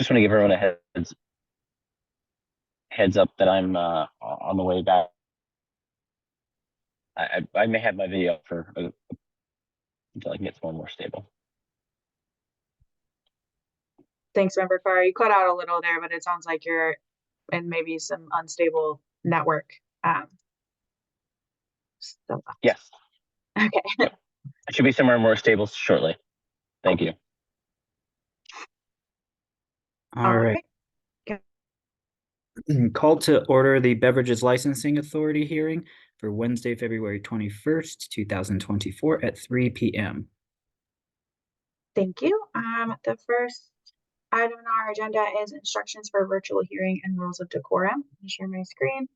just want to give everyone a heads up that I'm on the way back. I may have my video for until I can get someone more stable. Thanks, Member Carr. You cut out a little there, but it sounds like you're in maybe some unstable network. Yes. Okay. Yep. I should be somewhere more stable shortly. Thank you. All right. Call to order the Beverages Licensing Authority hearing for Wednesday, February 21st, 2024 at 3 p.m. Thank you. The first item on our agenda is instructions for virtual hearing and rules of decorum. Let me share my screen.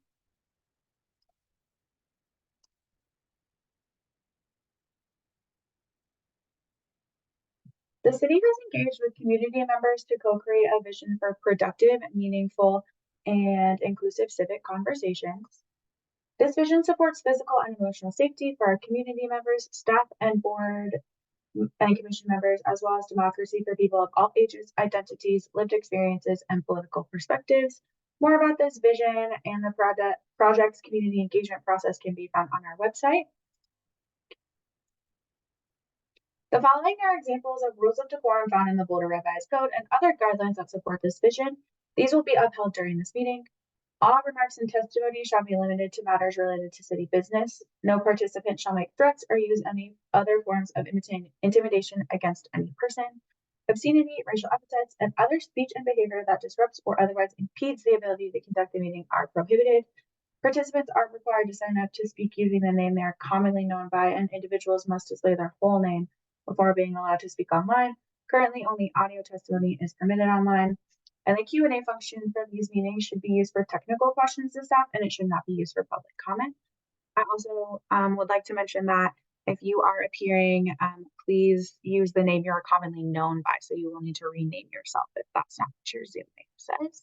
The city has engaged with community members to co-create a vision for productive, meaningful, and inclusive civic conversations. This vision supports physical and emotional safety for our community members, staff, and board and commission members, as well as democracy for people of all ages, identities, lived experiences, and political perspectives. More about this vision and the project's community engagement process can be found on our website. The following are examples of rules of decorum found in the Boulder Revised Code and other guidelines that support this vision. These will be upheld during this meeting. All remarks and testimony shall be limited to matters related to city business. No participant shall make threats or use any other forms of intimidation against any person. Obscenity, racial epithets, and other speech and behavior that disrupts or otherwise impedes the ability to conduct the meeting are prohibited. Participants are required to sign up to speak using the name they are commonly known by, and individuals must display their full name before being allowed to speak online. Currently, only audio testimony is permitted online. And the Q&A function for these meetings should be used for technical questions to staff, and it should not be used for public comment. I also would like to mention that if you are appearing, please use the name you're commonly known by, so you will need to rename yourself if that's not what your Zoom name says.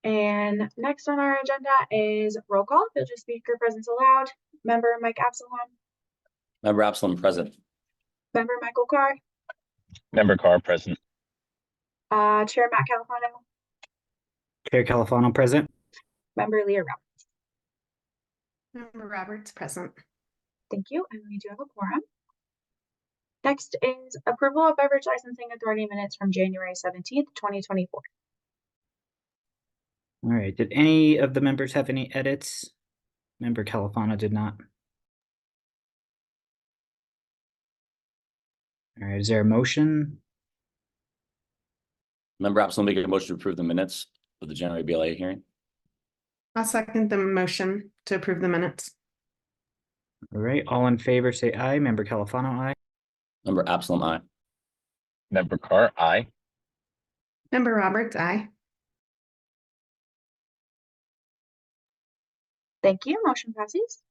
And next on our agenda is roll call. If you'll just speak your presence aloud. Member Mike Absalom. Member Absalom present. Member Michael Carr. Member Carr present. Chair Matt Califano. Chair Califano present. Member Leah Roberts. Member Roberts present. Thank you, and we do have a quorum. Next is approval of Beverage Licensing Authority minutes from January 17th, 2024. All right. Did any of the members have any edits? Member Califano did not. All right. Is there a motion? Member Absalom make a motion to approve the minutes of the January BLA hearing. I'll second the motion to approve the minutes. All right. All in favor, say aye. Member Califano, aye. Member Absalom, aye. Member Carr, aye. Member Roberts, aye. Thank you. Motion passes.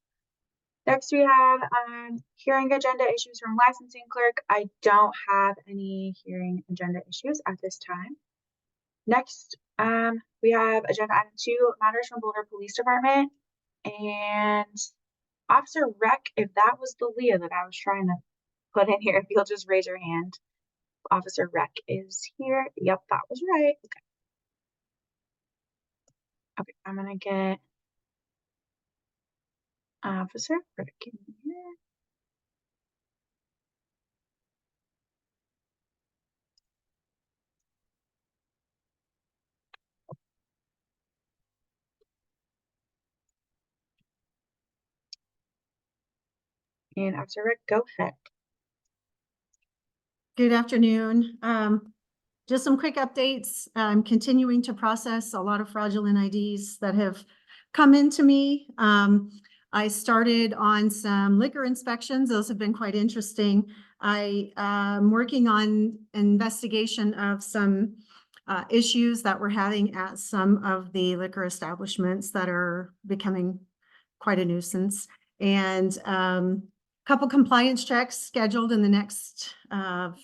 Next, we have hearing agenda issues from licensing clerk. I don't have any hearing agenda issues at this time. Next, we have agenda item 2, matters from Boulder Police Department. And Officer Rec, if that was the Leah that I was trying to put in here, if you'll just raise your hand. Officer Rec is here. Yep, that was right. Okay. Okay, I'm gonna get Officer Rec in here. And Officer Rec, go ahead. Good afternoon. Just some quick updates. I'm continuing to process a lot of fraudulent IDs that have come into me. I started on some liquor inspections. Those have been quite interesting. I am working on investigation of some issues that we're having at some of the liquor establishments that are becoming quite a nuisance. And couple compliance checks scheduled in the next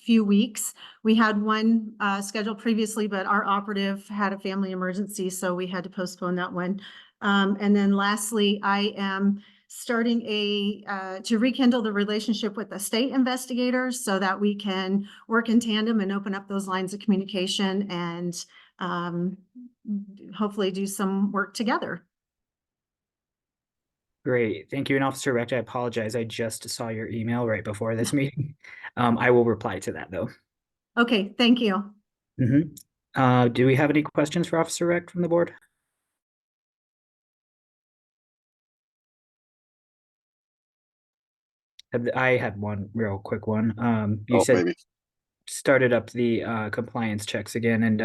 few weeks. We had one scheduled previously, but our operative had a family emergency, so we had to postpone that one. And then lastly, I am starting to rekindle the relationship with the state investigators so that we can work in tandem and open up those lines of communication and hopefully do some work together. Great. Thank you. And Officer Recht, I apologize. I just saw your email right before this meeting. I will reply to that though. Okay, thank you. Do we have any questions for Officer Recht from the board? I had one real quick one. You said Maybe. started up the compliance checks again, and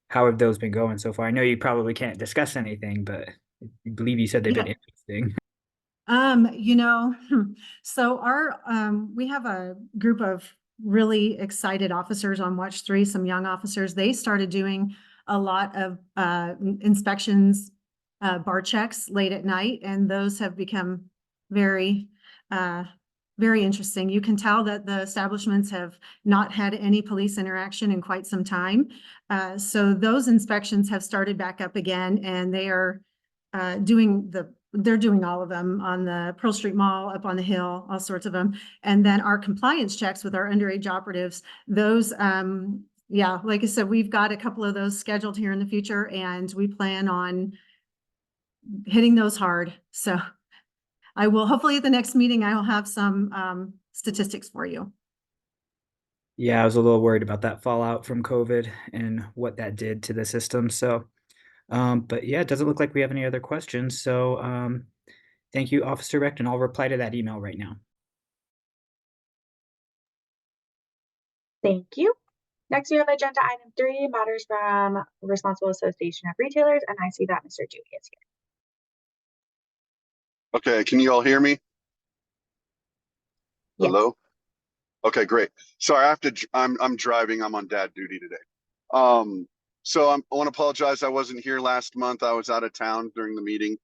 how have those been going so far? I know you probably can't discuss anything, but I believe you said they've been interesting. So we have a group of really excited officers on Watch 3, some young officers. They started doing a lot of inspections, bar checks late at night, and those have become very, very interesting. You can tell that the establishments have not had any police interaction in quite some time. So those inspections have started back up again, and they are they're doing all of them on the Pearl Street Mall, up on the hill, all sorts of them. And then our compliance checks with our underage operatives, those, yeah, like I said, we've got a couple of those scheduled here in the future, and we plan on hitting those hard. So I will, hopefully at the next meeting, I will have some statistics for you. Yeah, I was a little worried about that fallout from COVID and what that did to the system. So, but yeah, it doesn't look like we have any other questions. So, thank you, Officer Recht, and I'll reply to that email right now. Thank you. Next, we have agenda item 3, matters from Responsible Association of Retailers, and I see that Mr. Dewey is here. Okay, can you all hear me? Yes. Hello? Okay, great. Sorry, I'm driving. I'm on dad duty today. So I want to apologize. I wasn't here last month. I was out of town during the meeting.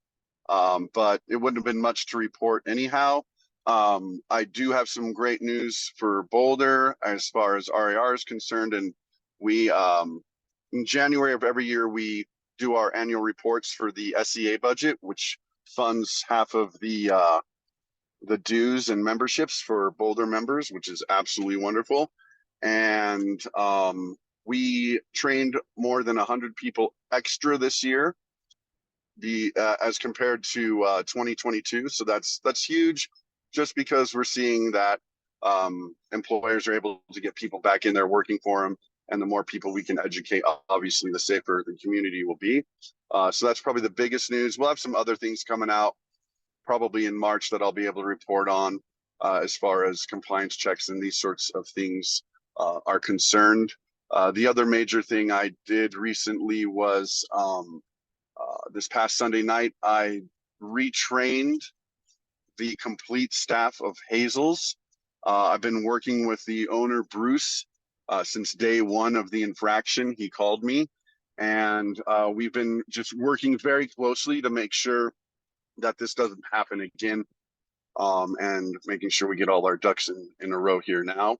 But it wouldn't have been much to report anyhow. I do have some great news for Boulder as far as RAR is concerned. And we, in January of every year, we do our annual reports for the SEA budget, which funds half of the dues and memberships for Boulder members, which is absolutely wonderful. And we trained more than 100 people extra this year, as compared to 2022. So that's huge, just because we're seeing that employers are able to get people back in there working for them. And the more people we can educate, obviously, the safer the community will be. So that's probably the biggest news. We'll have some other things coming out probably in March that I'll be able to report on as far as compliance checks and these sorts of things are concerned. The other major thing I did recently was this past Sunday night, I retrained the complete staff of Hazel's. I've been working with the owner, Bruce, since day one of the infraction. He called me, and we've been just working very closely to make sure that this doesn't happen again, and making sure we get all our ducks in a row here now.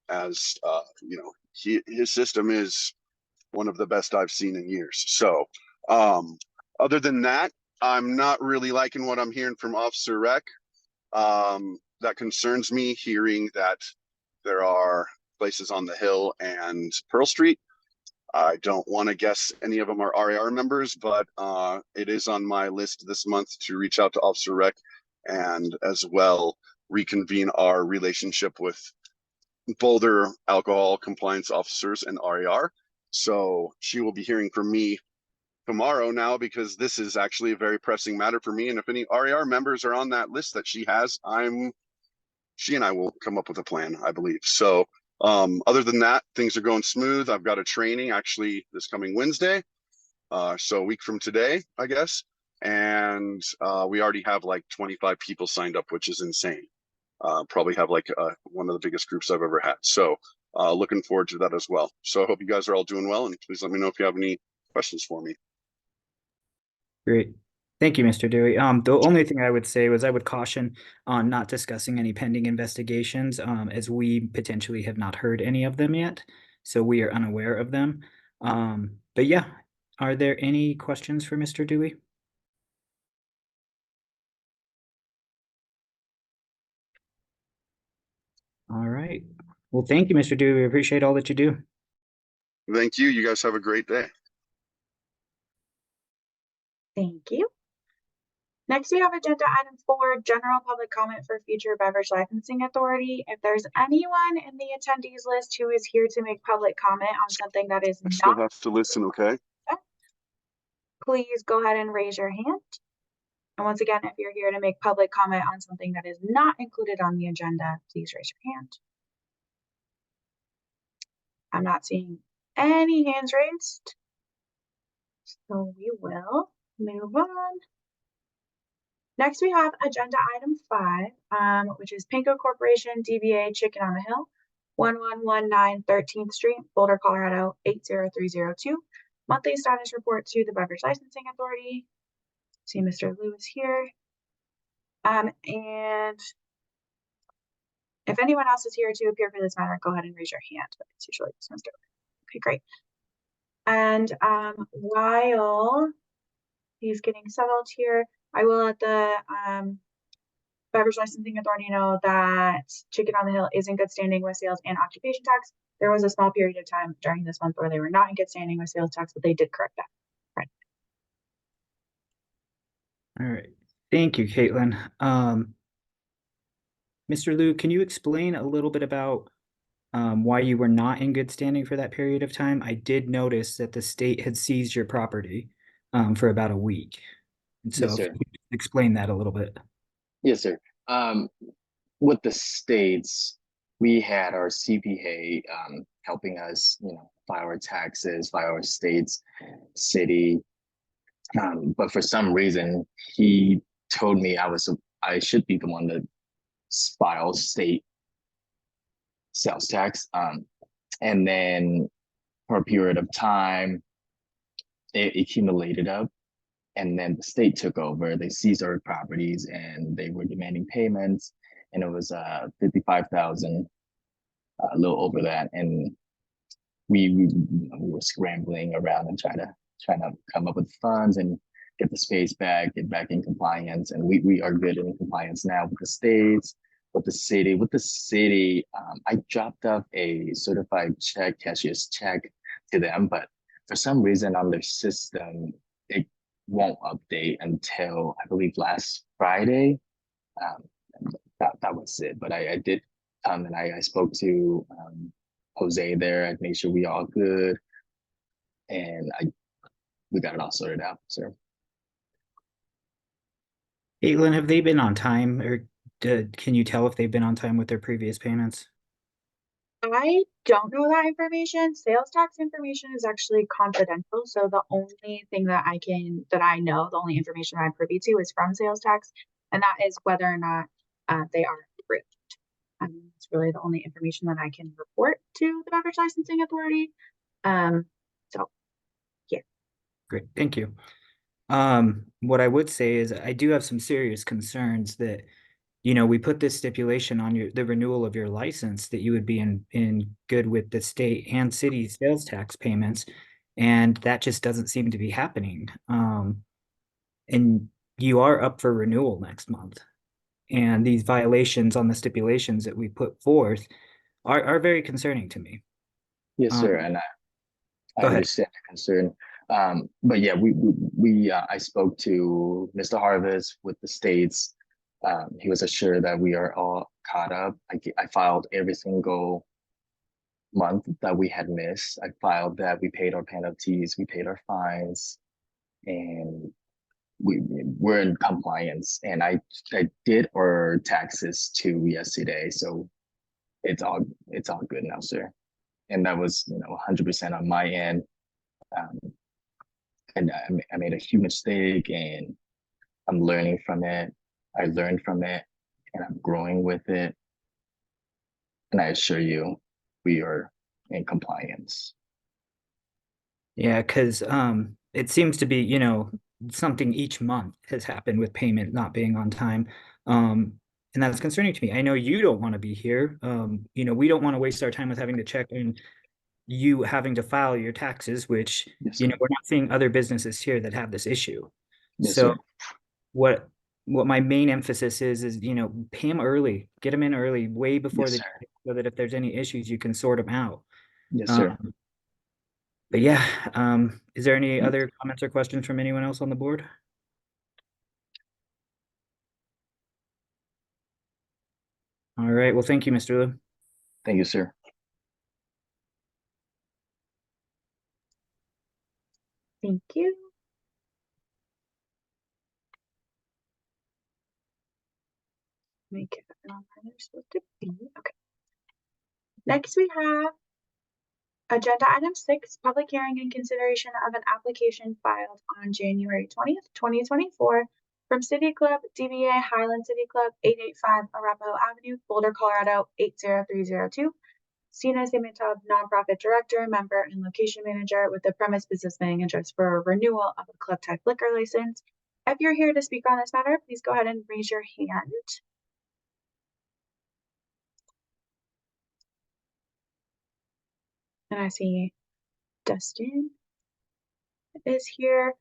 As you know, his system is one of the best I've seen in years. So other than that, I'm not really liking what I'm hearing from Officer Reck. That concerns me, hearing that there are places on the Hill and Pearl Street. I don't want to guess any of them are RAR members, but it is on my list this month to reach out to Officer Reck and as well reconvene our relationship with Boulder alcohol compliance officers and RAR. So she will be hearing from me tomorrow now, because this is actually a very pressing matter for me. And if any RAR members are on that list that she has, she and I will come up with a plan, I believe. So other than that, things are going smooth. I've got a training actually this coming Wednesday. So a week from today, I guess. And we already have like 25 people signed up, which is insane. Probably have like one of the biggest groups I've ever had. So looking forward to that as well. So I hope you guys are all doing well, and please let me know if you have any questions for me. Great. Thank you, Mr. Dewey. The only thing I would say was I would caution on not discussing any pending investigations, as we potentially have not heard any of them yet. So we are unaware of them. But yeah, are there any questions for Mr. Dewey? right. Well, thank you, Mr. Dewey. We appreciate all that you do. Thank you. You guys have a great day. Thank you. Next, we have agenda item 4, general public comment for future beverage licensing authority. If there's anyone in the attendees list who is here to make public comment on something that is I still not, have to listen, okay? please go ahead and raise your hand. And once again, if you're here to make public comment on something that is not included on the agenda, please raise your hand. I'm not seeing any hands raised. So we will move on. Next, we have agenda item 5, which is Pinko Corporation, DBA Chicken on the Hill, 1119 13th Street, Boulder, Colorado, 80302. Monthly status report to the Beverage Licensing Authority. See Mr. Lewis here. And if anyone else is here to appear for this matter, go ahead and raise your hand, but it's usually just Mr. Okay, great. And while he's getting settled here, I will let the Beverage Licensing Authority know that Chicken on the Hill is in good standing with sales and occupation tax. There was a small period of time during this month where they were not in good standing with sales tax, but they did correct that. Right. All right. Thank you, Caitlin. Mr. Liu, can you explain a little bit about why you were not in good standing for that period of time? I did notice that the state had seized your property for about a week. And so Yes, if sir. you could explain that a little bit. Yes, sir. With the states, we had our CPA helping us, file our taxes, file our states, city. But for some reason, he told me I should be the one that files state sales tax. And then for a period of time, it accumulated up. And then the state took over. They seized our properties and they were demanding payments. And it was 55,000, a little over that. And we were scrambling around and trying to come up with funds and get the space back, get back in compliance. And we are good in compliance now with the states, with the city. With the city, I dropped off a certified check, cashier's check to them, but for some reason on their system, it won't update until I believe last Friday. That was it. But I did come and I spoke to Jose there. I made sure we all good, and we got it all sorted out, sir. Caitlin, have they been on time, or can you tell if they've been on time with their previous payments? I don't know that information. Sales tax information is actually confidential. So the only thing that I know, the only information I'm privy to is from sales tax, and that is whether or not they are approved. It's really the only information that I can report to the Beverage Licensing Authority. So, yeah. Great, thank you. What I would say is I do have some serious concerns that, we put this stipulation on the renewal of your license that you would be in good with the state and city sales tax payments, and that just doesn't seem to be happening. And you are up for renewal next month. And these violations on the stipulations that we put forth are very concerning to me. Yes, sir. And I go ahead. understand the concern. But yeah, I spoke to Mr. Harvest with the states. He was assured that we are all caught up. I filed every single month that we had missed. I filed that we paid our penalties, we paid our fines, and we're in compliance. And I did our taxes too yesterday, so it's all good now, sir. And that was 100% on my end. And I made a huge mistake, and I'm learning from it. I learned from it, and I'm growing with it. And I assure you, we are in compliance. Yeah, because it seems to be, something each month has happened with payment not being on time. And that's concerning to me. I know you don't want to be here. We don't want to waste our time with having to check and you having to file your taxes, which, Yes, we're not seeing other businesses here that have this issue. Yes, So sir. what what my main emphasis is, you know, pay them early, get them in early, way before Yes, the, sir. so that if there's any issues, you can sort them out. Yes, sir. But yeah, is there any other comments or questions from anyone else on the board? All right, well, thank you, Mr. Liu. Thank you, sir. Thank you. Make it where they're supposed to be. Okay. Next, we have agenda item 6, public hearing and consideration of an application filed on January 20th, 2024 from City Club, DBA Highland City Club, 885 Arapahoe Avenue, Boulder, Colorado, 80302. Sina Simitov, nonprofit director, member, and location manager with the premise business mailing address for a renewal of a club type liquor license. If you're here to speak on this matter, please go ahead and raise your hand. And I see Dustin is here.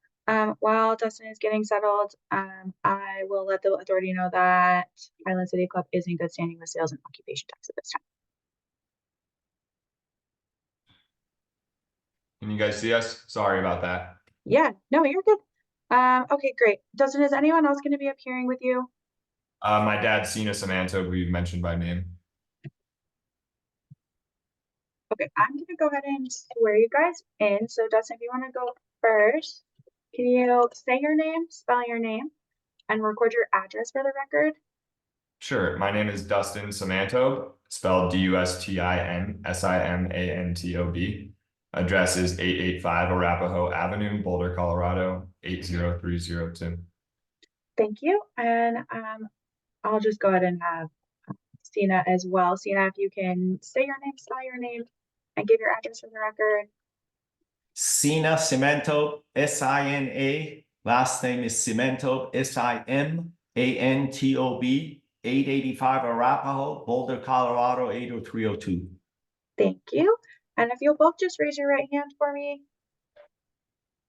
While Dustin is getting settled, I will let the authority know that Highland City Club is in good standing with sales and occupation tax at this time. Can you guys see us? Sorry about that. Yeah, no, you're good. Okay, great. Dustin, is anyone else going to be appearing with you? My dad, Sina Samantha, we mentioned by name. Okay, I'm gonna go ahead and swear you guys in. So Dustin, if you want to go first, can you say your name, spell your name, and record your address for the record? Sure. My name is Dustin Samantob, spelled DUSTIN Address is 885 Arapahoe Avenue, Boulder, Colorado, 80302. Thank you. And I'll just go ahead and have Sina as well. Sina, if you can say your name, spell your name, and give your address for the record. Sina Cimento, SINA. Last name is Cimento, SIMANTOB, 885 Arapahoe, Boulder, Colorado, 80302. Thank you. And if you'll both just raise your right hand for me.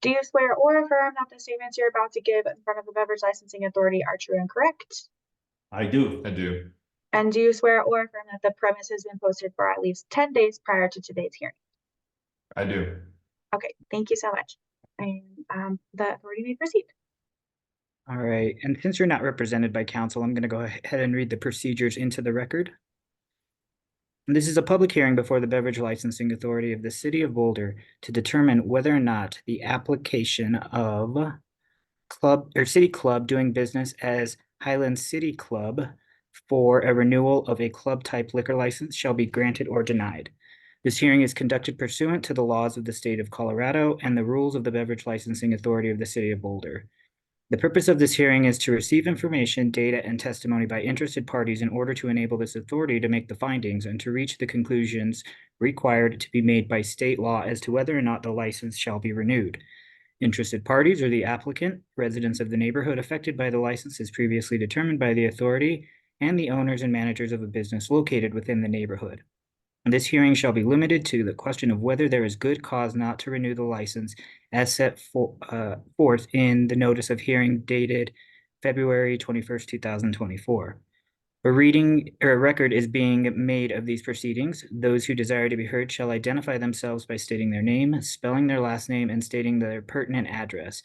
Do you swear or affirm that the statements you're about to give in front of the Beverage Licensing Authority are true and correct? I do. I do. And do you swear or affirm that the premise has been posted for at least 10 days prior to today's hearing? I do. Okay, thank you so much. And the authority may proceed. All right, and since you're not represented by counsel, I'm going to go ahead and read the procedures into the record. And this is a public hearing before the Beverage Licensing Authority of the City of Boulder to determine whether or not the application of club or city club doing business as Highland City Club for a renewal of a club type liquor license shall be granted or denied. This hearing is conducted pursuant to the laws of the state of Colorado and the rules of the Beverage Licensing Authority of the City of Boulder. The purpose of this hearing is to receive information, data, and testimony by interested parties in order to enable this authority to make the findings and to reach the conclusions required to be made by state law as to whether or not the license shall be renewed. Interested parties are the applicant, residents of the neighborhood affected by the license as previously determined by the authority, and the owners and managers of a business located within the neighborhood. And this hearing shall be limited to the question of whether there is good cause not to renew the license as set forth in the notice of hearing dated February 21st, 2024. A record is being made of these proceedings. Those who desire to be heard shall identify themselves by stating their name, spelling their last name, and stating their pertinent address.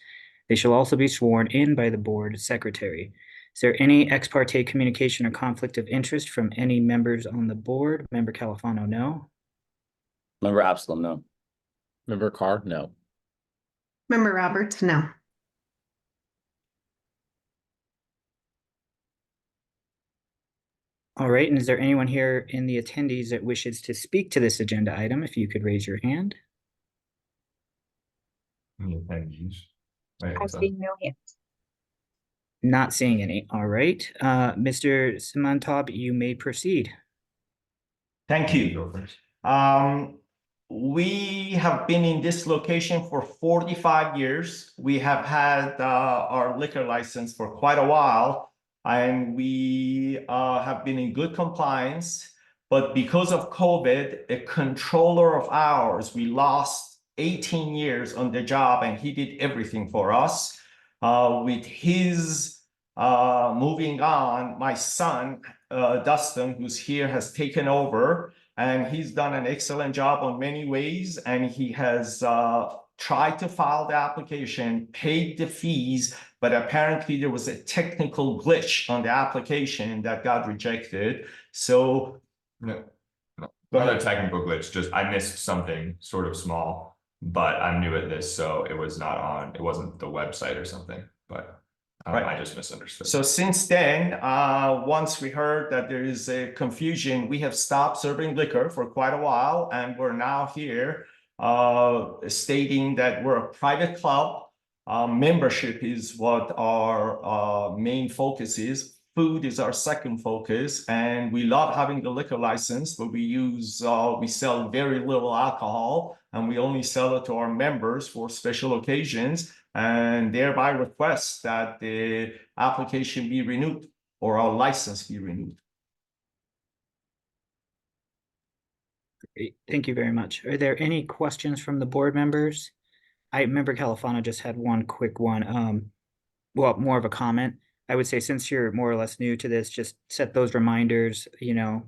They shall also be sworn in by the board secretary. Is there any ex parte communication or conflict of interest from any members on the board? Member Califano, no. Member Absalom, no. Member Carr, no. Member Roberts, no. All right, and is there anyone here in the attendees that wishes to speak to this agenda item? If you could raise your hand. Wait, I'm what's up? seeing no hands. Not seeing any. All right. Mr. Simantob, you may proceed. Thank you. Go first. We have been in this location for 45 years. We have had our liquor license for quite a while, and we have been in good compliance. But because of COVID, a controller of ours, we lost 18 years on the job, and he did everything for us. With his moving on, my son, Dustin, who's here, has taken over, and he's done an excellent job on many ways, and he has tried to file the application, paid the fees, but apparently there was a technical glitch on the application that got rejected. So No, Go not a ahead. technical glitch, just I missed something sort of small, but I'm new at this, so it wasn't the website or something, but Right. I just misunderstood. So since then, once we heard that there is a confusion, we have stopped serving liquor for quite a while, and we're now here stating that we're a private club. Membership is what our main focus is. Food is our second focus, and we love having the liquor license, but we sell very little alcohol, and we only sell it to our members for special occasions, and thereby request that the application be renewed or our license be renewed. Great. Thank you very much. Are there any questions from the board members? I remember Califano just had one quick one. Well, more of a comment. I would say since you're more or less new to this, just set those reminders,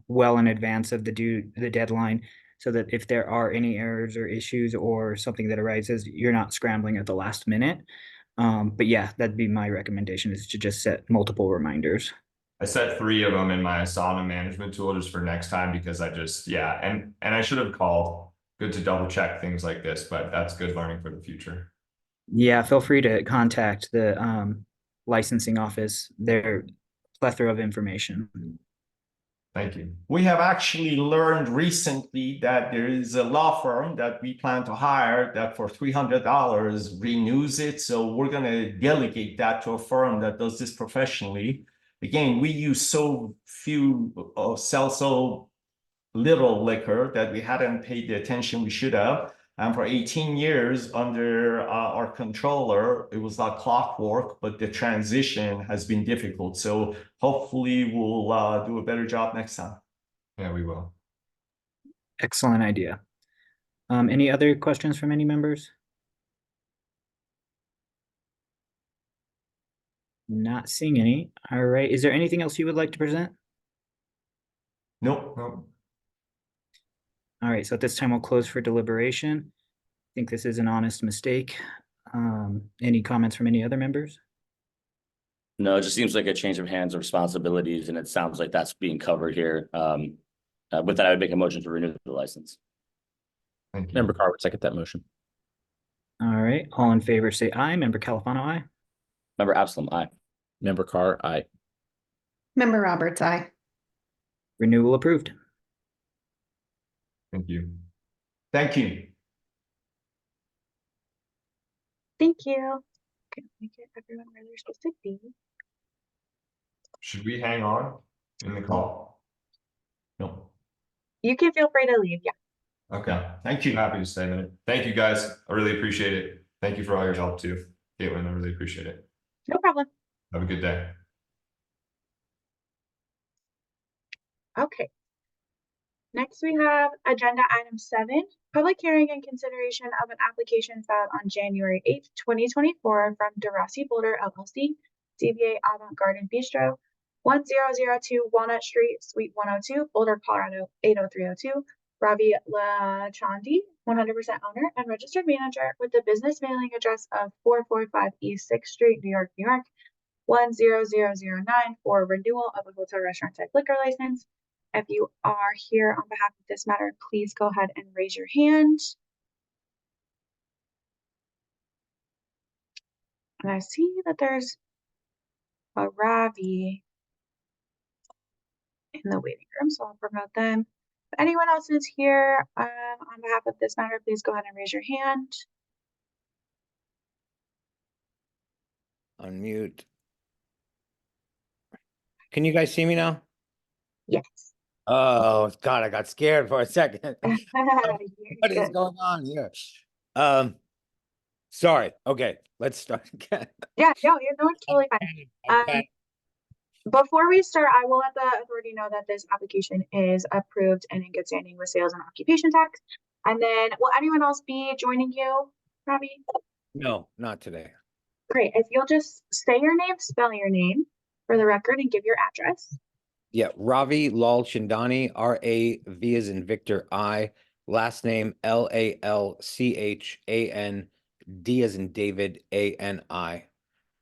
well in advance of the deadline, so that if there are any errors or issues or something that arises, you're not scrambling at the last minute. But yeah, that'd be my recommendation, is to just set multiple reminders. I set 3 of them in my Asana management tool just for next time, because and I should have called. Good to double check things like this, but that's good learning for the future. Yeah, feel free to contact the licensing office. They're plethora of information. Thank you. We have actually learned recently that there is a law firm that we plan to hire that for $300 renews it. So we're going to delegate that to a firm that does this professionally. Again, we use so sell so little liquor that we hadn't paid the attention we should have. And for 18 years under our controller, it was like clockwork, but the transition has been difficult. So hopefully we'll do a better job next time. Yeah, we will. Excellent idea. Any other questions from any members? Not seeing any. All right. Is there anything else you would like to present? Nope. All right. So at this time, we'll close for deliberation. I think this is an honest mistake. Any comments from any other members? No, it just seems like a change of hands of responsibilities, and it sounds like that's being covered here. With that, I would make a motion to renew the license. Thank you. Member Carr would second that motion. All right. All in favor, say aye. Member Califano, aye. Member Absalom, aye. Member Carr, aye. Member Roberts, aye. Renewal approved. Thank you. Thank you. Thank you. Okay, let me get everyone where they're supposed to be. Should we hang on in the call? No. You can feel free to leave. Yeah. Okay. Thank you. Happy to stay a minute. Thank you, guys. I really appreciate it. Thank you for all your help too, Caitlin. I really appreciate it. No problem. Have a good day. Okay. Next, we have agenda item 7, public hearing and consideration of an application filed on January 8th, 2024 from DeRossi Boulder LLC, DBA Avant Garden Bistro, 1002 Walnut Street, Suite 102, Boulder, Colorado 80302. Ravi Lachandi, 100% owner and registered manager, with the business mailing address of 445 East 6th Street, New York, New York, 10009, for renewal of a hotel restaurant type liquor license. If you are here on behalf of this matter, please go ahead and raise your hand. And I see that there's a Ravi in the waiting room, so I'll promote them. If anyone else is here on behalf of this matter, please go ahead and raise your hand. Unmute. Can you guys see me now? Yes. Oh God, I got scared for a second. What is Good. going on here? Sorry. Okay, let's start again. Yeah, no, it's totally fine. Okay. Before we start, I will let the authority know that this application is approved and in good standing with sales and occupation tax. And then, will anyone else be joining you, Robbie? No, not today. Great. If you'll just say your name, spell your name, for the record and give your address. Yeah, Ravi Lal Chandani, R-A-V as in Victor I, last name Lalchandani, as in David, A-N-I.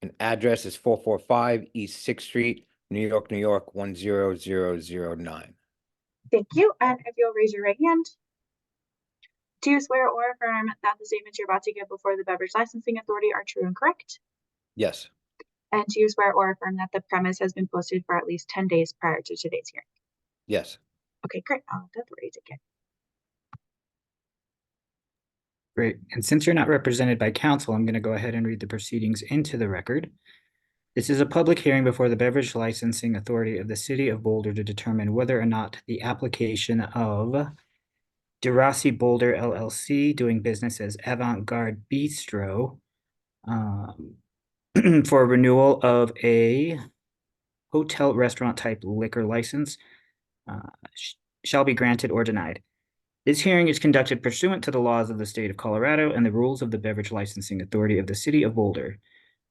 And address is 445 East 6th Street, New York, New York, 10009. Thank you. And if you'll raise your right hand. Do you swear or affirm that the statements you're about to give before the Beverage Licensing Authority are true and correct? Yes, And do you swear or affirm that the premise has been posted for at least 10 days prior to today's hearing? yes. Okay, great. I'll let the authority take it. Great. And since you're not represented by counsel, I'm going to go ahead and read the proceedings into the record. This is a public hearing before the Beverage Licensing Authority of the City of Boulder to determine whether or not the application of Derasi Boulder LLC, doing business as Avant-Garde Bistro, for renewal of a hotel restaurant type liquor license shall be granted or denied. This hearing is conducted pursuant to the laws of the state of Colorado and the rules of the Beverage Licensing Authority of the City of Boulder.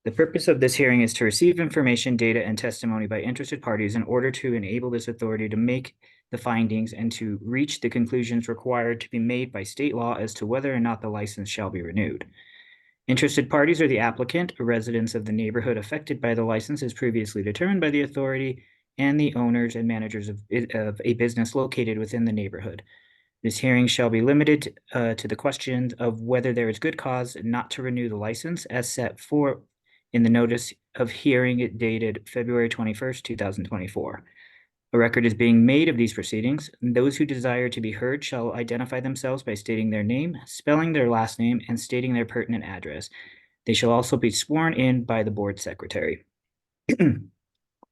The purpose of this hearing is to receive information, data, and testimony by interested parties in order to enable this authority to make the findings and to reach the conclusions required to be made by state law as to whether or not the license shall be renewed. Interested parties are the applicant, residents of the neighborhood affected by the license as previously determined by the authority, and the owners and managers of a business located within the neighborhood. This hearing shall be limited to the question of whether there is good cause not to renew the license as set forth in the notice of hearing dated February 21st, 2024. A record is being made of these proceedings, and those who desire to be heard shall identify themselves by stating their name, spelling their last name, and stating their pertinent address. They shall also be sworn in by the board secretary.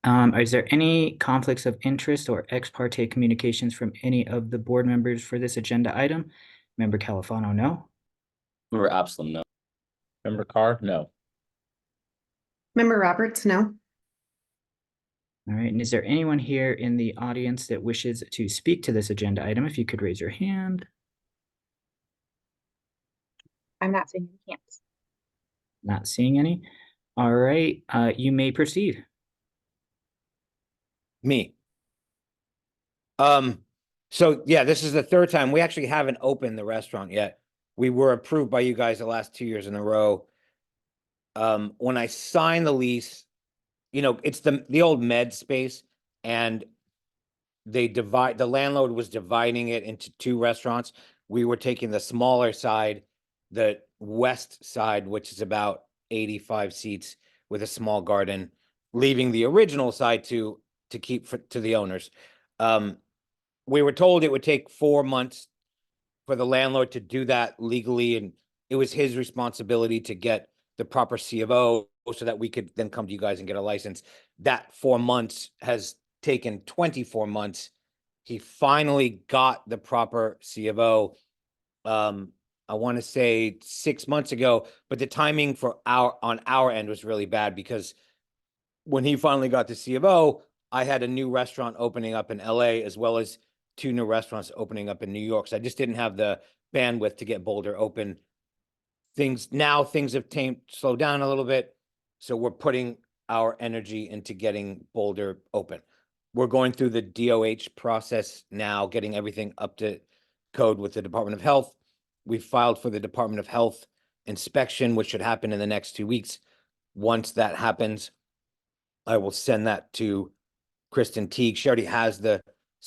Is there any conflicts of interest or ex parte communications from any of the board members for this agenda item? Member Califano, no. Member Absalom, no. Member Carr, no. Member Roberts, no. All right, and is there anyone here in the audience that wishes to speak to this agenda item? If you could raise your hand. I'm not saying you can't. Not seeing any. All right, you may proceed. Me. So yeah, this is the third time. We actually haven't opened the restaurant yet. We were approved by you guys the last 2 years in a row. When I signed the lease, you know, it's the old med space, and the landlord was dividing it into 2 restaurants. We were taking the smaller side, the west side, which is about 85 seats with a small garden, leaving the original side to keep to the owners. We were told it would take 4 months for the landlord to do that legally, and it was his responsibility to get the proper C of O so that we could then come to you guys and get a license. That 4 months has taken 24 months. He finally got the proper C of O. I want to say 6 months ago, but the timing on our end was really bad, because when he finally got the C of O, I had a new restaurant opening up in LA, as well as 2 new restaurants opening up in New York. So I just didn't have the bandwidth to get Boulder open. Things have slowed down a little bit. So we're putting our energy into getting Boulder open. We're going through the DOH process now, getting everything up to code with the Department of Health. We filed for the Department of Health inspection, which should happen in the next 2 weeks. Once that happens, I will send that to Kristen Teague. She already has the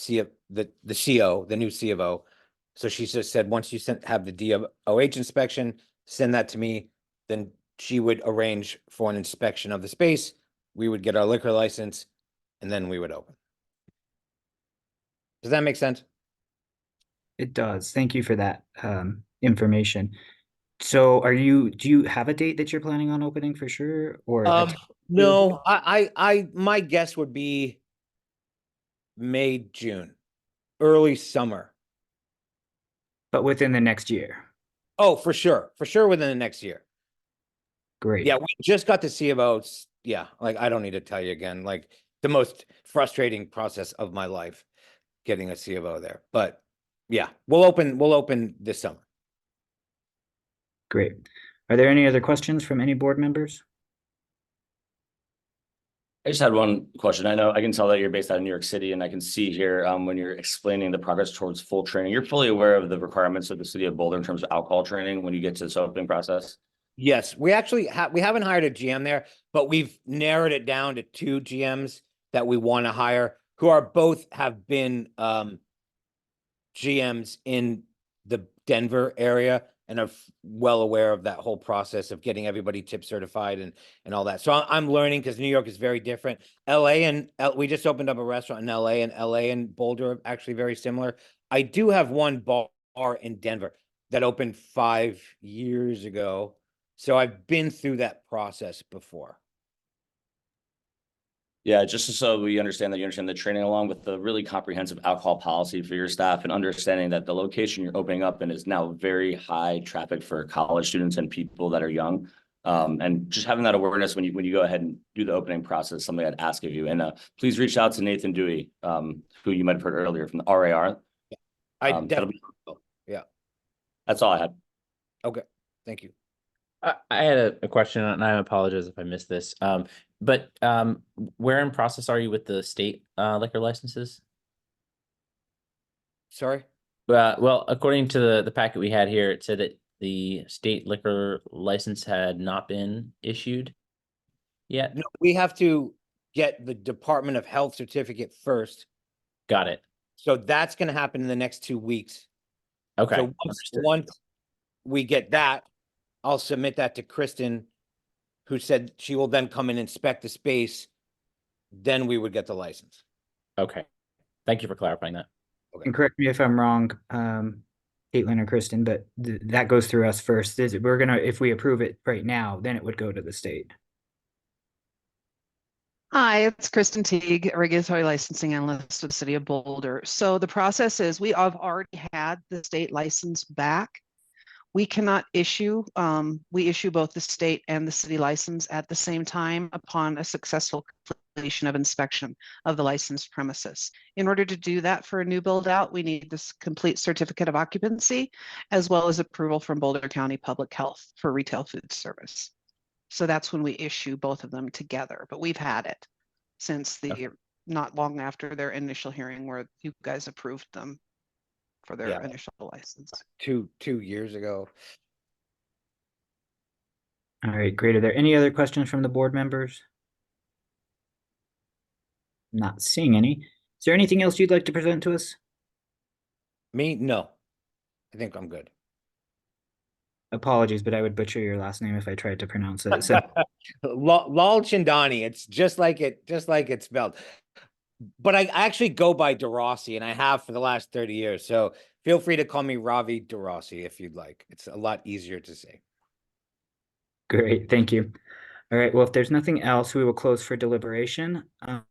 CO, the new C of O. So she just said, once you have the DOH inspection, send that to me. Then she would arrange for an inspection of the space. We would get our liquor license, and then we would open. Does that make sense? It does. Thank you for that information. So do you have a date that you're planning on opening for sure? Or No, my guess would be May, June, early summer. But within the next year. Oh, for sure within the next year. Great. Yeah, we just got the C of O. Yeah, like I don't need to tell you again, like the most frustrating process of my life, getting a C of O there. But yeah, we'll open this summer. Great. Are there any other questions from any board members? I just had one question. I know I can tell that you're based out of New York City, and I can see here when you're explaining the progress towards full training, you're fully aware of the requirements of the city of Boulder in terms of alcohol training when you get to this opening process. Yes, we actually we haven't hired a GM there, but we've narrowed it down to 2 GMs that we want to hire, who are both have been GMs in the Denver area and are well aware of that whole process of getting everybody tip certified and all that. So I'm learning because New York is very different. LA and we just opened up a restaurant in LA, and LA and Boulder are actually very similar. I do have one bar in Denver that opened 5 years ago. So I've been through that process before. Yeah, just so we understand that you understand the training along with the really comprehensive alcohol policy for your staff and understanding that the location you're opening up in is now very high traffic for college students and people that are young. And just having that awareness when you go ahead and do the opening process, something I'd ask of you. And please reach out to Nathan Dewey, who you might have heard earlier from the RAR. Yeah. That's all I had. Okay. Thank you. I had a question, and I apologize if I missed this. But where in process are you with the state liquor licenses? Sorry? Well, according to the packet we had here, it said that the state liquor license had not been issued yet. No, we have to get the Department of Health certificate first. Got it. So that's going to happen in the next 2 weeks. Okay. So once we get that, I'll submit that to Kristen, who said she will then come and inspect the space. Then we would get the license. Okay. Thank you for clarifying that. Okay. And correct me if I'm wrong, Caitlin or Kristen, but that goes through us first. We're gonna, if we approve it right now, then it would go to the state. Hi, it's Kristen Teague, regulatory licensing analyst with the city of Boulder. So the process is we have already had the state license back. We cannot issue, we issue both the state and the city license at the same time upon a successful completion of inspection of the licensed premises. In order to do that for a new build out, we need this complete certificate of occupancy, as well as approval from Boulder County Public Health for retail food service. So that's when we issue both of them together, but we've had it since not long after their initial hearing where you guys approved them for their initial license. Two years ago. All right, great. Are there any other questions from the board members? Not seeing any. Is there anything else you'd like to present to us? Me? No. I think I'm good. Apologies, but I would butcher your last name if I tried to pronounce it. So Lal Chandani. It's just like it's spelled. But I actually go by DeRossi, and I have for the last 30 years. So feel free to call me Ravi DeRossi if you'd like. It's a lot easier to say. great, thank you. All right, well, if there's nothing else, we will close for deliberation. Is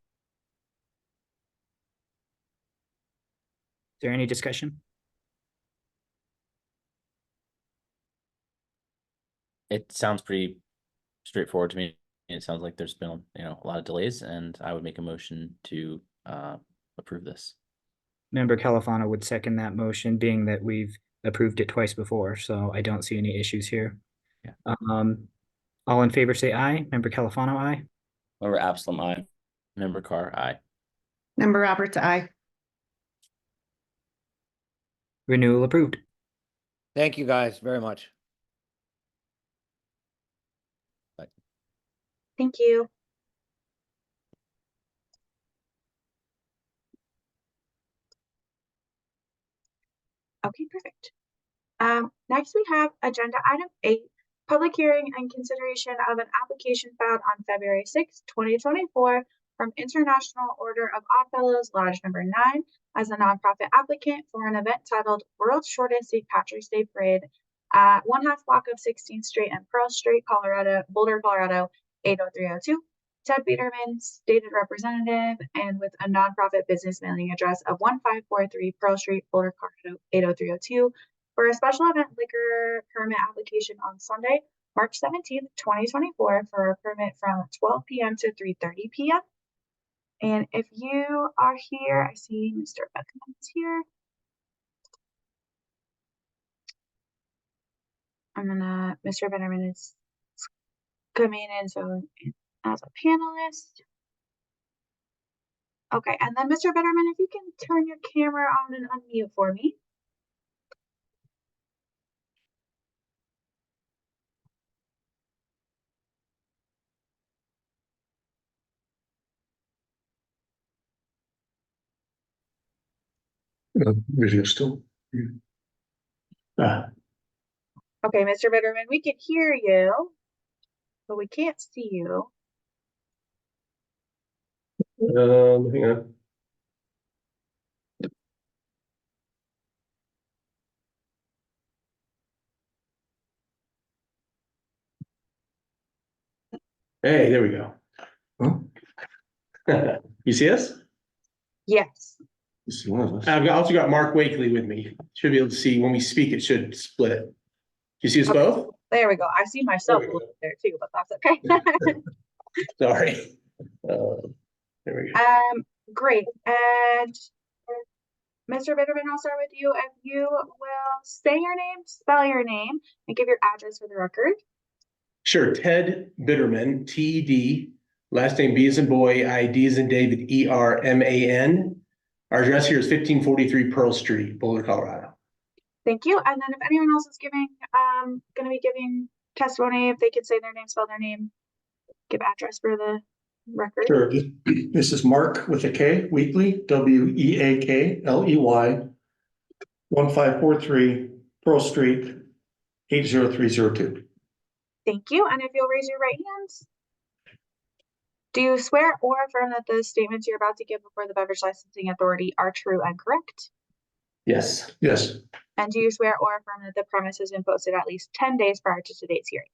there any discussion? It sounds pretty straightforward to me. It sounds like there's been, a lot of delays, and I would make a motion to approve this. Member Califano would second that motion, being that we've approved it twice before, so I don't see any issues here. Yeah. All in favor say aye. Member Califano, aye. Member Absalom, aye. Member Carr, aye. Member Roberts, aye. Renewal approved. Thank you guys very much. Thank you. Okay, perfect. Next we have agenda item 8, public hearing and consideration of an application filed on February 6, 2024 from International Order of Oddfellows Lodge number 9 as a nonprofit applicant for an event titled World's Shortest St. Patrick's Day Parade at 1/2 block of 16th Street and Pearl Street, Boulder, Colorado 80302. Ted Biederman, stated representative, and with a nonprofit business mailing address of 1543 Pearl Street, Boulder, Colorado 80302, for a special event liquor permit application on Sunday, March 17th, 2024, for a permit from 12 p.m. to 3:30 p.m. And if you are here, I see Mr. Beckman is here. Mr. Biederman is coming in, so as a panelist. Okay, and then Mr. Bitterman, if you can turn your camera on and unmute for me. Video still. Okay, Mr. Bitterman, we can hear you, but we can't see you. Hang on. Hey, there we go. You see us? Yes. You see one of us. I've also got Mark Wakely with me. Should be able to see when we speak, it should split. You see us Okay. both? There we go. I see myself a There we little there too, but that's okay. Sorry. There we go. Great. And Mr. Bitterman, I'll start with you. If you will say your name, spell your name, and give your address for the record. Sure. Ted Bitterman, TED, last name B as in boy, ID as in David, ERMAN. Our address here is 1543 Pearl Street, Boulder, Colorado. Thank you. And then if anyone else is going to be giving testimony, if they could say their name, spell their name, give address for the record. Sure. This is Mark with a K, Weekly, WEAKLEY, 1543 Pearl Street, 80302. Thank you. And if you'll raise your right hands. Do you swear or affirm that the statements you're about to give before the Beverage Licensing Authority are true and correct? Yes. Yes. And do you swear or affirm that the premise has been posted at least 10 days prior to today's hearing?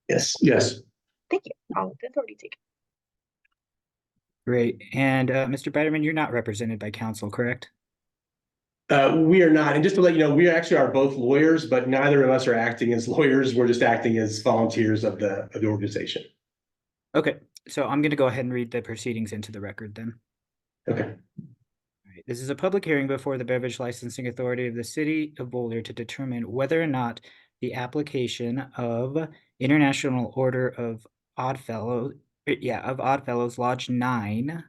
Yes. Yes. Thank you. I'll let the authority take it. Great. And Mr. Bitterman, you're not represented by counsel, correct? We are not. And just to let you know, we actually are both lawyers, but neither of us are acting as lawyers. We're just acting as volunteers of the organization. Okay. So I'm going to go ahead and read the proceedings into the record then. Okay. All right. This is a public hearing before the Beverage Licensing Authority of the City of Boulder to determine whether or not the application of International Order of Oddfellows Lodge 9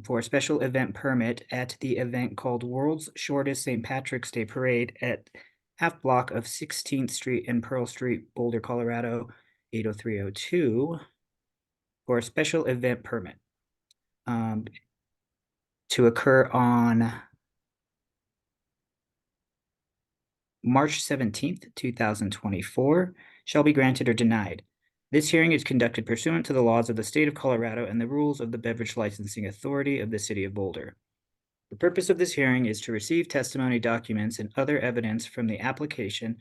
for a special event permit at the event called World's Shortest St. Patrick's Day Parade at half block of 16th Street and Pearl Street, Boulder, Colorado, 80302 for a special event permit to occur on March 17th, 2024, shall be granted or denied. This hearing is conducted pursuant to the laws of the state of Colorado and the rules of the Beverage Licensing Authority of the City of Boulder. The purpose of this hearing is to receive testimony, documents, and other evidence from the applicant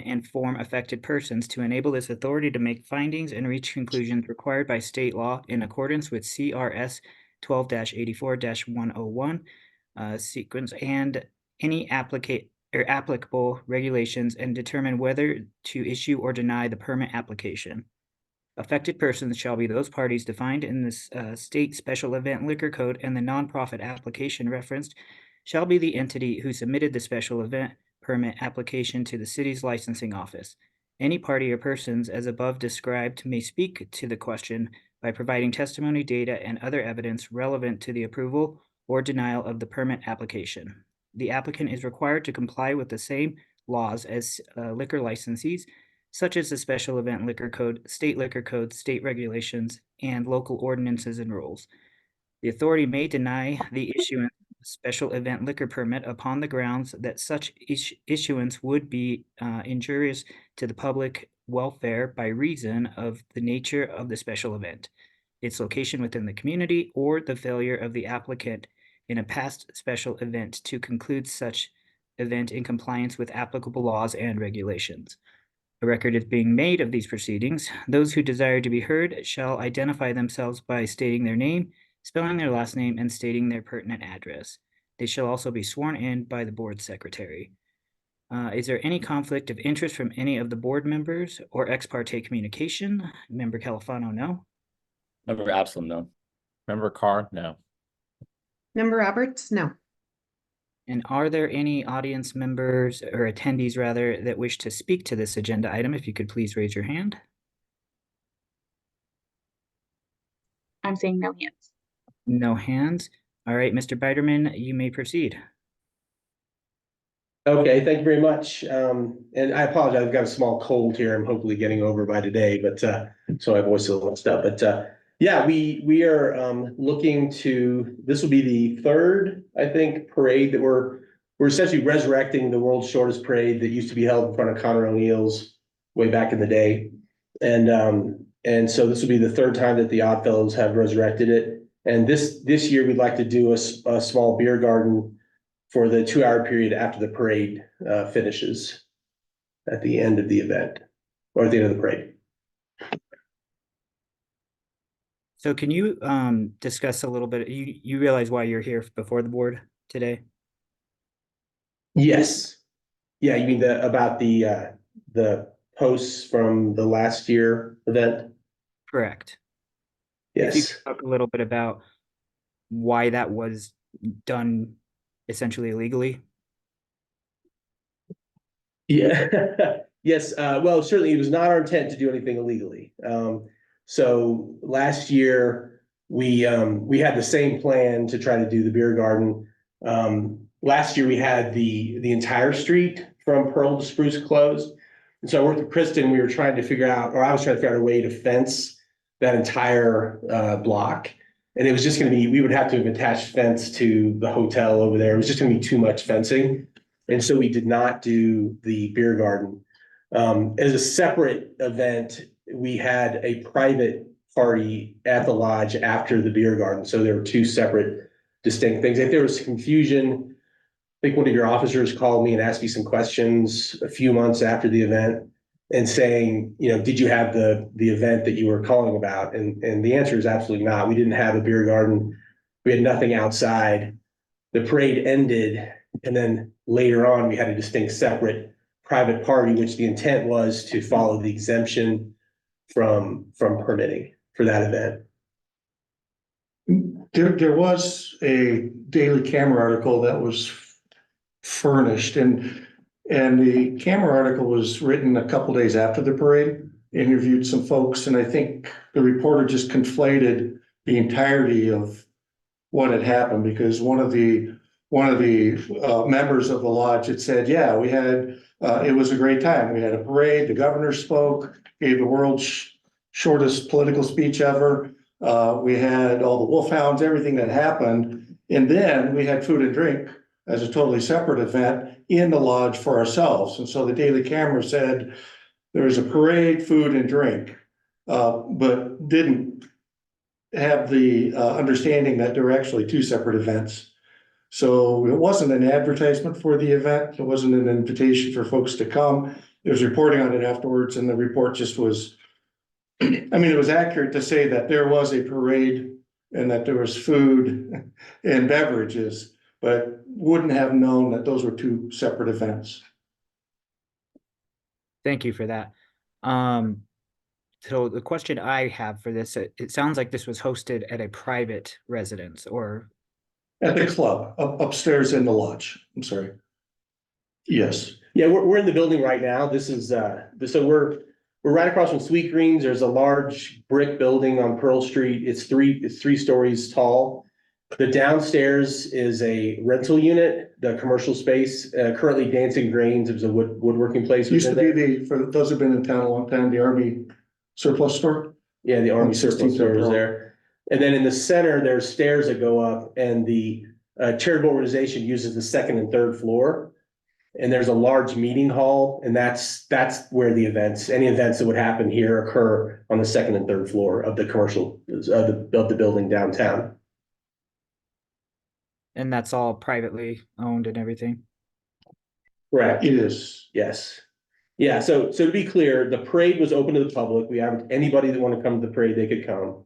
and form affected persons to enable this authority to make findings and reach conclusions required by state law in accordance with CRS 12-84-101 sequence and any applicable regulations, and determine whether to issue or deny the permit application. Affected persons shall be those parties defined in this state special event liquor code, and the nonprofit application referenced shall be the entity who submitted the special event permit application to the city's licensing office. Any party or persons as above described may speak to the question by providing testimony, data, and other evidence relevant to the approval or denial of the permit application. The applicant is required to comply with the same laws as liquor licensees, such as the special event liquor code, state regulations, and local ordinances and rules. The authority may deny the issuance of a special event liquor permit upon the grounds that such issuance would be injurious to the public welfare by reason of the nature of the special event, its location within the community, or the failure of the applicant in a past special event to conclude such event in compliance with applicable laws and regulations. A record is being made of these proceedings. Those who desire to be heard shall identify themselves by stating their name, spelling their last name, and stating their pertinent address. They shall also be sworn in by the board secretary. Is there any conflict of interest from any of the board members or ex parte communication? Member Califano, no. Member Absalom, no. Member Carr, no. Member Roberts, no. And are there any audience members or attendees rather that wish to speak to this agenda item? If you could please raise your hand. I'm seeing no hands. No hands. All right, Mr. Biderman, you may proceed. Okay, thank you very much. And I apologize, I've got a small cold here. I'm hopefully getting over by today, but so my voice is a little messed up. But yeah, we are looking to, this will be the third, I think, parade that we're essentially resurrecting the world's shortest parade that used to be held in front of Connor O'Neill's way back in the day. And so this will be the third time that the Oddfellows have resurrected it. And this year we'd like to do a small beer garden for the 2-hour period after the parade finishes at the end of the event or at the end of the parade. So can you discuss a little bit, you realize why you're here before the board today? Yes. Yeah, you mean about the posts from the last year event? Correct. Yes. If you could talk a little bit about why that was done essentially illegally. Yeah, yes. Well, certainly it was not our intent to do anything illegally. So last year we had the same plan to try to do the beer garden. Last year we had the entire street from Pearl to Spruce closed. And so I worked with Kristen. We were trying to figure out, or I was trying to figure out a way to fence that entire block. And it was just going to be, we would have to have attached fence to the hotel over there. It was just going to be too much fencing. And so we did not do the beer garden. As a separate event, we had a private party at the lodge after the beer garden. So there were two separate distinct things. If there was confusion, I think one of your officers called me and asked me some questions a few months after the event and saying, you know, did you have the event that you were calling about? And the answer is absolutely not. We didn't have a beer garden. We had nothing outside. The parade ended, and then later on, we had a distinct separate private party, which the intent was to follow the exemption from permitting for that event. There was a Daily Camera article that was furnished, and the camera article was written a couple days after the parade, interviewed some folks, and I think the reporter just conflated the entirety of what had happened, because one of the members of the lodge had said, yeah, we had, it was a great time. We had a parade, the governor spoke, gave the world's shortest political speech ever. We had all the wolfhounds, everything that happened. And then we had food and drink as a totally separate event in the lodge for ourselves. And so the Daily Camera said there's a parade, food and drink, but didn't have the understanding that there were actually two separate events. So it wasn't an advertisement for the event. It wasn't an invitation for folks to come. It was reporting on it afterwards, and the report just was, I mean, it was accurate to say that there was a parade and that there was food and beverages, but wouldn't have known that those were two separate events. Thank you for that. So the question I have for this, it sounds like this was hosted at a private residence or at the club upstairs in the lodge. I'm sorry. Yes. Yeah, we're in the building right now. This is so we're right across from Sweet Greens. There's a large brick building on Pearl Street. It's three stories tall. The downstairs is a rental unit, the commercial space. Currently Dancing Grains. It was a woodworking place. Used to be for those who've been in town a long time, the Army surplus store. Yeah, the Army surplus store is there. And then in the center, there's stairs that go up, and the charitable organization uses the second and third floor. And there's a large meeting hall, and that's where the events, any events that would happen here occur on the second and third floor of the commercial of the building downtown. And that's all privately owned and everything? Correct. It is. Yes. Yeah, so to be clear, the parade was open to the public. We have anybody that wanted to come to the parade, they could come.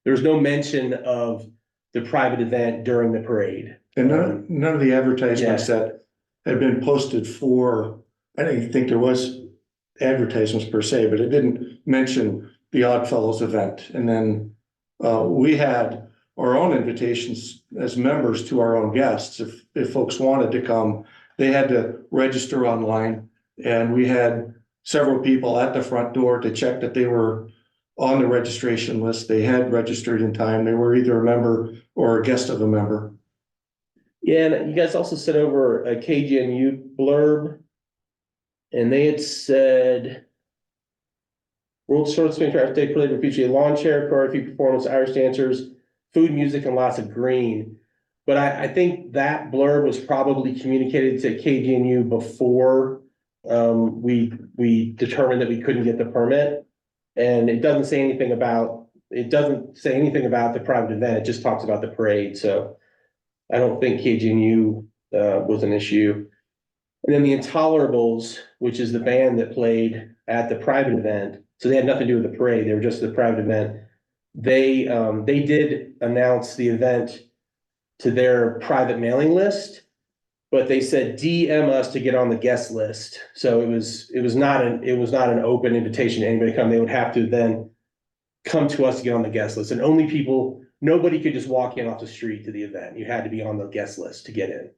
There was no mention of the private event during the parade. And none of the advertisements that had been posted for, I don't even think there was advertisements per se, but it didn't mention the Oddfellows event. And then we had our own invitations as members to our own guests. If folks wanted to come, they had to register online. And we had several people at the front door to check that they were on the registration list. They had registered in time. They were either a member or a guest of a member. Yeah, and you guys also sent over a KGNU blurb. And they had said, World Short Swing Track Day Parade will feature a lawn chair, choreography performance, Irish dancers, food, music, and lots of green. But I think that blurb was probably communicated to KGNU before we determined that we couldn't get the permit. And it doesn't say anything about the private event. It just talks about the parade. So I don't think KGNU was an issue. And then the Intolerables, which is the band that played at the private event, so they had nothing to do with the parade, they were just the private event. They did announce the event to their private mailing list, but they said DM us to get on the guest list. So it was not an open invitation to anybody to come. They would have to then come to us to get on the guest list. And nobody could just walk in off the street to the event. You had to be on the guest list to get in.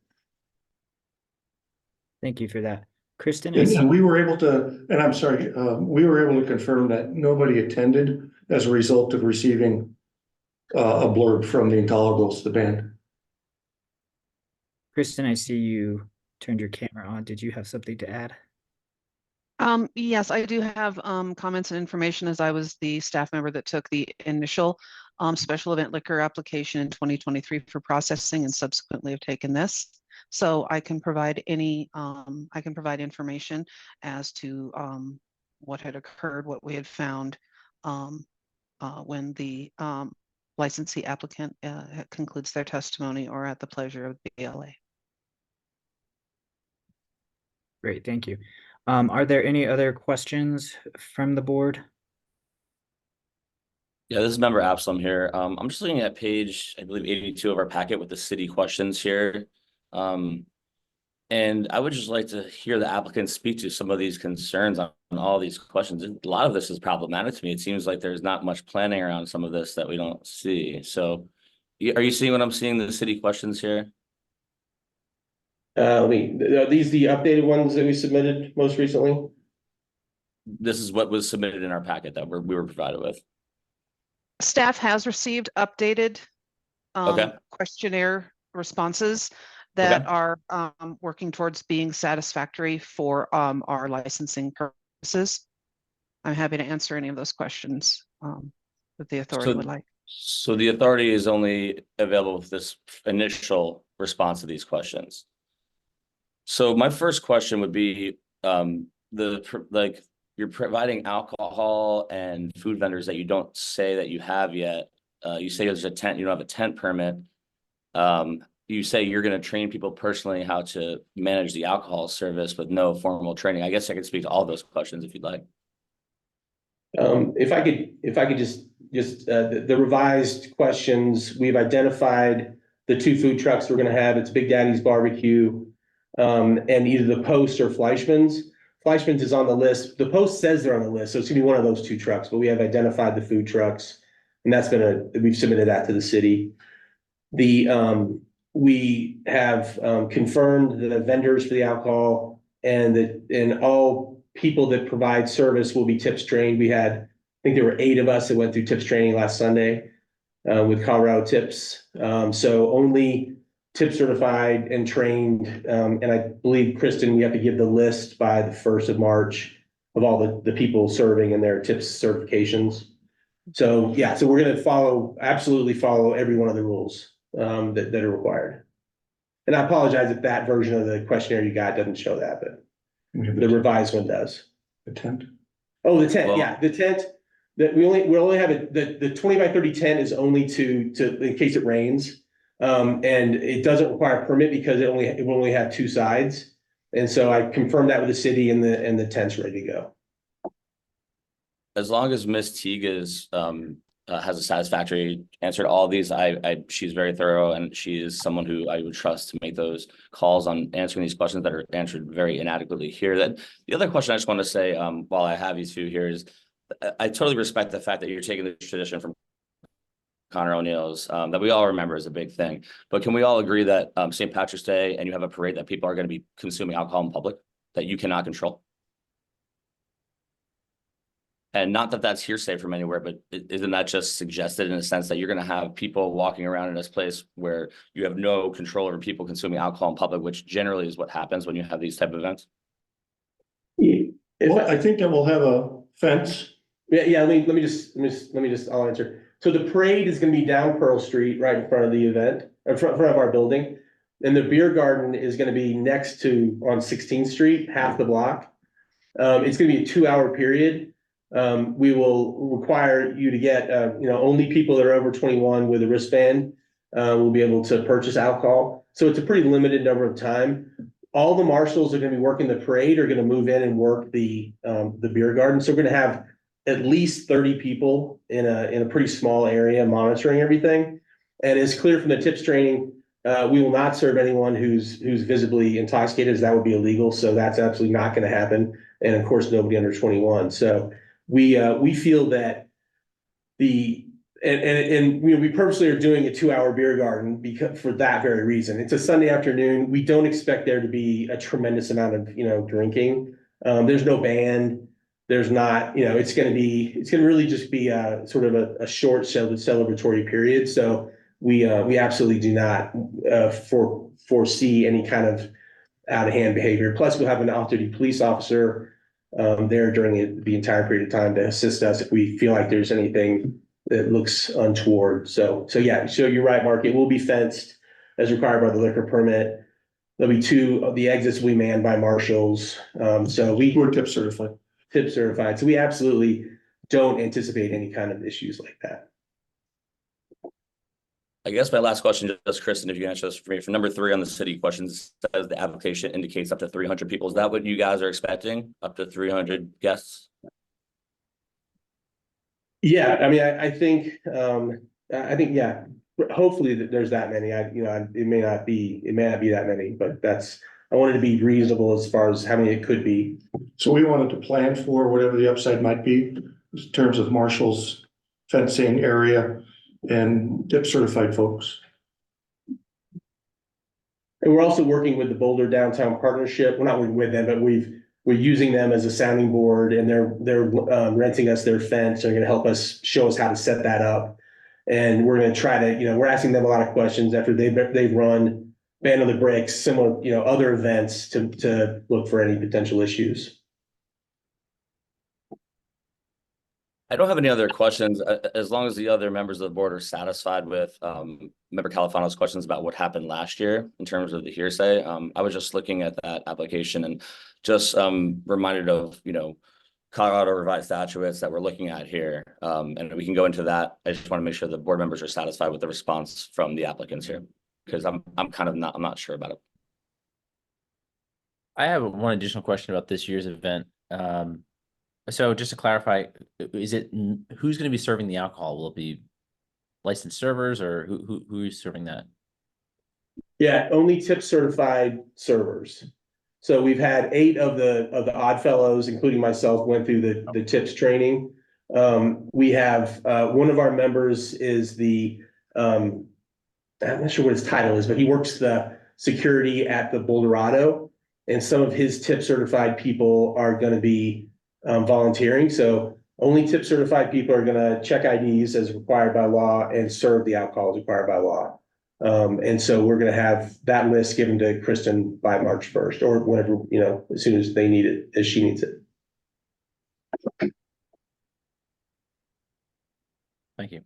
Thank you for that. Kristen? And we were able to, and I'm sorry, we were able to confirm that nobody attended as a result of receiving a blurb from the Intolerables, the band. Kristen, I see you turned your camera on. Did you have something to add? Yes, I do have comments and information, as I was the staff member that took the initial special event liquor application in 2023 for processing, and subsequently have taken this. So I can provide information as to what had occurred, what we had found when the licensee applicant concludes their testimony or at the pleasure of BLA. Great, thank you. Are there any other questions from the board? Yeah, this is member Absalom here. I'm just looking at page, I believe, 82 of our packet with the city questions here. And I would just like to hear the applicant speak to some of these concerns on all these questions. A lot of this is problematic to me. It seems like there's not much planning around some of this that we don't see. So are you seeing what I'm seeing, the city questions here? Are these the updated ones that we submitted most recently? This is what was submitted in our packet that we were provided with. Staff has received updated questionnaire responses that are working towards being satisfactory for our licensing purposes. I'm happy to answer any of those questions that the authority would like. So the authority is only available with this initial response to these questions. So my first question would be you're providing alcohol and food vendors that you don't say that you have yet. You say there's a tent, you don't have a tent permit. You say you're going to train people personally how to manage the alcohol service with no formal training. I guess I could speak to all those questions if you'd like. If I could just the revised questions, we've identified the 2 food trucks we're going to have. It's Big Daddy's Barbecue, and either the Post or Fleischmann's. Fleischmann's is on the list. The Post says they're on the list, so it's gonna be one of those 2 trucks, but we have identified the food trucks, and we've submitted that to the city. We have confirmed the vendors for the alcohol, and all people that provide service will be TIPS trained. I think there were 8 of us that went through TIPS training last Sunday with Colorado TIPS. So only TIPS certified and trained, and I believe, Kristen, we have to give the list by the 1st of March of all the people serving and their TIPS certifications. So yeah, so we're going to absolutely follow every one of the rules that are required. And I apologize if that version of the questionnaire you got doesn't show that, but the revised one does. The tent? Oh, the tent, yeah, the tent. That we only have the 20 by 30 tent is only to in case it rains. And it doesn't require a permit because it will only have 2 sides. And so I confirmed that with the city, and the tent's ready to go. As long as Ms. Teague has a satisfactory answer to all of these, she's very thorough, and she is someone who I would trust to make those calls on answering these questions that are answered very inadequately here. That the other question I just want to say while I have you 2 here is I totally respect the fact that you're taking this tradition from Connor O'Neill's that we all remember is a big thing. But can we all agree that St. Patrick's Day and you have a parade that people are going to be consuming alcohol in public that you cannot control? And not that that's hearsay from anywhere, but isn't that just suggested in a sense that you're going to have people walking around in this place where you have no control over people consuming alcohol in public, which generally is what happens when you have these type of events? Well, I think that we'll have a fence. Yeah, let me just, I'll answer. So the parade is gonna be down Pearl Street, right in front of the event, in front of our building. And the beer garden is gonna be next to, on 16th Street, half the block. It's gonna be a 2-hour period. We will require you to get, only people that are over 21 with a wristband will be able to purchase alcohol. So it's a pretty limited number of time. All the marshals are gonna be working the parade are gonna move in and work the beer garden. So we're gonna have at least 30 people in a pretty small area monitoring everything. And it's clear from the tips training, we will not serve anyone who's visibly intoxicated, as that would be illegal. So that's absolutely not gonna happen. And of course, nobody under 21. So we feel that we purposely are doing a 2-hour beer garden because for that very reason. It's a Sunday afternoon. We don't expect there to be a tremendous amount of drinking. There's no band. There's not, it's gonna really just be a sort of a short celebratory period. So we absolutely do not foresee any kind of out of hand behavior. Plus, we'll have an off-duty police officer there during the entire period of time to assist us if we feel like there's anything that looks untoward. So yeah, so you're right, Mark. It will be fenced as required by the liquor permit. There'll be 2 of the exits will be manned by marshals. We're tip certified. Tip certified. So we absolutely don't anticipate any kind of issues like that. I guess my last question, just Kristen, if you can answer this for me, for number 3 on the city questions, says the application indicates up to 300 people. Is that what you guys are expecting? Up to 300 guests? Yeah, I mean, I think, yeah, hopefully there's that many. It may not be that many, but I wanted to be reasonable as far as how many it could be. So we wanted to plan for whatever the upside might be in terms of marshals, fencing area, and tip certified folks. And we're also working with the Boulder Downtown Partnership. We're not working with them, but we're using them as a sounding board, and they're renting us their fence. They're going to help us show us how to set that up. And we're going to try to, we're asking them a lot of questions after they've run Band of the Bricks, similar, other events to look for any potential issues. I don't have any other questions, as long as the other members of the board are satisfied with Member Califano's questions about what happened last year in terms of the hearsay. I was just looking at that application and just reminded of, Colorado revised statutes that we're looking at here. And we can go into that. I just want to make sure the board members are satisfied with the response from the applicants here, because I'm not sure about it. I have one additional question about this year's event. So just to clarify, who's going to be serving the alcohol? Will it be licensed servers, or who is serving that? Yeah, only tip certified servers. So we've had 8 of the odd fellows, including myself, went through the tips training. We have one of our members is I'm not sure what his title is, but he works the security at the Boulderado, and some of his tip certified people are going to be volunteering. So only tip certified people are going to check IDs as required by law and serve the alcohol as required by law. And so we're going to have that list given to Kristen by March 1st, or whenever, as soon as they need it, as she needs it. Thank you.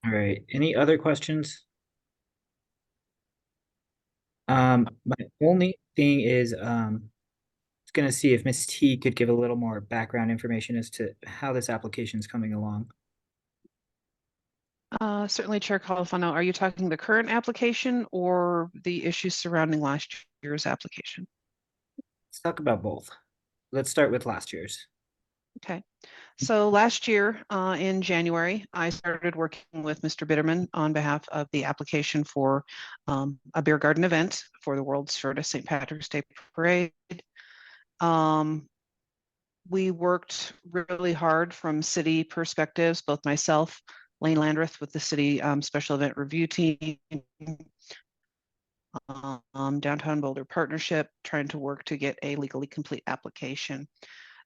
All right, any other questions? My only thing is, gonna see if Ms. T could give a little more background information as to how this application is coming along. Certainly, Chair Califano. Are you talking the current application or the issues surrounding last year's application? Let's talk about both. Let's start with last year's. Okay. So last year, in January, I started working with Mr. Bitterman on behalf of the application for a beer garden event for the world's shortest St. Patrick's Day Parade. We worked really hard from city perspectives, both myself, Lane Landreth with the city special event review team, Downtown Boulder Partnership, trying to work to get a legally complete application.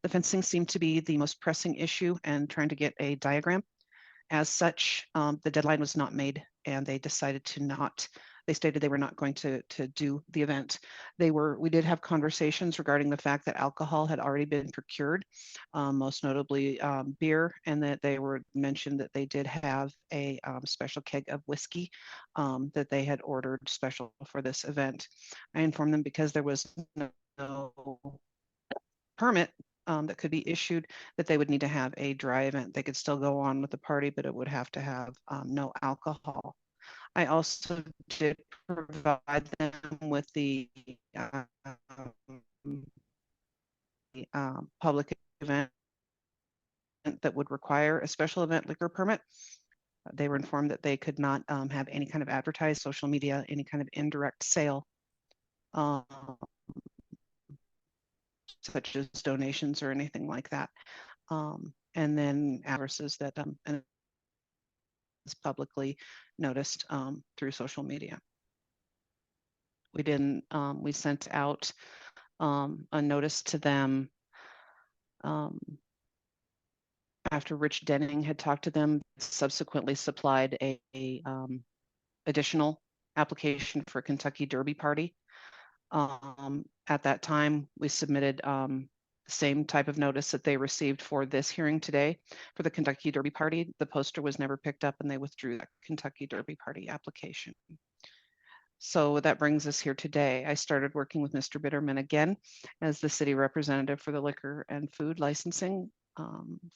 The fencing seemed to be the most pressing issue, and trying to get a diagram. As such, the deadline was not made, and they decided to not. They stated they were not going to do the event. We did have conversations regarding the fact that alcohol had already been procured, most notably beer, and that they were mentioned that they did have a special keg of whiskey that they had ordered special for this event. I informed them because there was no permit that could be issued, that they would need to have a dry event. They could still go on with the party, but it would have to have no alcohol. I also did provide them with the public event that would require a special event liquor permit. They were informed that they could not have any kind of advertised social media, any kind of indirect sale, such as donations or anything like that. And then versus that is publicly noticed through social media. We sent out a notice to them after Rich Denning had talked to them, subsequently supplied a additional application for Kentucky Derby Party. At that time, we submitted the same type of notice that they received for this hearing today for the Kentucky Derby Party. The poster was never picked up, and they withdrew that Kentucky Derby Party application. So that brings us here today. I started working with Mr. Bitterman again as the city representative for the liquor and food licensing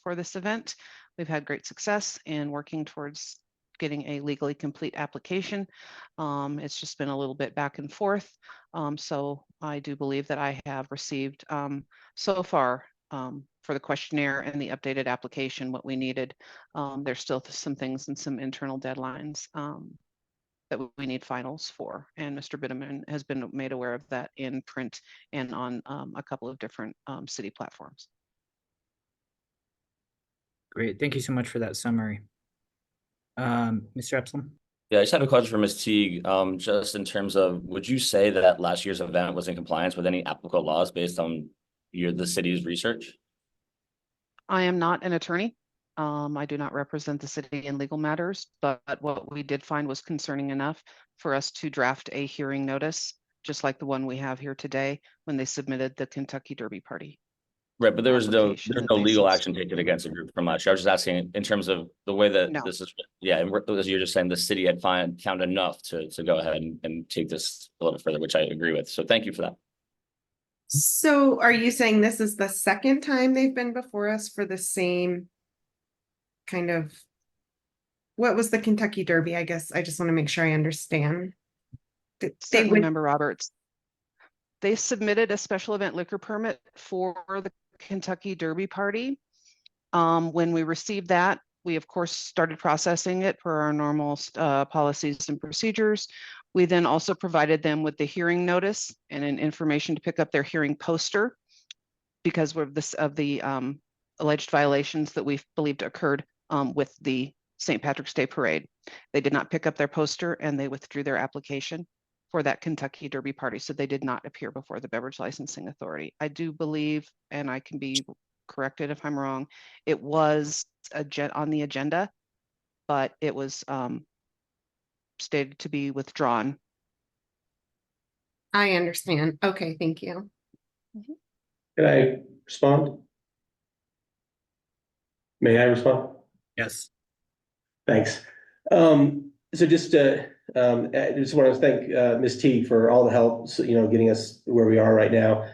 for this event. We've had great success in working towards getting a legally complete application. It's just been a little bit back and forth. So I do believe that I have received so far for the questionnaire and the updated application what we needed. There's still some things and some internal deadlines that we need finals for. And Mr. Bitterman has been made aware of that in print and on a couple of different city platforms. Great. Thank you so much for that summary. Mr. Epsilon? Yeah, I just have a question for Ms. Teague. Just in terms of, would you say that last year's event was in compliance with any applicable laws based on the city's research? I am not an attorney. I do not represent the city in legal matters, but what we did find was concerning enough for us to draft a hearing notice, just like the one we have here today when they submitted the Kentucky Derby Party. Right, but there's no application legal action taken against a group from much. I was just asking in terms of the way that No. this is, yeah, and as you're just saying, the city had found enough to go ahead and take this a little further, which I agree with. So thank you for that. So are you saying this is the second time they've been before us for the same kind of, what was the Kentucky Derby? I guess I just want to make sure I understand. Certainly, Member Roberts. They submitted a special event liquor permit for the Kentucky Derby Party. When we received that, we of course started processing it per our normal policies and procedures. We then also provided them with the hearing notice and an information to pick up their hearing poster because of the alleged violations that we believed occurred with the St. Patrick's Day Parade. They did not pick up their poster and they withdrew their application for that Kentucky Derby Party. So they did not appear before the Beverage Licensing Authority. I do believe, and I can be corrected if I'm wrong, it was on the agenda, but it was stated to be withdrawn. I understand. Okay, thank you. Can I respond? May I respond? Yes. Thanks. So just I just want to thank Ms. Teague for all the help, getting us where we are right now.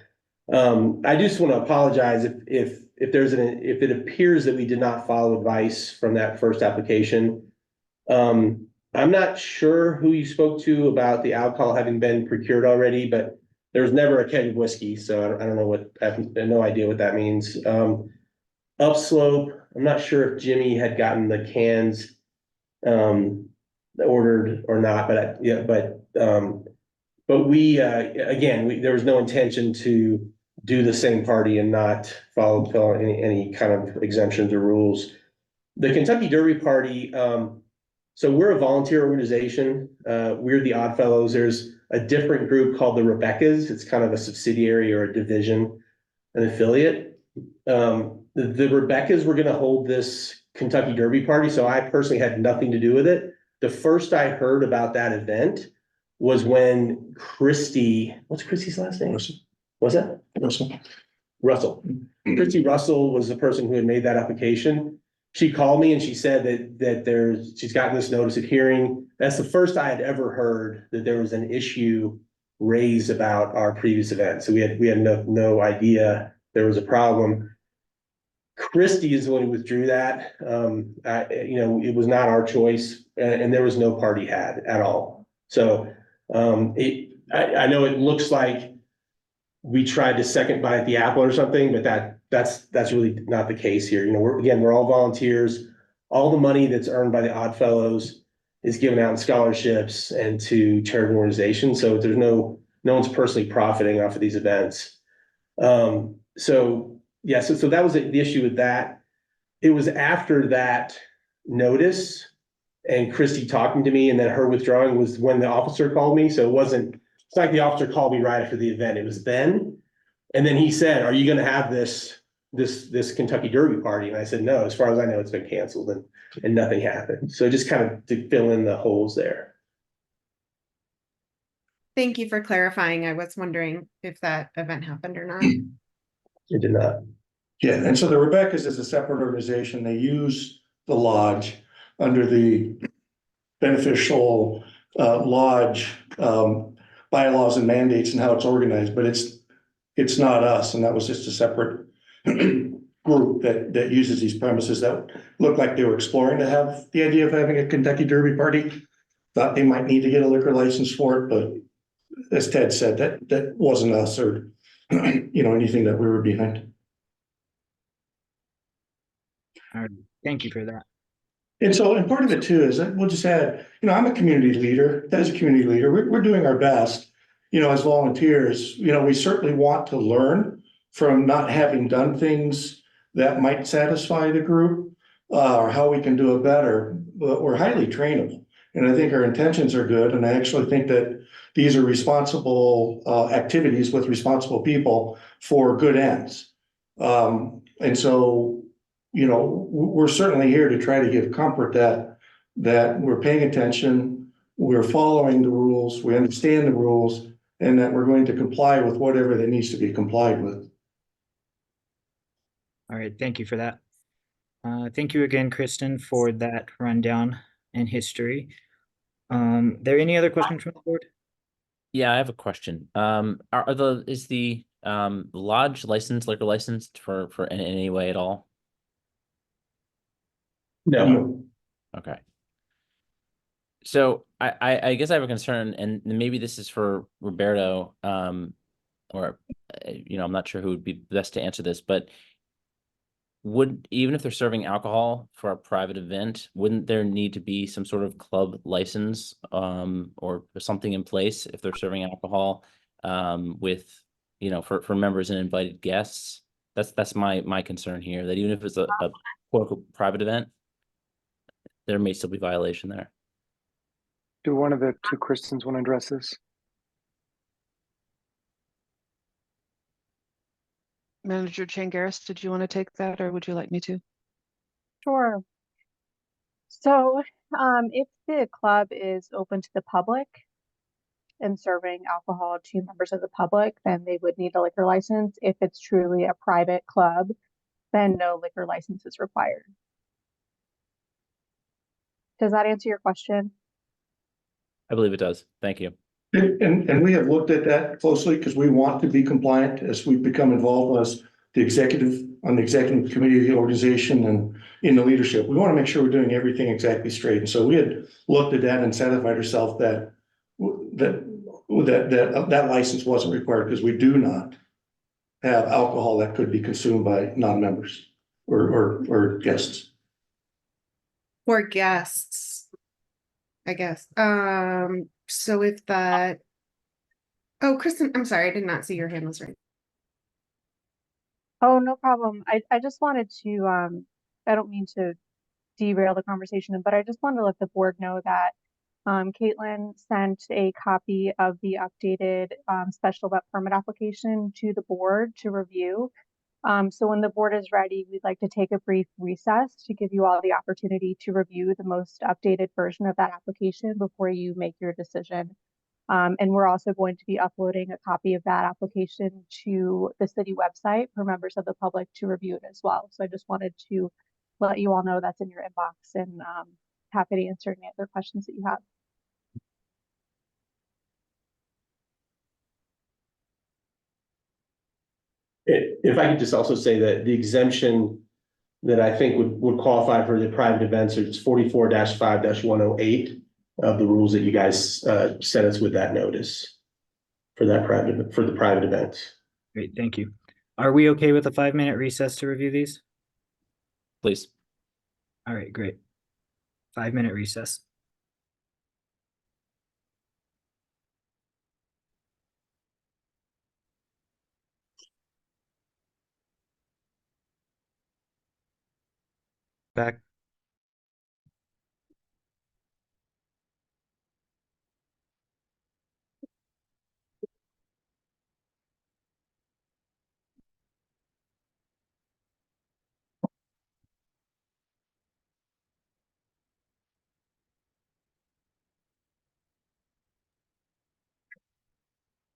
I just want to apologize if it appears that we did not follow advice from that first application. I'm not sure who you spoke to about the alcohol having been procured already, but there was never a keg of whiskey, so I don't know I have no idea what that means. Upslope, I'm not sure if Jimmy had gotten the cans ordered or not, but we again, there was no intention to do the same party and not follow any kind of exemptions or rules. The Kentucky Derby Party, so we're a volunteer organization. We're the Odd Fellows. There's a different group called the Rebeccas. It's kind of a subsidiary or a division, an affiliate. the Rebecca's were gonna hold this Kentucky Derby party, so I personally had nothing to do with it. The first I heard about that event was when Christy, what's Christy's last name? What's that? Russell. Christy Russell was the person who had made that application. She called me and she said that she's gotten this notice of hearing. That's the first I had ever heard that there was an issue raised about our previous event. So we had no idea there was a problem. Christie is the one who withdrew that. It was not our choice, and there was no party had at all. So I know it looks like we tried to second bite the apple or something, but that's really not the case here. We're all volunteers. All the money that's earned by the Odd Fellows is given out in scholarships and to charitable organizations. So there's no one's personally profiting off of these events. So that was the issue with that. It was after that notice and Christy talking to me and then her withdrawing was when the officer called me. So it's like the officer called me right after the event. It was then. And then he said, are you going to have this Kentucky Derby party? And I said, no, as far as I know, it's been canceled and nothing happened. So just kind of to fill in the holes there. Thank you for clarifying. I was wondering if that event happened or not. It did not. Yeah, and so the Rebecca's is a separate organization. They use the lodge under the beneficial lodge bylaws and mandates and how it's organized, but it's not us, and that was just a separate group that uses these premises that looked like they were exploring to have the idea of having a Kentucky Derby party. Thought they might need to get a liquor license for it, but as Ted said, that wasn't us or anything that we were behind. All right, thank you for that. And part of it too is that we'll just add, I'm a community leader. As a community leader, we're doing our best, as volunteers. We certainly want to learn from not having done things that might satisfy the group or how we can do it better. But we're highly trainable, and I think our intentions are good. And I actually think that these are responsible activities with responsible people for good ends. And so we're certainly here to try to give comfort that we're paying attention, we're following the rules, we understand the rules, and that we're going to comply with whatever that needs to be complied with. All right, thank you for that. Thank you again, Kristen, for that rundown and history. There any other questions from the board? Yeah, I have a question. Is the lodge liquor licensed for in any way at all? No. Okay. So I guess I have a concern, and maybe this is for Roberto, or I'm not sure who would be best to answer this, but even if they're serving alcohol for a private event, wouldn't there need to be some sort of club license or something in place if they're serving alcohol with for members and invited guests? That's my concern here, that even if it's a quote unquote private event, there may still be violation there. Do one of the two Kristens want to address this? Manager Changaris, did you want to take that, or would you like me to? Sure. So, if the club is open to the public and serving alcohol to members of the public, then they would need a liquor license. If it's truly a private club, then no liquor license is required. Does that answer your question? I believe it does. Thank you. And we have looked at that closely because we want to be compliant as we become involved as the executive committee of the organization and in the leadership. We want to make sure we're doing everything exactly straight. And so we had looked at that and satisfied ourselves that license wasn't required because we do not have alcohol that could be consumed by non-members or guests. For guests, I guess. So if that, oh, Kristen, I'm sorry, I did not see your hand was raised. Oh, no problem. I just wanted to, I don't mean to derail the conversation, but I just wanted to let the board know that Caitlin sent a copy of the updated special vet permit application to the board to review. So when the board is ready, we'd like to take a brief recess to give you all the opportunity to review the most updated version of that application before you make your decision. And we're also going to be uploading a copy of that application to the city website for members of the public to review it as well. So I just wanted to let you all know that's in your inbox, and happy to answer any other questions that you have. If I could just also say that the exemption that I think would qualify for the private events is 44-5-108 of the rules that you guys sent us with that notice for the private events. Great, thank you. Are we okay with a 5-minute recess to review these? Please. All right, great. 5-minute recess. Back.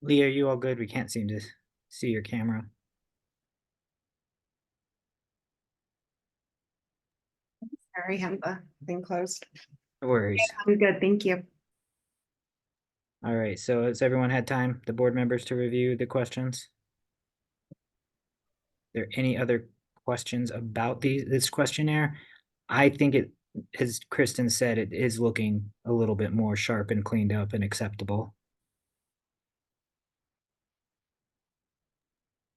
Lee, are you all good? We can't seem to see your camera. Sorry, have the thing closed. No worries. I'm good, thank you. All right, so has everyone had time, the board members, to review the questions? Are there any other questions about this questionnaire? I think it, as Kristen said, it is looking a little bit more sharp and cleaned up and acceptable.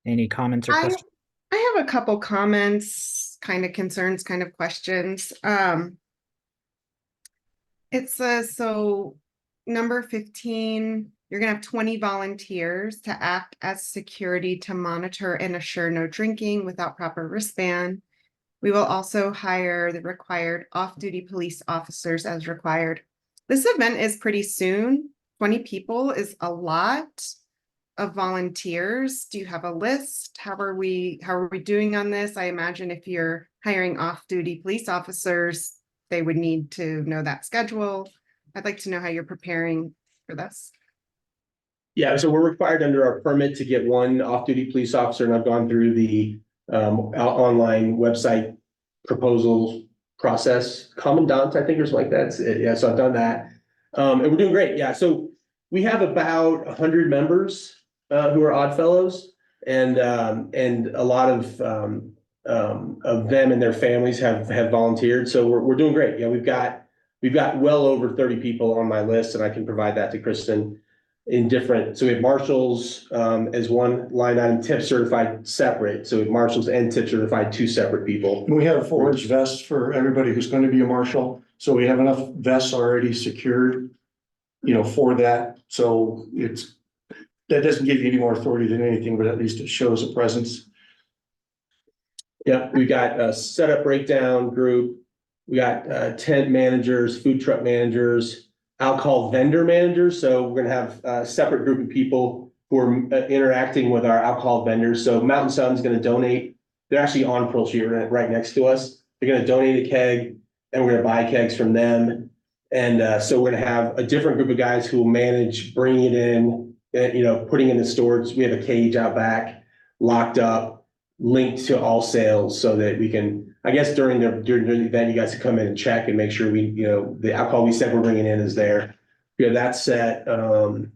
Any comments or questions? I have a couple comments, kind of concerns, kind of questions. It says, so number 15, you're gonna have 20 volunteers to act as security to monitor and assure no drinking without proper wristband. We will also hire the required off-duty police officers as required. This event is pretty soon. 20 people is a lot of volunteers. Do you have a list? How are we doing on this? I imagine if you're hiring off-duty police officers, they would need to know that schedule. I'd like to know how you're preparing for this. Yeah, so we're required under our permit to get one off-duty police officer, and I've gone through the online website proposal process, commandant, I think, or something like that. Yeah, so I've done that. And we're doing great. Yeah, so we have about 100 members who are Odd Fellows, and a lot of them and their families have volunteered. So we're doing great. Yeah, we've got well over 30 people on my list, and I can provide that to Kristen in different. So we have marshals as one line item, tip certified separate. So we have marshals and tip certified, 2 separate people. We have forage vests for everybody who's going to be a marshal. So we have enough vests already secured, for that. So that doesn't give you any more authority than anything, but at least it shows a presence. Yeah, we got a setup breakdown group. We got tent managers, food truck managers, alcohol vendor managers. So we're gonna have a separate group of people who are interacting with our alcohol vendors. So Mountain Sun's gonna donate. They're actually on Pearl Street right next to us. They're gonna donate a keg, and we're gonna buy kegs from them. And so we're gonna have a different group of guys who will manage bringing it in, putting in the storage. We have a cage out back, locked up, linked to all sales, so that we can, I guess during the event, you guys can come in and check and make sure the alcohol we said we're bringing in is there. We have that set. I'm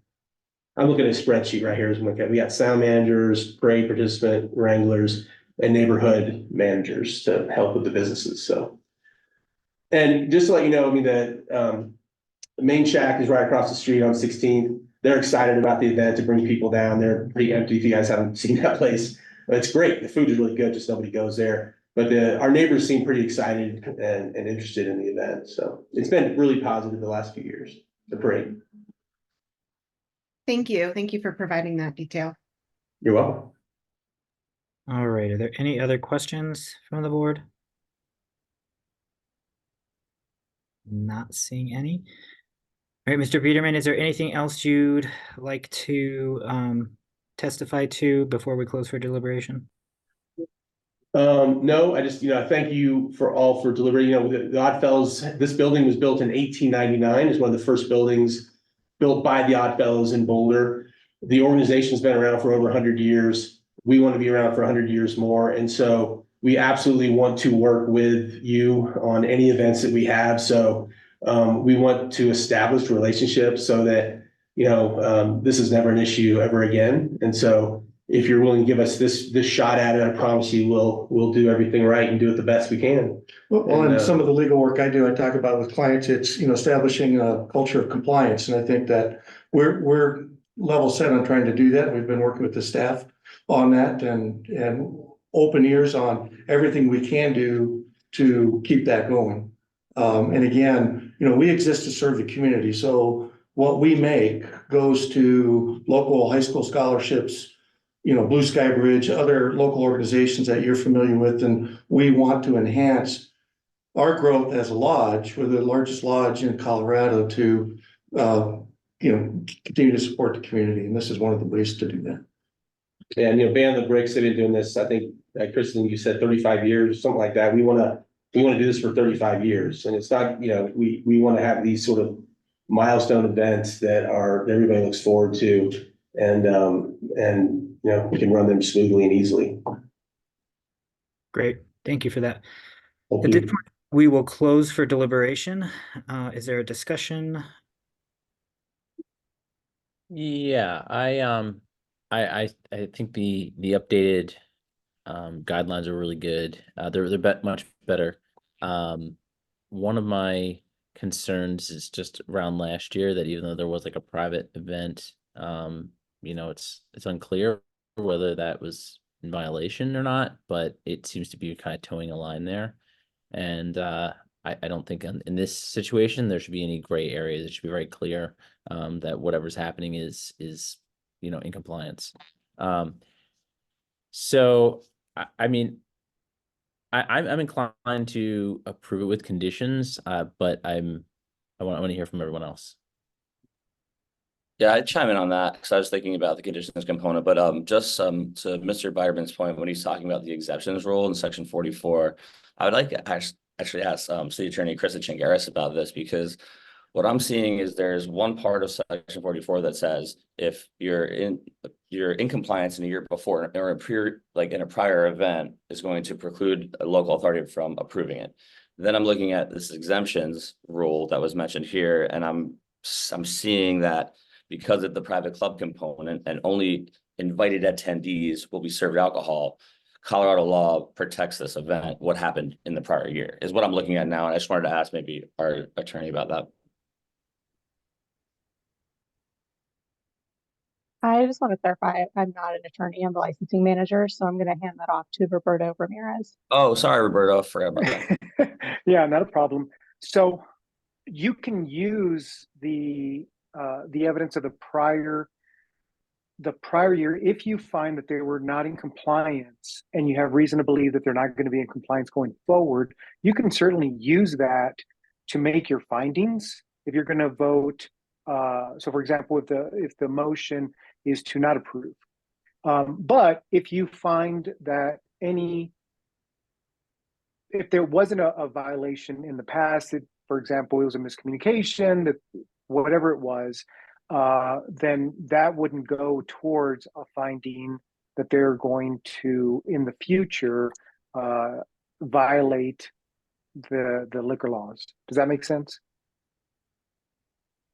looking at a spreadsheet right here. We got sound managers, parade participant, wranglers, and neighborhood managers to help with the businesses. So, and just to let you know, the main shack is right across the street on 16th. They're excited about the event to bring people down. They're pretty empty if you guys haven't seen that place. But it's great. The food is really good, just nobody goes there. But our neighbors seem pretty excited and interested in the event. So it's been really positive the last few years, the parade. Thank you. Thank you for providing that detail. You're welcome. All right, are there any other questions from the board? Not seeing any. All right, Mr. Peterman, is there anything else you'd like to testify to before we close for deliberation? No, I just, thank you for all for delivering, the Oddfellows, this building was built in 1899, is one of the first buildings built by the Oddfellows in Boulder. The organization's been around for over 100 years. We want to be around for 100 years more. And so we absolutely want to work with you on any events that we have. So we want to establish relationships so that, this is never an issue ever again. And so if you're willing to give us this shot at it, I promise you we'll do everything right and do it the best we can. Well, and some of the legal work I do, I talk about with clients, it's, establishing a culture of compliance. And I think that we're level set on trying to do that. We've been working with the staff on that and open ears on everything we can do to keep that going. And again, we exist to serve the community. So what we make goes to local high school scholarships, Blue Sky Bridge, other local organizations that you're familiar with, and we want to enhance our growth as a lodge. We're the largest lodge in Colorado to, continue to support the community, and this is one of the ways to do that. And, Band of the Bricks, they've been doing this, I think, Kristen, you said 35 years, something like that. We want to do this for 35 years, and it's not, we want to have these sort of milestone events that everybody looks forward to, and we can run them smoothly and easily. Great. Thank you for that. Thank At you. this point, we will close for deliberation. Is there a discussion? Yeah, I think the updated guidelines are really good. They're much better. One of my concerns is just around last year that even though there was like a private event, it's unclear whether that was in violation or not, but it seems to be kind of towing a line there. And I don't think in this situation there should be any gray areas. It should be very clear that whatever's happening is in compliance. So I mean, I'm inclined to approve it with conditions, but I want to hear from everyone else. Yeah, I'd chime in on that because I was thinking about the conditions component, but just to Mr. Byerman's point, when he's talking about the exceptions rule in section 44, I would like to actually ask City Attorney Krista Chingaris about this, because what I'm seeing is there's one part of section 44 that says if you're in compliance in a year before or in a prior event is going to preclude a local authority from approving it. Then I'm looking at this exemptions rule that was mentioned here, and I'm seeing that because of the private club component and only invited attendees will be served alcohol, Colorado law protects this event. What happened in the prior year is what I'm looking at now. And I just wanted to ask maybe our attorney about that. I just want to clarify, I'm not an attorney, I'm the licensing manager, so I'm going to hand that off to Roberto Ramirez. Oh, sorry, Roberto, I forgot about that. Yeah, not a problem. So you can use the evidence of the prior year if you find that they were not in compliance and you have reason to believe that they're not going to be in compliance going forward. You can certainly use that to make your findings if you're going to vote. So for example, if the motion is to not approve, but if you find that if there wasn't a violation in the past, for example, it was a miscommunication, that whatever it was, then that wouldn't go towards a finding that they're going to, in the future, violate the liquor laws. Does that make sense?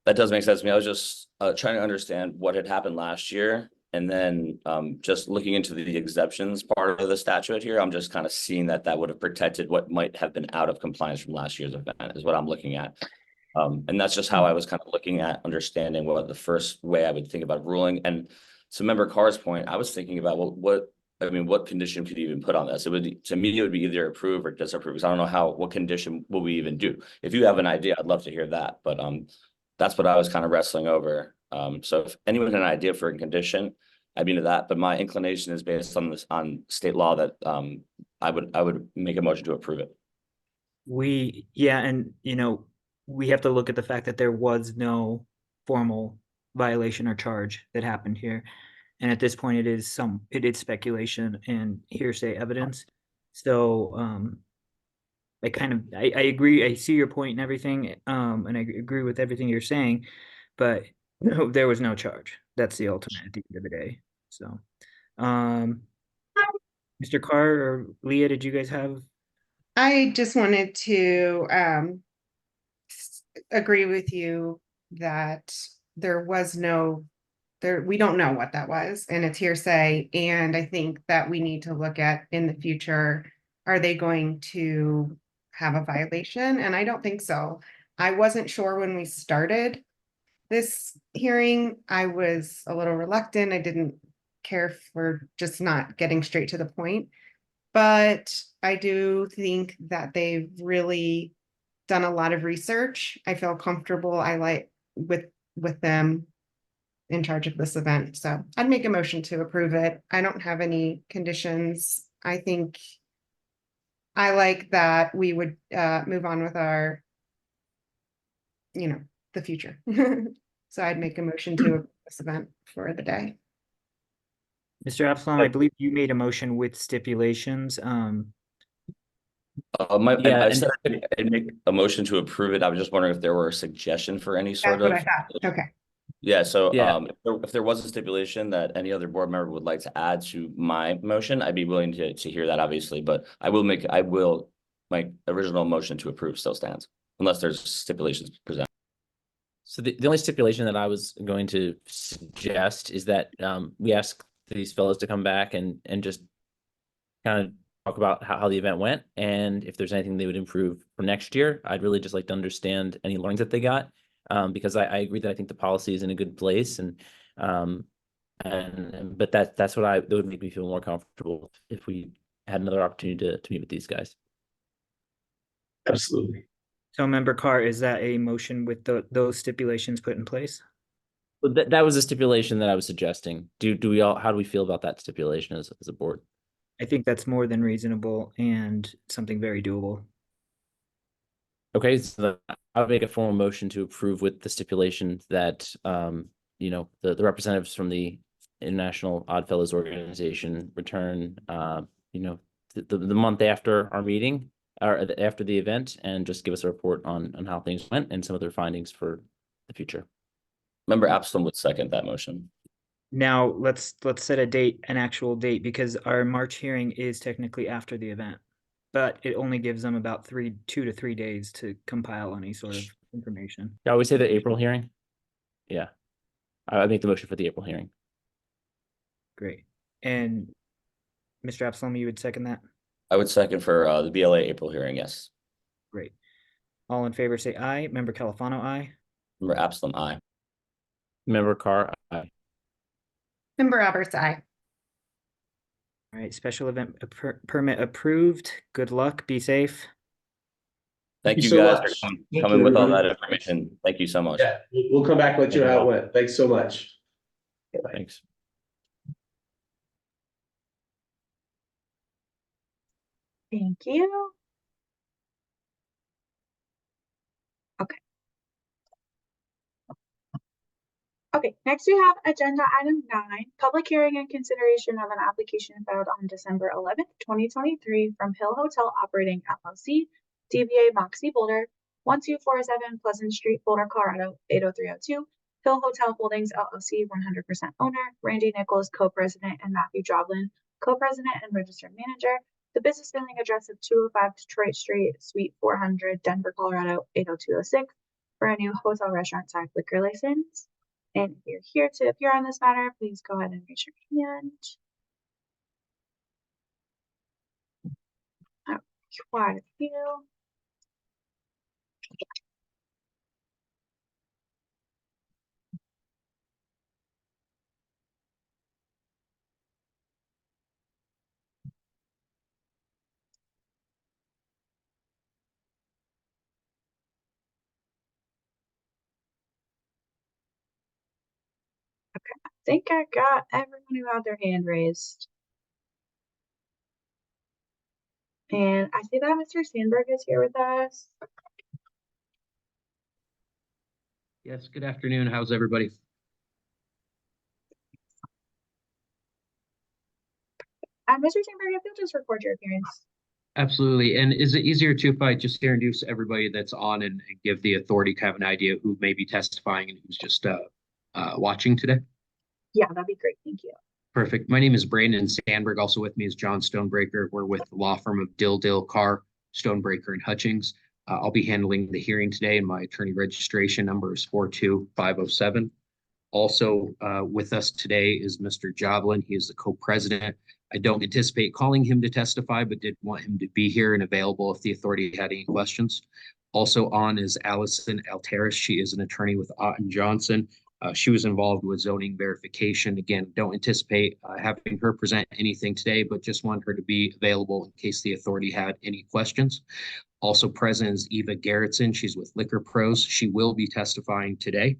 That does make sense to me. I was just trying to understand what had happened last year. And then just looking into the exceptions part of the statute here, I'm just kind of seeing that would have protected what might have been out of compliance from last year's event is what I'm looking at. And that's just how I was kind of looking at understanding what the first way I would think about ruling. And to Member Carr's point, I was thinking about what condition could you even put on this? To me, it would be either approve or disapprove, because I don't know what condition will we even do. If you have an idea, I'd love to hear that. But that's what I was kind of wrestling over. So if anyone had an idea for a condition, I'd be into that. But my inclination is based on state law that I would make a motion to approve it. We have to look at the fact that there was no formal violation or charge that happened here. And at this point, it is speculation and hearsay evidence. So I agree. I see your point and everything. And I agree with everything you're saying, but no, there was no charge. That's the ultimate at the end of the day. So, Mr. Carr or Leah, did you guys have? I just wanted to agree with you that there was no there, we don't know what that was, and it's hearsay. And I think that we need to look at in the future, are they going to have a violation? And I don't think so. I wasn't sure when we started this hearing. I was a little reluctant. I didn't care for just not getting straight to the point. But I do think that they've really done a lot of research. I feel comfortable. I like with them in charge of this event. So I'd make a motion to approve it. I don't have any conditions. I think I like that we would move on with our, the future. So I'd make a motion to approve this event for the day. Mr. Absalom, I believe you made a motion with stipulations. I said I'd make a motion to approve it. I was just wondering if there were a suggestion for any sort That's what of. I thought. Okay. Yeah, so Yeah. if there was a stipulation that any other board member would like to add to my motion, I'd be willing to hear that, obviously, but my original motion to approve still stands, unless there's stipulations presented. So the only stipulation that I was going to suggest is that we ask these fellows to come back and just kind of talk about how the event went, and if there's anything they would improve for next year. I'd really just like to understand any learnings that they got, because I agree that I think the policy is in a good place, but that's what that would make me feel more comfortable if we had another opportunity to meet with these guys. Absolutely. So Member Carr, is that a motion with those stipulations put in place? But that was a stipulation that I was suggesting. How do we feel about that stipulation as a board? I think that's more than reasonable and something very doable. Okay, so I'll make a formal motion to approve with the stipulation that, the representatives from the International Oddfellows Organization return, the month after our meeting, or after the event, and just give us a report on how things went and some of their findings for the future. Member Absalom would second that motion. Now let's set an actual date, because our March hearing is technically after the event, but it only gives them about 2 to 3 days to compile any sort of information. Yeah, we say the April hearing. Yeah, I make the motion for the April hearing. Great. And Mr. Absalom, you would second that? I would second for the BLA April hearing, yes. Great. All in favor say aye. Member Califano, aye. Member Absalom, aye. Member Carr, aye. Member Roberts, aye. All right, special event permit approved. Good luck. Be safe. Thank you so guys much. for Thank coming you, with all everybody. that information. Thank you so much. Yeah, we'll come back and let you know how it went. Thanks so much. Thanks. Thank you. Okay. Okay, next we have agenda item 9, public hearing and consideration of an application filed on December 11th, 2023 from Hill Hotel Operating LLC, DBA Moxie Boulder, 1247 Pleasant Street, Boulder, Colorado, 80302. Hill Hotel Holdings LLC, 100% owner, Randy Nichols, co-president, and Matthew Joblin, co-president and registered manager. The business mailing address of 205 Detroit Street, Suite 400, Denver, Colorado, 80206, for a new hotel restaurant type liquor license. And if you're here to appear on this matter, please go ahead and raise your hand. Oh, quite a few. Okay, I think I got everyone who had their hand raised. And I see that Mr. Sandberg is here with us. Yes, good afternoon. How's everybody? Mr. Sandberg, if you'll just record your appearance. Absolutely. And is it easier to if I just introduce everybody that's on and give the authority kind of an idea who may be testifying and who's just watching today? Yeah, that'd be great. Thank you. Perfect. My name is Brandon Sandberg. Also with me is John Stonebreaker. We're with the law firm of Dill, Carr, Stonebreaker, and Hutchings. I'll be handling the hearing today, and my attorney registration number is 42507. Also with us today is Mr. Joblin. He is the co-president. I don't anticipate calling him to testify, but did want him to be here and available if the authority had any questions. Also on is Allison Alteris. She is an attorney with Ott and Johnson. She was involved with zoning verification. Again, don't anticipate having her present anything today, but just want her to be available in case the authority had any questions. Also present is Eva Gerritsen. She's with Liquor Pros. She will be testifying today.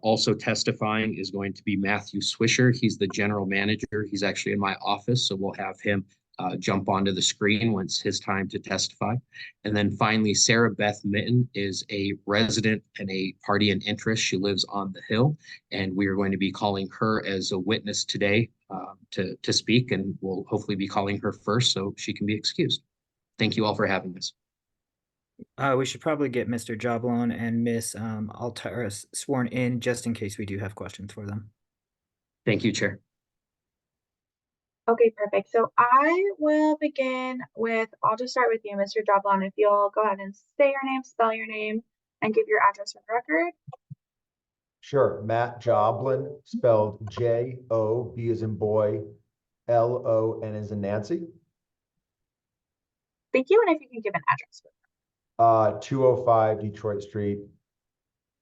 Also testifying is going to be Matthew Swisher. He's the general manager. He's actually in my office, so we'll have him jump onto the screen once his time to testify. And then finally, Sarah Beth Mitten is a resident and a party in interest. She lives on the Hill, and we are going to be calling her as a witness today to speak, and we'll hopefully be calling her first so she can be excused. Thank you all for having us. We should probably get Mr. Joblin and Miss Alteris sworn in just in case we do have questions for them. Thank you, Chair. Okay, perfect. So I will begin with, I'll just start with you, Mr. Joblin. If you'll go ahead and say your name, spell your name, and give your address for the record. Sure. Matt Joblin, spelled J-O-B as in boy, L-O-N as in Nancy. Thank you. And if you can give an address. 205 Detroit Street,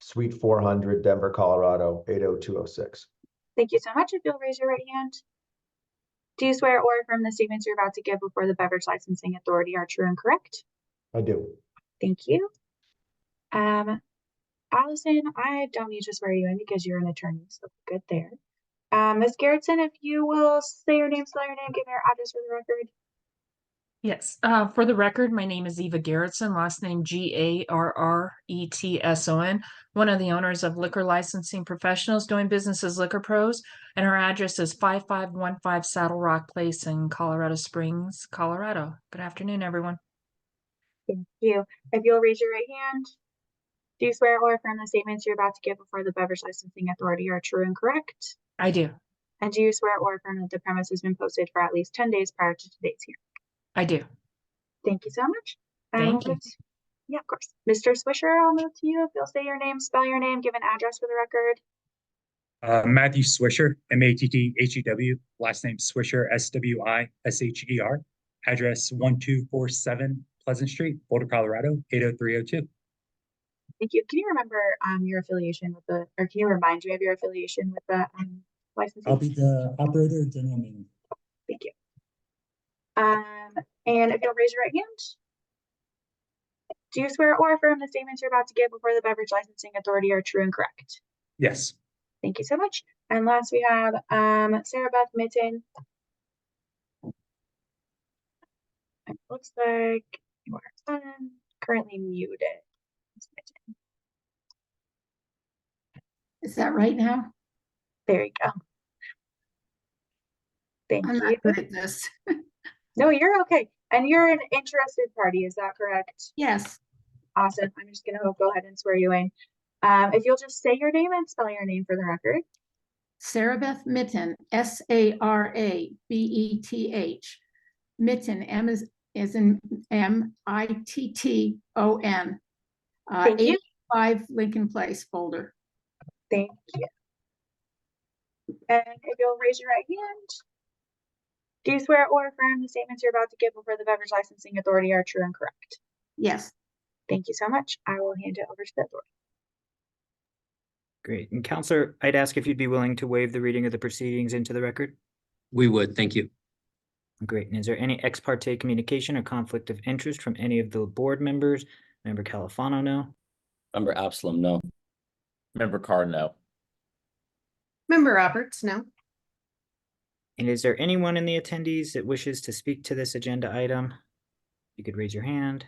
Suite 400, Denver, Colorado, 80206. Thank you so much. If you'll raise your right hand. Do you swear or affirm the statements you're about to give before the Beverage Licensing Authority are true and correct? I do. Thank you. Allison, I don't need to swear you in because you're an attorney, so good there. Ms. Gerritsen, if you will say your name, spell your name, give your address for the record. Yes, for the record, my name is Eva Gerritsen, last name Garretson, one of the owners of Liquor Licensing Professionals doing business as Liquor Pros, and our address is 5515 Saddle Rock Place in Colorado Springs, Colorado. Good afternoon, everyone. Thank you. If you'll raise your right hand. Do you swear or affirm the statements you're about to give before the Beverage Licensing Authority are true and correct? I do. And do you swear or affirm that the premise has been posted for at least 10 days prior to today's hearing? I do. Thank you so much. Thank you. Yeah, of course. Mr. Swisher, I'll move to you. If you'll say your name, spell your name, give an address for the record. Matthew Swisher, M-A-T-T-H-E-W, last name Swisher, S-W-I-S-H-E-R, address 1247 Pleasant Street, Boulder, Colorado, 80302. Thank you. Can you remember your affiliation with the, or can you remind me of your affiliation with the licensing? I'll be the operator, general manager. Thank you. And if you'll raise your right hand. Do you swear or affirm the statements you're about to give before the Beverage Licensing Authority are true and correct? Yes. Thank you so much. And last we have Sarah Beth Mitten. It looks like you are currently muted. Is that right now? There you go. Thank I'm you. not good at this. No, you're okay. And you're an interested party, is that correct? Yes. Awesome. I'm just going to go ahead and swear you in. If you'll just say your name and spell your name for the record. Sarah Beth Mitten, S-A-R-A-B-E-T-H. Mitten, M is in M-I-T-T-O-N. Thank you. 85 Lincoln Place, Boulder. Thank you. And if you'll raise your right hand. Do you swear or affirm the statements you're about to give before the Beverage Licensing Authority are true and correct? Yes. Thank you so much. I will hand it over to the authority. Great. And Counselor, I'd ask if you'd be willing to waive the reading of the proceedings into the record. We would. Thank you. Great. And is there any ex parte communication or conflict of interest from any of the board members? Member Califano, no. Member Absalom, no. Member Carr, no. Member Roberts, no. And is there anyone in the attendees that wishes to speak to this agenda item? You could raise your hand.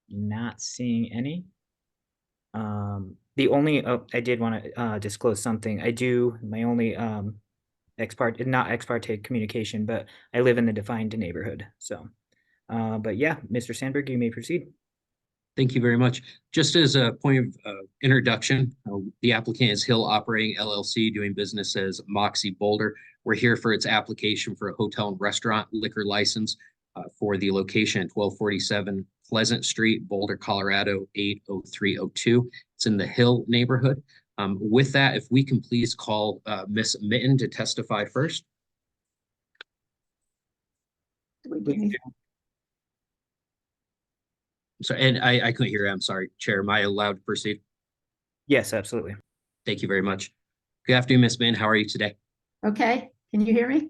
Not seeing any. The only, I did want to disclose something. My only not ex parte communication, but I live in the defined neighborhood. So, but yeah, Mr. Sandberg, you may proceed. Thank you very much. Just as a point of introduction, the applicant is Hill Operating LLC, doing business as Moxie Boulder. We're here for its application for a hotel and restaurant liquor license for the location at 1247 Pleasant Street, Boulder, Colorado 80302. It's in the Hill neighborhood. With that, if we can please call Miss Mitten to testify first. So, and I couldn't hear. I'm sorry, Chair. Am I allowed to proceed? Yes, absolutely. Thank you very much. Good afternoon, Miss Mitten. How are you today? Okay, can you hear me?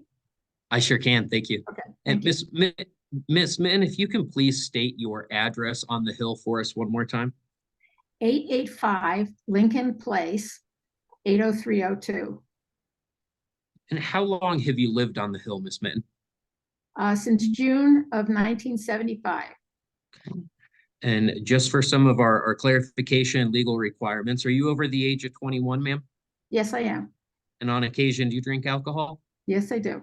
I sure can. Thank you. Okay. And Miss Mitten, if you can please state your address on the Hill for us one more time. 885 Lincoln Place, 80302. And how long have you lived on the Hill, Miss Mitten? Since June of 1975. And just for some of our clarification legal requirements, are you over the age of 21, ma'am? Yes, I am. And on occasion, do you drink alcohol? Yes, I do.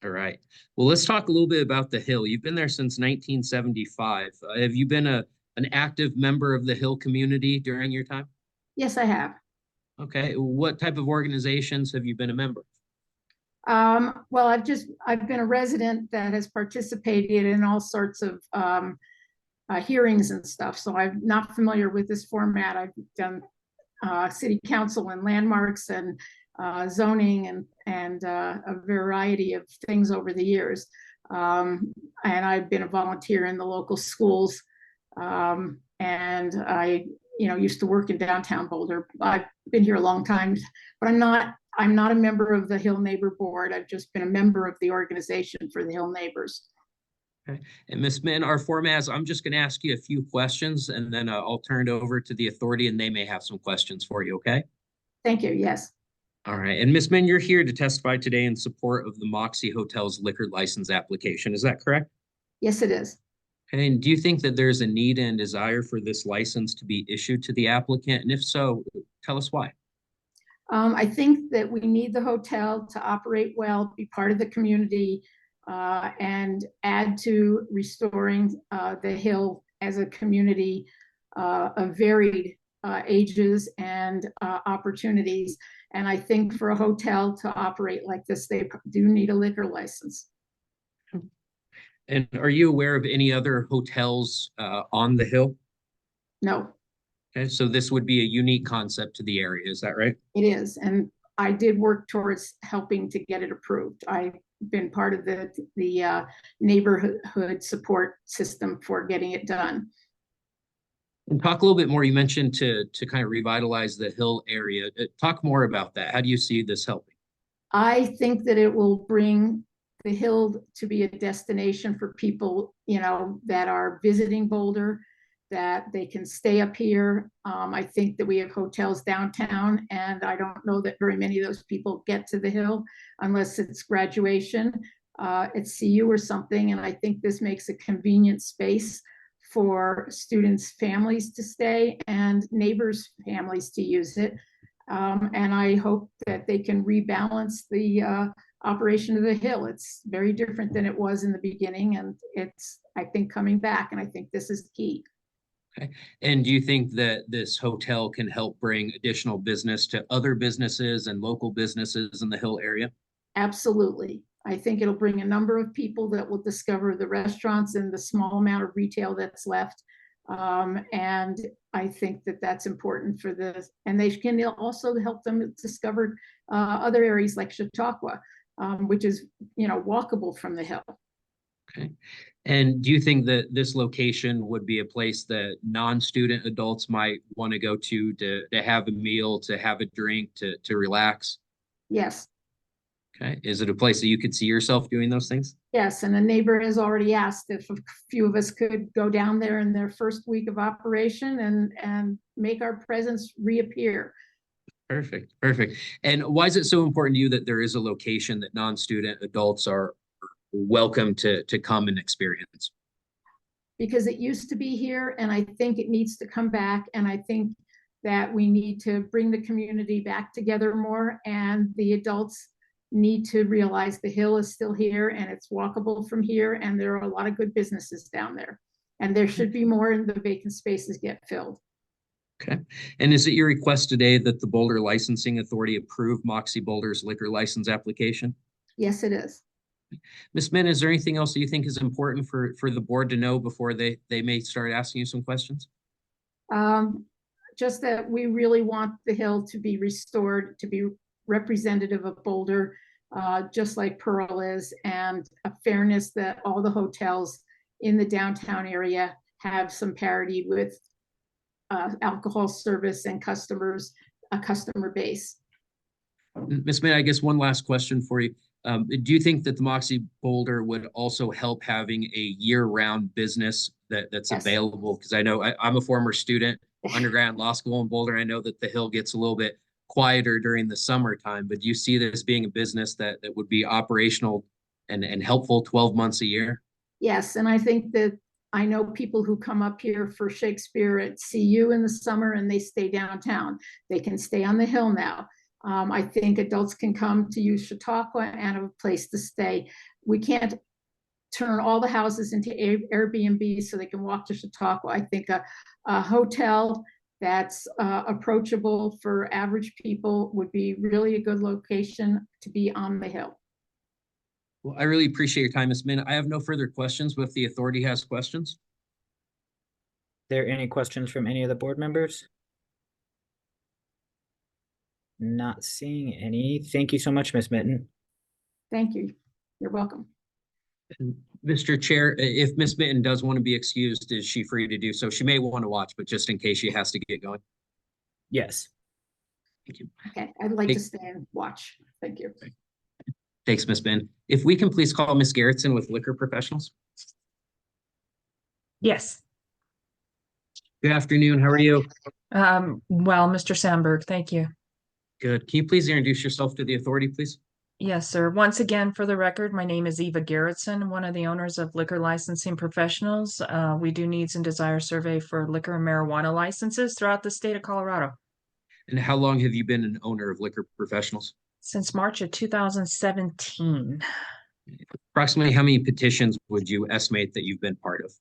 All right. Well, let's talk a little bit about the Hill. You've been there since 1975. Have you been an active member of the Hill community during your time? Yes, I have. Okay. What type of organizations have you been a member? Well, I've been a resident that has participated in all sorts of hearings and stuff. So I'm not familiar with this format. I've done city council and landmarks and zoning and a variety of things over the years. And I've been a volunteer in the local schools. And I, used to work in downtown Boulder. I've been here a long time, but I'm not a member of the Hill Neighbor Board. I've just been a member of the organization for the Hill Neighbors. Okay. And Ms. Min, our format is I'm just going to ask you a few questions and then I'll turn it over to the authority and they may have some questions for you. Okay. Thank you. Yes. All right. And Ms. Min, you're here to testify today in support of the Moxie Hotel's liquor license application. Is that correct? Yes, it is. And do you think that there's a need and desire for this license to be issued to the applicant? And if so, tell us why. I think that we need the hotel to operate well, be part of the community, and add to restoring the Hill as a community of varied ages and opportunities. And I think for a hotel to operate like this, they do need a liquor license. And are you aware of any other hotels on the Hill? No. Okay, so this would be a unique concept to the area, is that right? It is, and I did work towards helping to get it approved. I've been part of the neighborhood support system for getting it done. And talk a little bit more. You mentioned to kind of revitalize the Hill area. Talk more about that. How do you see this helping? I think that it will bring the Hill to be a destination for people, that are visiting Boulder, that they can stay up here. I think that we have hotels downtown, and I don't know that very many of those people get to the Hill unless it's graduation at CU or something. And I think this makes a convenient space for students' families to stay and neighbors' families to use it. And I hope that they can rebalance the operation of the Hill. It's very different than it was in the beginning, and it's, I think, coming back, and I think this is key. Okay. And do you think that this hotel can help bring additional business to other businesses and local businesses in the Hill area? Absolutely. I think it'll bring a number of people that will discover the restaurants and the small amount of retail that's left. And I think that that's important for this. And they can also help them discover other areas like Chautauqua, which is, walkable from the Hill. Okay. And do you think that this location would be a place that non-student adults might want to go to have a meal, to have a drink, to relax? Yes. Okay. Is it a place that you could see yourself doing those things? Yes. And a neighbor has already asked if a few of us could go down there in their first week of operation and make our presence reappear. Perfect. Perfect. And why is it so important to you that there is a location that non-student adults are welcome to come and experience? Because it used to be here, and I think it needs to come back. And I think that we need to bring the community back together more, and the adults need to realize the hill is still here and it's walkable from here, and there are a lot of good businesses down there. And there should be more, and the vacant spaces get filled. Okay. And is it your request today that the Boulder Licensing Authority approve Moxie Boulder's liquor license application? Yes, it is. Ms. Min, is there anything else that you think is important for the board to know before they may start asking you some questions? Just that we really want the hill to be restored, to be representative of Boulder, just like Pearl is, and a fairness that all the hotels in the downtown area have some parity with alcohol service and customers, a customer base. Ms. Min, I guess one last question for you. Do you think that the Moxie Boulder would also help having a year-round business that's Yes. available? Because I know I'm a former student, undergrad law school in Boulder. I know that the Hill gets a little bit quieter during the summertime, but do you see this being a business that would be operational and helpful 12 months a year? Yes, and I think that I know people who come up here for Shakespeare at CU in the summer and they stay downtown. They can stay on the hill now. I think adults can come to use Chautauqua and have a place to stay. We can't turn all the houses into Airbnb so they can walk to Chautauqua. I think a hotel that's approachable for average people would be really a good location to be on the hill. Well, I really appreciate your time, Ms. Min. I have no further questions, but if the authority has questions. There any questions from any of the board members? Not seeing any. Thank you so much, Ms. Mitten. Thank you. You're welcome. And Mr. Chair, if Ms. Mitten does want to be excused, is she free to do so? She may want to watch, but just in case she has to get going. Yes. Thank you. Okay, I'd like to stay and watch. Thank you. Thanks, Ms. Mitten. If we can please call Ms. Garrettson with Liquor Professionals. Yes. Good afternoon. How are you? Well, Mr. Sandberg, thank you. Good. Can you please introduce yourself to the authority, please? Yes, sir. Once again, for the record, my name is Eva Garrettson, one of the owners of Liquor Licensing Professionals. We do needs and desire survey for liquor and marijuana licenses throughout the state of Colorado. And how long have you been an owner of Liquor Professionals? Since March of 2017. Approximately how many petitions would you estimate that you've been part of?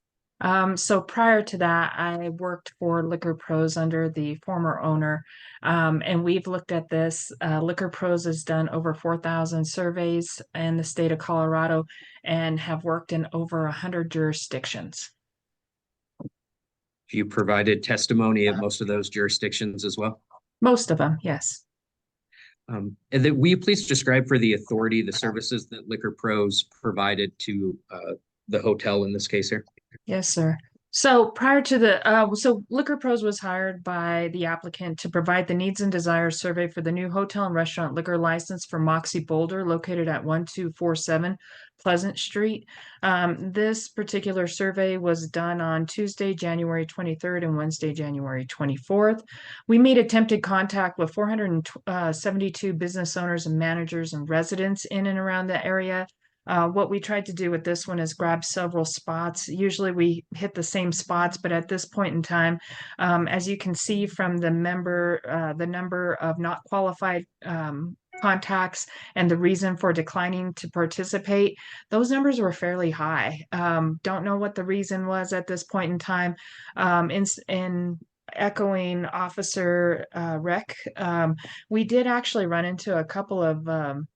So prior to that, I worked for Liquor Pros under the former owner. And we've looked at this. Liquor Pros has done over 4,000 surveys in the state of Colorado and have worked in over 100 jurisdictions. You provided testimony at most of those jurisdictions as well? Most of them, yes. And then will you please describe for the authority the services that Liquor Pros provided to the hotel in this case here? Yes, sir. So prior to the, so Liquor Pros was hired by the applicant to provide the needs and desires survey for the new hotel and restaurant liquor license for Moxie Boulder located at 1247 Pleasant Street. This particular survey was done on Tuesday, January 23rd and Wednesday, January 24th. We made attempted contact with 472 business owners and managers and residents in and around the area. What we tried to do with this one is grab several spots. Usually we hit the same spots, but at this point in time, as you can see from the number of not qualified contacts and the reason for declining to participate, those numbers were fairly high. Don't know what the reason was at this point in time. In echoing Officer Rec, we did actually run into a couple of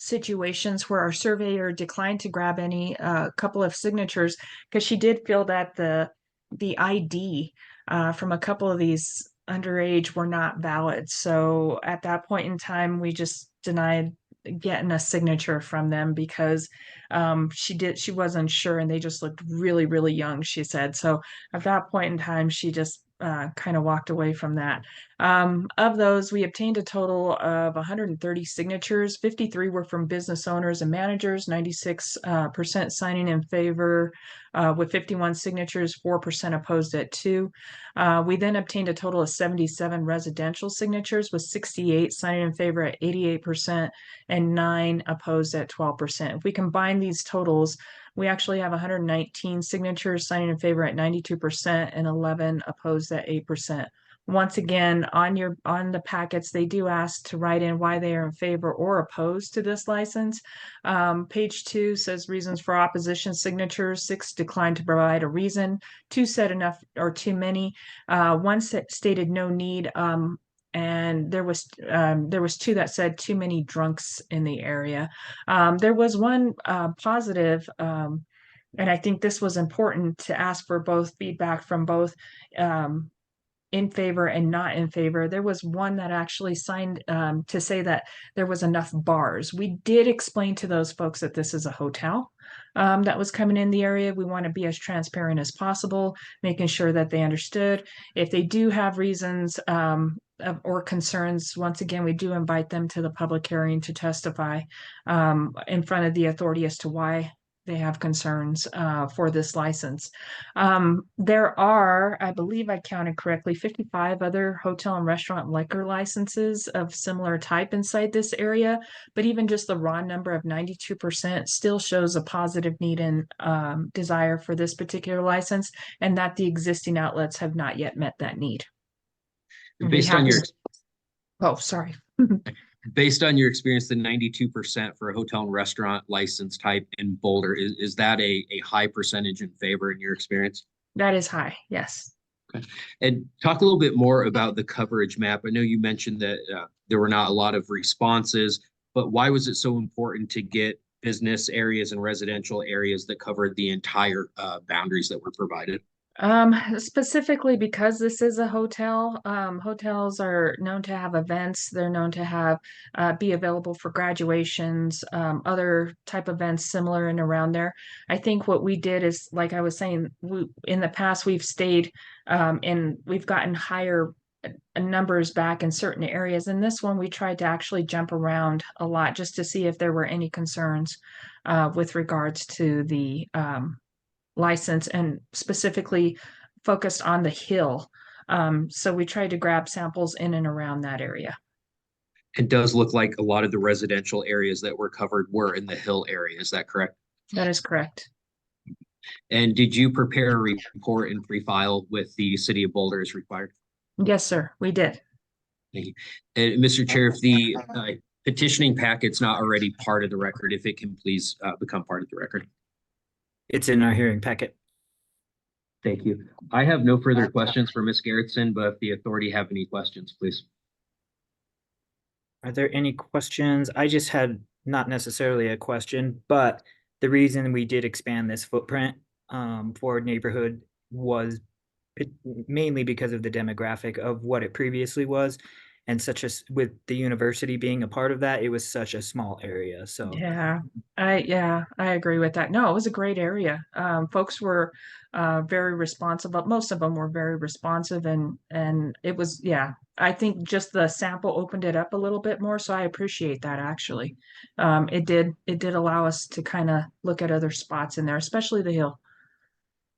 situations where our surveyor declined to grab any couple of signatures because she did feel that the ID from a couple of these underage were not valid. So at that point in time, we just denied getting a signature from them because she wasn't sure and they just looked really, really young, she said. So at that point in time, she just kind of walked away from that. Of those, we obtained a total of 130 signatures. 53 were from business owners and managers, 96% signing in favor with 51 signatures, 4% opposed at 2. We then obtained a total of 77 residential signatures with 68 signing in favor at 88% and 9 opposed at 12%. If we combine these totals, we actually have 119 signatures signing in favor at 92% and 11 opposed at 8%, Once again, on the packets, they do ask to write in why they are in favor or opposed to this license. Page 2 says reasons for opposition signatures. 6 declined to provide a reason. 2 said enough or too many. 1 stated no need. And there was 2 that said too many drunks in the area. There was one positive, and I think this was important to ask for both feedback from both in favor and not in favor. There was one that actually signed to say that there was enough bars. We did explain to those folks that this is a hotel that was coming in the area. We want to be as transparent as possible, making sure that they understood. If they do have reasons or concerns, once again, we do invite them to the public hearing to testify in front of the authority as to why they have concerns for this license. There are, I believe I counted correctly, 55 other hotel and restaurant liquor licenses of similar type inside this area, but even just the raw number of 92% still shows a positive need and desire for this particular license, and that the existing outlets have not yet met that need. Based on your Oh, sorry. based on your experience, the 92% for a hotel and restaurant license type in Boulder, is that a high percentage in favor in your experience? That is high, yes. Okay. And talk a little bit more about the coverage map. I know you mentioned that there were not a lot of responses, but why was it so important to get business areas and residential areas that covered the entire boundaries that were provided? Specifically because this is a hotel. Hotels are known to have events. They're known to have be available for graduations, other type events similar and around there. I think what we did is, like I was saying, in the past we've stayed and we've gotten higher numbers back in certain areas. In this one, we tried to actually jump around a lot just to see if there were any concerns with regards to the license, and specifically focused on the hill. So we tried to grab samples in and around that area. It does look like a lot of the residential areas that were covered were in the hill area. Is that correct? That is correct. And did you prepare a report and pre-file with the city of Boulder as required? Yes, sir, we did. Thank you. And Mr. Chair, if the petitioning packet's not already part of the record, if it can please become part of the record. It's in our hearing packet. Thank you. I have no further questions for Ms. Garrettson, but if the authority have any questions, please. Are there any questions? I just had not necessarily a question, but the reason we did expand this footprint for neighborhood was mainly because of the demographic of what it previously was. And with the university being a part of that, it was such a small area. So yeah, I agree with that. No, it was a great area. Folks were very responsive, but most of them were very responsive, and it was, yeah, I think just the sample opened it up a little bit more. So I appreciate that actually. It did allow us to kind of look at other spots in there, especially the hill.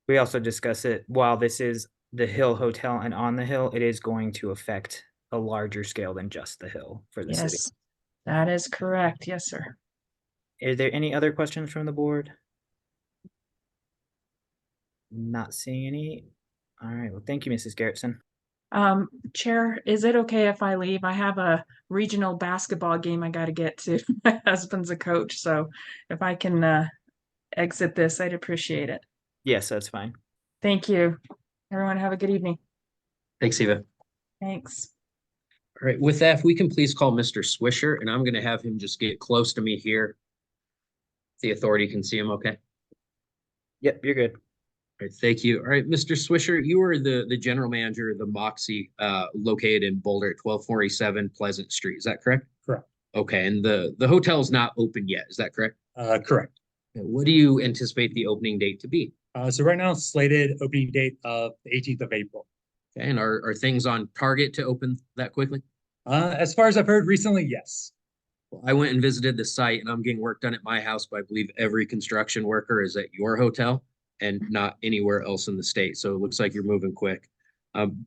We also discuss it while this is the Hill Hotel and on the hill, it is going to affect a larger scale than just the hill for the city. Yes, that is correct. Yes, sir. Are there any other questions from the board? Not seeing any. All right. Well, thank you, Mrs. Garrettson. Chair, is it okay if I leave? I have a regional basketball game I got to get to. My husband's a coach, so if I can exit this, I'd appreciate it. Yes, that's fine. Thank you. Everyone have a good evening. Thanks, Eva. Thanks. All right, with that, if we can please call Mr. Swisher, and I'm going to have him just get close to me here. The authority can see him, okay? Yep, you're good. All right, thank you. All right, Mr. Swisher, you are the general manager of the Moxie located in Boulder at 1247 Pleasant Street. Is that correct? Correct. Okay, and the hotel is not open yet. Is that correct? Correct. What do you anticipate the opening date to be? So right now, slated opening date of the 18th of April. Okay, and are things on target to open that quickly? As far as I've heard recently, yes. Well, I went and visited the site, and I'm getting work done at my house, but I believe every construction worker is at your hotel and not anywhere else in the state. So it looks like you're moving quick.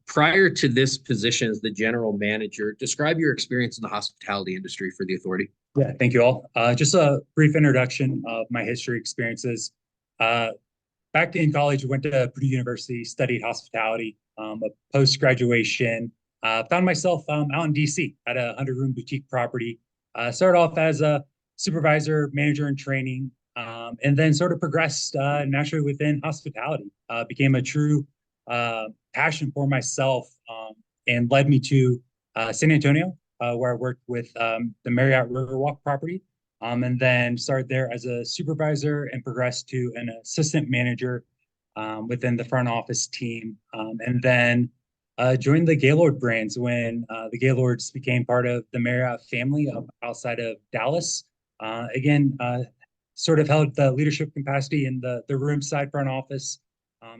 Prior to this position as the general manager, describe your experience in the hospitality industry for the authority. Yeah, thank you all. Just a brief introduction of my history experiences. Back in college, went to Purdue University, studied hospitality. Post graduation, found myself out in DC at a 100-room boutique property. Started off as a supervisor, manager in training, and then sort of progressed naturally within hospitality. Became a true passion for myself, and led me to San Antonio, where I worked with the Marriott Riverwalk property. And then started there as a supervisor and progressed to an assistant manager within the front office team. And then joined the Gaylord brands when the Gaylords became part of the Marriott family outside of Dallas. Again, sort of held the leadership capacity in the room side front office,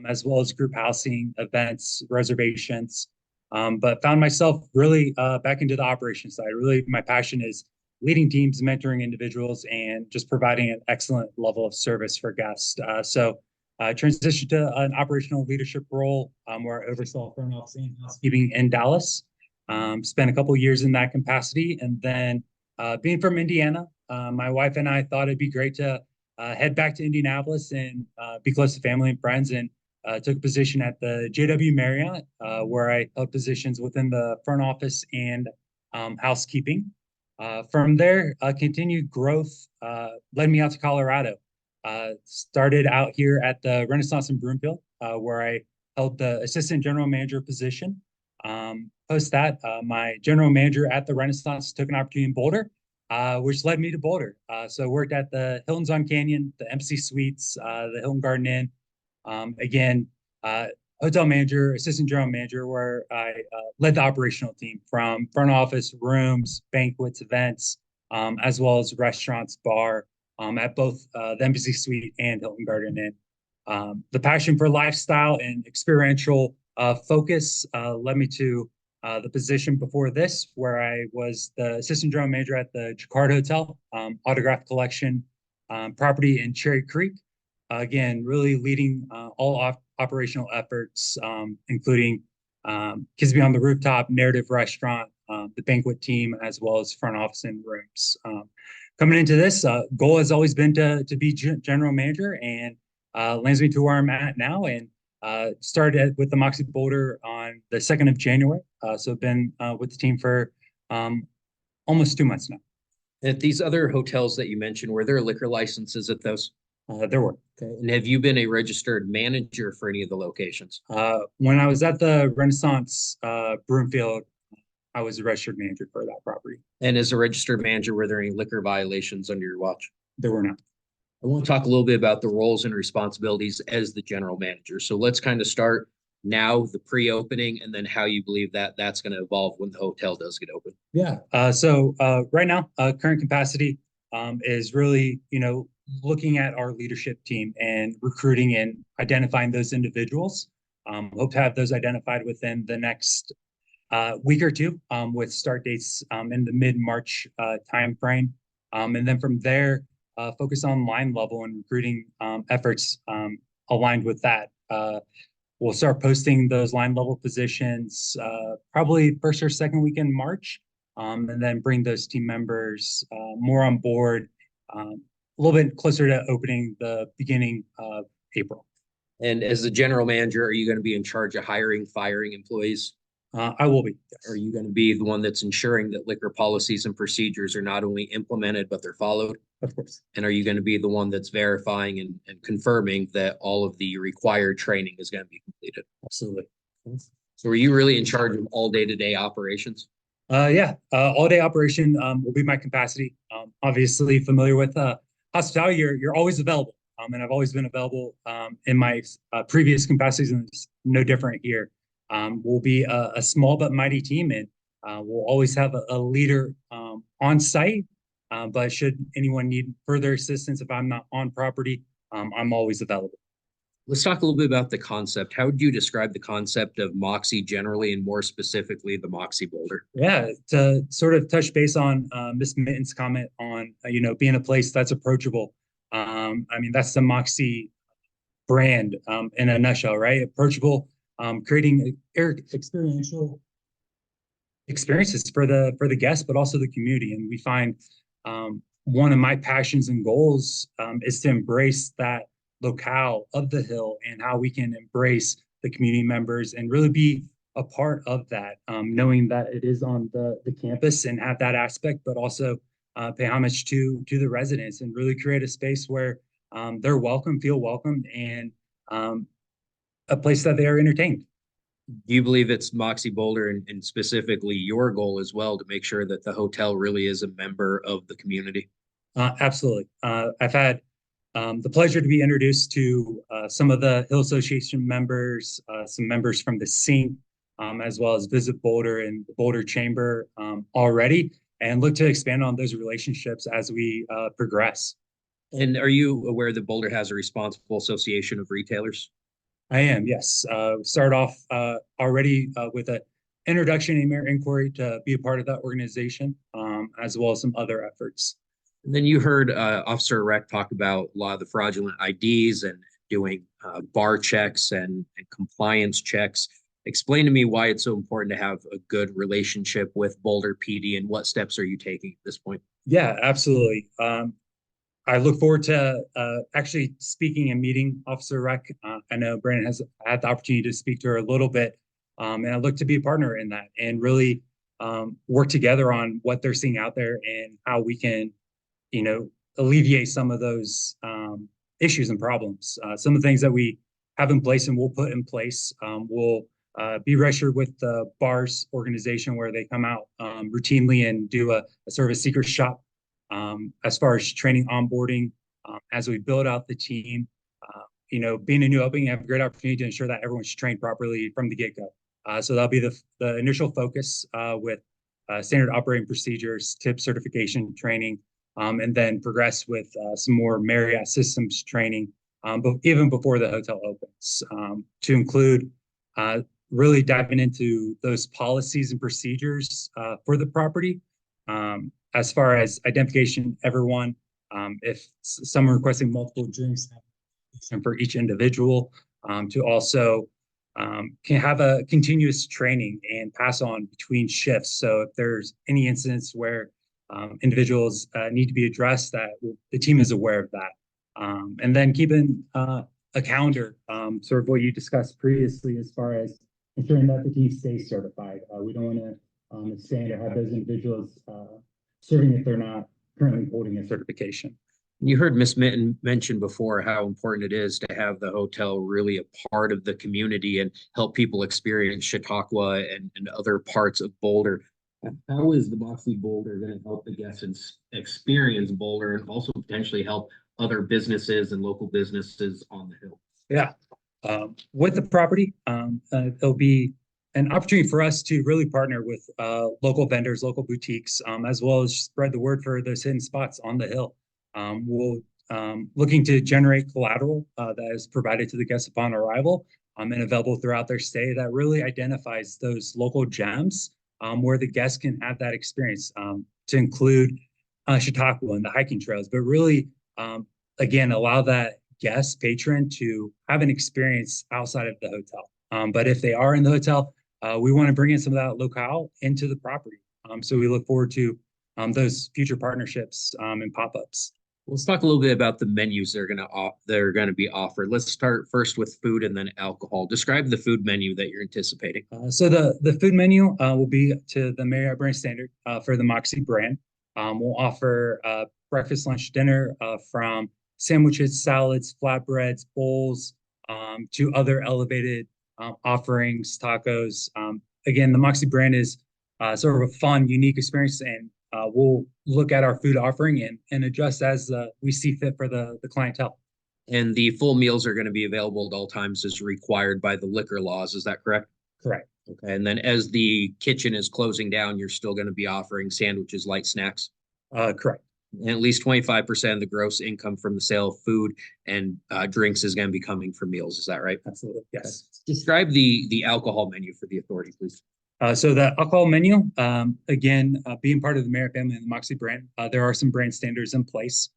as well as group housing, events, reservations. But found myself really back into the operations side. Really, my passion is leading teams, mentoring individuals, and just providing an excellent level of service for guests. So transitioned to an operational leadership role where I oversaw front office and housekeeping in Dallas. Spent a couple of years in that capacity. And then being from Indiana, my wife and I thought it'd be great to head back to Indianapolis and be close to family and friends, and took a position at the JW Marriott, where I held positions within the front office and housekeeping. From there, continued growth led me out to Colorado. Started out here at the Renaissance in Broomfield, where I held the assistant general manager position. Post that, my general manager at the Renaissance took an opportunity in Boulder, which led me to Boulder. So worked at the Hilton's on Canyon, the MC Suites, the Hilton Garden Inn. Again, hotel manager, assistant general manager, where I led the operational team from front office, rooms, banquets, events, as well as restaurants, bar, at both the Embassy Suite and Hilton Garden Inn. The passion for lifestyle and experiential focus led me to the position before this, where I was the assistant general manager at the Jacquard Hotel, Autograph Collection property in Cherry Creek. Again, really leading all operational efforts, including Kids Beyond the Rooftop, Narrative Restaurant, the banquet team, as well as front office and rooms. Coming into this, goal has always been to be general manager, and lands me to where I'm at now. And started with the Moxie Boulder on the 2nd of January. So been with the team for almost 2 months now. At these other hotels that you mentioned, were there liquor licenses at those? There were. Okay. And have you been a registered manager for any of the locations? When I was at the Renaissance Broomfield, I was a registered manager for that property. And as a registered manager, were there any liquor violations under your watch? There were not. I want to talk a little bit about the roles and responsibilities as the general manager. So let's kind of start now, the pre-opening, and then how you believe that that's going to evolve when the hotel does get open. Yeah. So right now, current capacity is really, looking at our leadership team and recruiting and identifying those individuals. Hope to have those identified within the next week or two, with start dates in the mid-March timeframe. And then from there, focus on line level and recruiting efforts aligned with that. We'll start posting those line level positions probably first or second week in March, and then bring those team members more on board a little bit closer to opening the beginning of April. And as the general manager, are you going to be in charge of hiring, firing employees? I will be. Yes. Are you going to be the one that's ensuring that liquor policies and procedures are not only implemented, but they're followed? Of course. And are you going to be the one that's verifying and confirming that all of the required training is going to be completed? Absolutely. So are you really in charge of all day-to-day operations? Yeah, all day operation will be my capacity. Obviously familiar with hospitality, you're always available. And I've always been available in my previous capacities, and it's no different here. We'll be a small but mighty team, and we'll always have a leader on site. But should anyone need further assistance, if I'm not on property, I'm always available. Let's talk a little bit about the concept. How would you describe the concept of Moxie generally, and more specifically the Moxie Boulder? Yeah, to sort of touch base on Ms. Mitten's comment on being a place that's approachable. I mean, that's the Moxie brand in a nutshell, right? Approachable, creating experiential experiences for the guests, but also the community. And we find one of my passions and goals is to embrace that locale of the Hill, and how we can embrace the community members and really be a part of that, knowing that it is on the campus and have that aspect, but also pay homage to the residents and really create a space where they're welcome, feel welcomed, and a place that they are entertained. Do you believe it's Moxie Boulder and specifically your goal as well to make sure that the hotel really is a member of the community? Absolutely. I've had the pleasure to be introduced to some of the Hill Association members, some members from the SYNC, as well as Visit Boulder and the Boulder Chamber already, and look to expand on those relationships as we progress. And are you aware that Boulder has a responsible association of retailers? I am, yes. Start off already with an introduction and mayor inquiry to be a part of that organization, as well as some other efforts. And then you heard Officer Rec talk about a lot of the fraudulent IDs and doing bar checks and compliance checks. Explain to me why it's so important to have a good relationship with Boulder PD and what steps are you taking at this point? Yeah, absolutely. I look forward to actually speaking and meeting Officer Rec. I know Brandon has had the opportunity to speak to her a little bit, and I look to be a partner in that and really work together on what they're seeing out there and how we can, alleviate some of those issues and problems. Some of the things that we have in place and we'll put in place, we'll be registered with the BARS organization where they come out routinely and do a sort of a secret shop. As far as training, onboarding, as we build out the team, being a new opening, I have a great opportunity to ensure that everyone's trained properly from the get-go. So that'll be the initial focus with standard operating procedures, tip certification training, and then progress with some more Marriott systems training, but even before the hotel opens, to include really diving into those policies and procedures for the property. As far as identification, everyone, if some are requesting multiple drinks, and for each individual, to also can have a continuous training and pass on between shifts. So if there's any incidents where individuals need to be addressed, that the team is aware of that. And then keeping a calendar, sort of what you discussed previously, as far as ensuring that the team stays certified. We don't want to expand or have those individuals serving if they're not currently holding a certification. You heard Ms. Minton mention before how important it is to have the hotel really a part of the community and help people experience Chautauqua and other parts of Boulder. How is the Moxie Boulder going to help the guests experience Boulder and also potentially help other businesses and local businesses on the hill? Yeah, with the property, it'll be an opportunity for us to really partner with local vendors, local boutiques, as well as spread the word for those hidden spots on the hill. We'll looking to generate collateral that is provided to the guests upon arrival and available throughout their stay that really identifies those local gems where the guests can have that experience, to include Chautauqua and the hiking trails, but really, again, allow that guest patron to have an experience outside of the hotel. But if they are in the hotel, we want to bring in some of that locale into the property. So we look forward to those future partnerships and pop-ups. Let's talk a little bit about the menus that are going to be offered. Let's start first with food and then alcohol. Describe the food menu that you're anticipating. So the food menu will be to the Marriott brand standard for the Moxie brand. We'll offer breakfast, lunch, dinner from sandwiches, salads, flatbreads, bowls, to other elevated offerings, tacos. Again, the Moxie brand is sort of a fun, unique experience, and we'll look at our food offering and adjust as we see fit for the clientele. And the full meals are going to be available at all times as required by the liquor laws. Is that correct? Correct. Okay. And then as the kitchen is closing down, you're still going to be offering sandwiches, light snacks? Correct. And at least 25% of the gross income from the sale of food and drinks is going to be coming from meals. Is that right? Absolutely. Yes. Okay. Describe the alcohol menu for the authority, please. So the alcohol menu, again, being part of the Marriott family and the Moxie brand, there are some brand standards in place.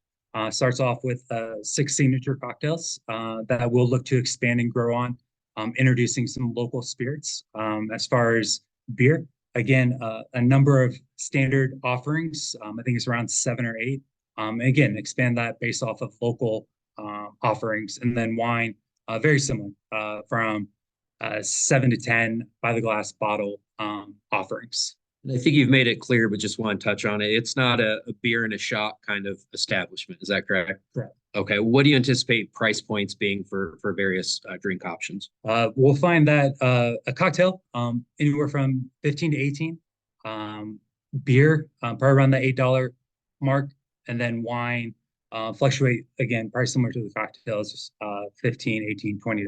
Starts off with 6 signature cocktails that we'll look to expand and grow on, introducing some local spirits. As far as beer, again, a number of standard offerings. I think it's around 7 or 8. Again, expand that based off of local offerings. And then wine, very similar, from 7 to 10 by the glass bottle offerings. And I think you've made it clear, but just want to touch on it. It's not a beer and a shot kind of establishment. Is that correct? Correct. Okay. What do you anticipate price points being for various drink options? We'll find that a cocktail anywhere from 15 to 18, beer probably around the $8 mark, and then wine fluctuate again, price similar to the cocktails, $15, $18, $20.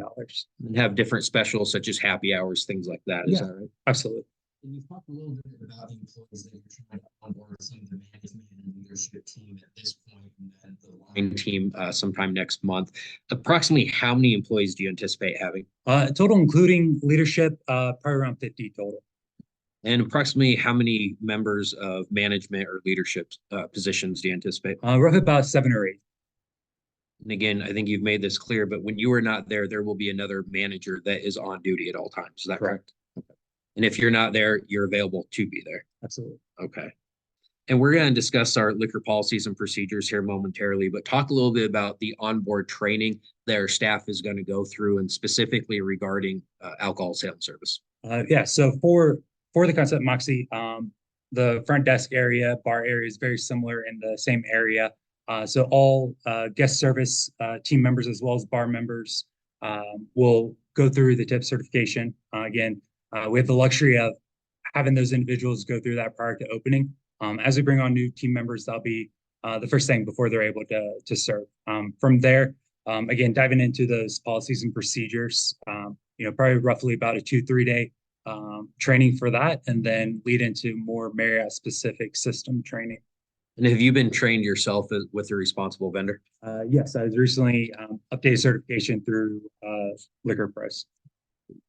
And have different specials such as happy hours, things like that. Is Yeah, that right? absolutely. And you've talked a little bit about the employees that you're trying to onboard, some of the management and leadership team at this point, and then the line Team sometime next month. Approximately how many employees do you anticipate having? Total, including leadership, probably around 50 total. And approximately how many members of management or leadership positions do you anticipate? Roughly about 7 or 8. And again, I think you've made this clear, but when you are not there, there will be another manager that is on duty at all times. Is that correct? Okay. And if you're not there, you're available to be there. Absolutely. Okay. And we're going to discuss our liquor policies and procedures here momentarily, but talk a little bit about the onboard training that our staff is going to go through, and specifically regarding alcohol sales and service. Yeah, so for the concept Moxie, the front desk area, bar area is very similar in the same area. So all guest service team members as well as bar members will go through the tip certification. Again, we have the luxury of having those individuals go through that prior to opening. As we bring on new team members, that'll be the first thing before they're able to serve. From there, again, diving into those policies and procedures, probably roughly about a 2-3 day training for that, and then lead into more Marriott specific system training. And have you been trained yourself with a responsible vendor? Yes, I was recently updated certification through Liquor Pros.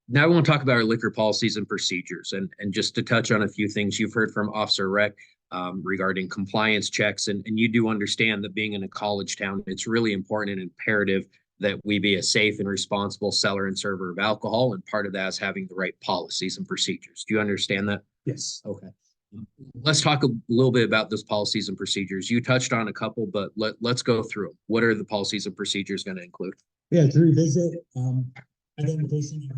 Now I want to talk about our liquor policies and procedures, and just to touch on a few things you've heard from Officer Rec regarding compliance checks, and you do understand that being in a college town, it's really important and imperative that we be a safe and responsible seller and server of alcohol, and part of that is having the right policies and procedures. Do you understand that? Yes. Okay. Let's talk a little bit about those policies and procedures. You touched on a couple, but let's go through them. What are the policies and procedures going to include? Yeah, to revisit identification.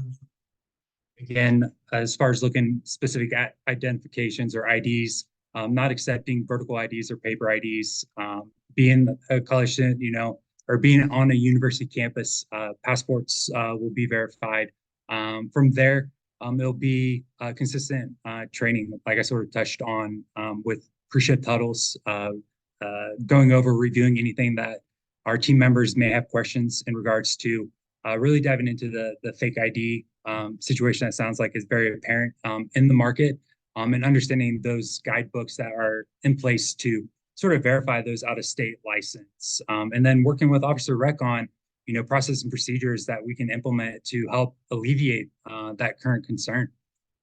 Again, as far as looking specific at identifications or IDs, not accepting vertical IDs or paper IDs, being a college student, or being on a university campus, passports will be verified. From there, it'll be consistent training, like I sort of touched on, with pre-shift huddles, going over, reviewing anything that our team members may have questions in regards to, really diving into the fake ID situation that sounds like is very apparent in the market, and understanding those guidebooks that are in place to sort of verify those out-of-state license, and then working with Officer Rec on, process and procedures that we can implement to help alleviate that current concern.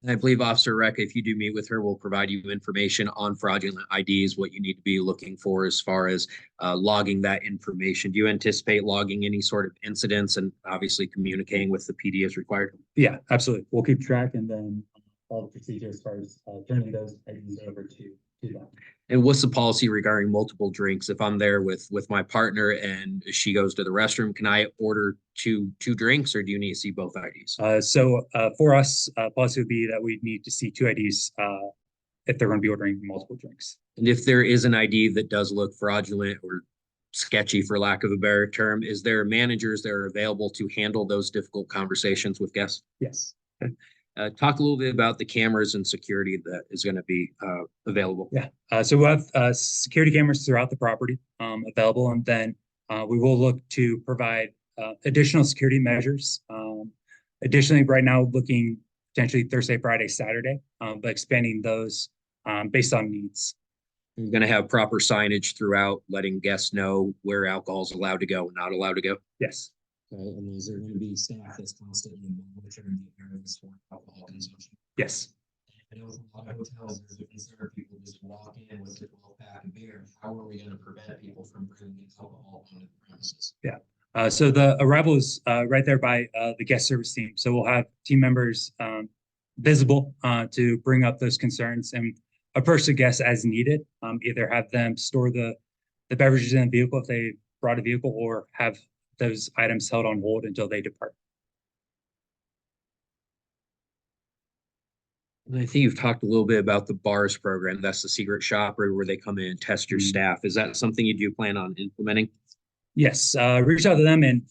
And I believe Officer Rec, if you do meet with her, will provide you information on fraudulent IDs, what you need to be looking for as far as logging that information. Do you anticipate logging any sort of incidents and obviously communicating with the PD as required? Yeah, absolutely. We'll keep track, and then all the procedures as far as turning those IDs over to them. And what's the policy regarding multiple drinks? If I'm there with my partner and she goes to the restroom, can I order two drinks, or do you need to see both IDs? So for us, policy would be that we need to see 2 IDs if they're going to be ordering multiple drinks. And if there is an ID that does look fraudulent or sketchy, for lack of a better term, is there managers that are available to handle those difficult conversations with guests? Yes. Okay. Talk a little bit about the cameras and security that is going to be available. Yeah. So we'll have security cameras throughout the property available, and then we will look to provide additional security measures. Additionally, right now looking potentially Thursday, Friday, Saturday, but expanding those based on needs. You're going to have proper signage throughout, letting guests know where alcohol is allowed to go and not allowed to go. Yes. Okay, and is there going to be staff that's constantly monitoring the areas for alcohol consumption? Yes. I know a lot of hotels, there's a concern people just walk in with a 12-pack of beer. How are we going to prevent people from bringing alcohol onto the premises? Yeah. So the arrival is right there by the guest service team. So we'll have team members visible to bring up those concerns and approach the guests as needed. Either have them store the beverages in the vehicle if they brought a vehicle, or have those items held on hold until they depart. And I think you've talked a little bit about the bars program. That's the secret shopper where they come in and test your staff. Is that something you do plan on implementing? Yes, reach out to them and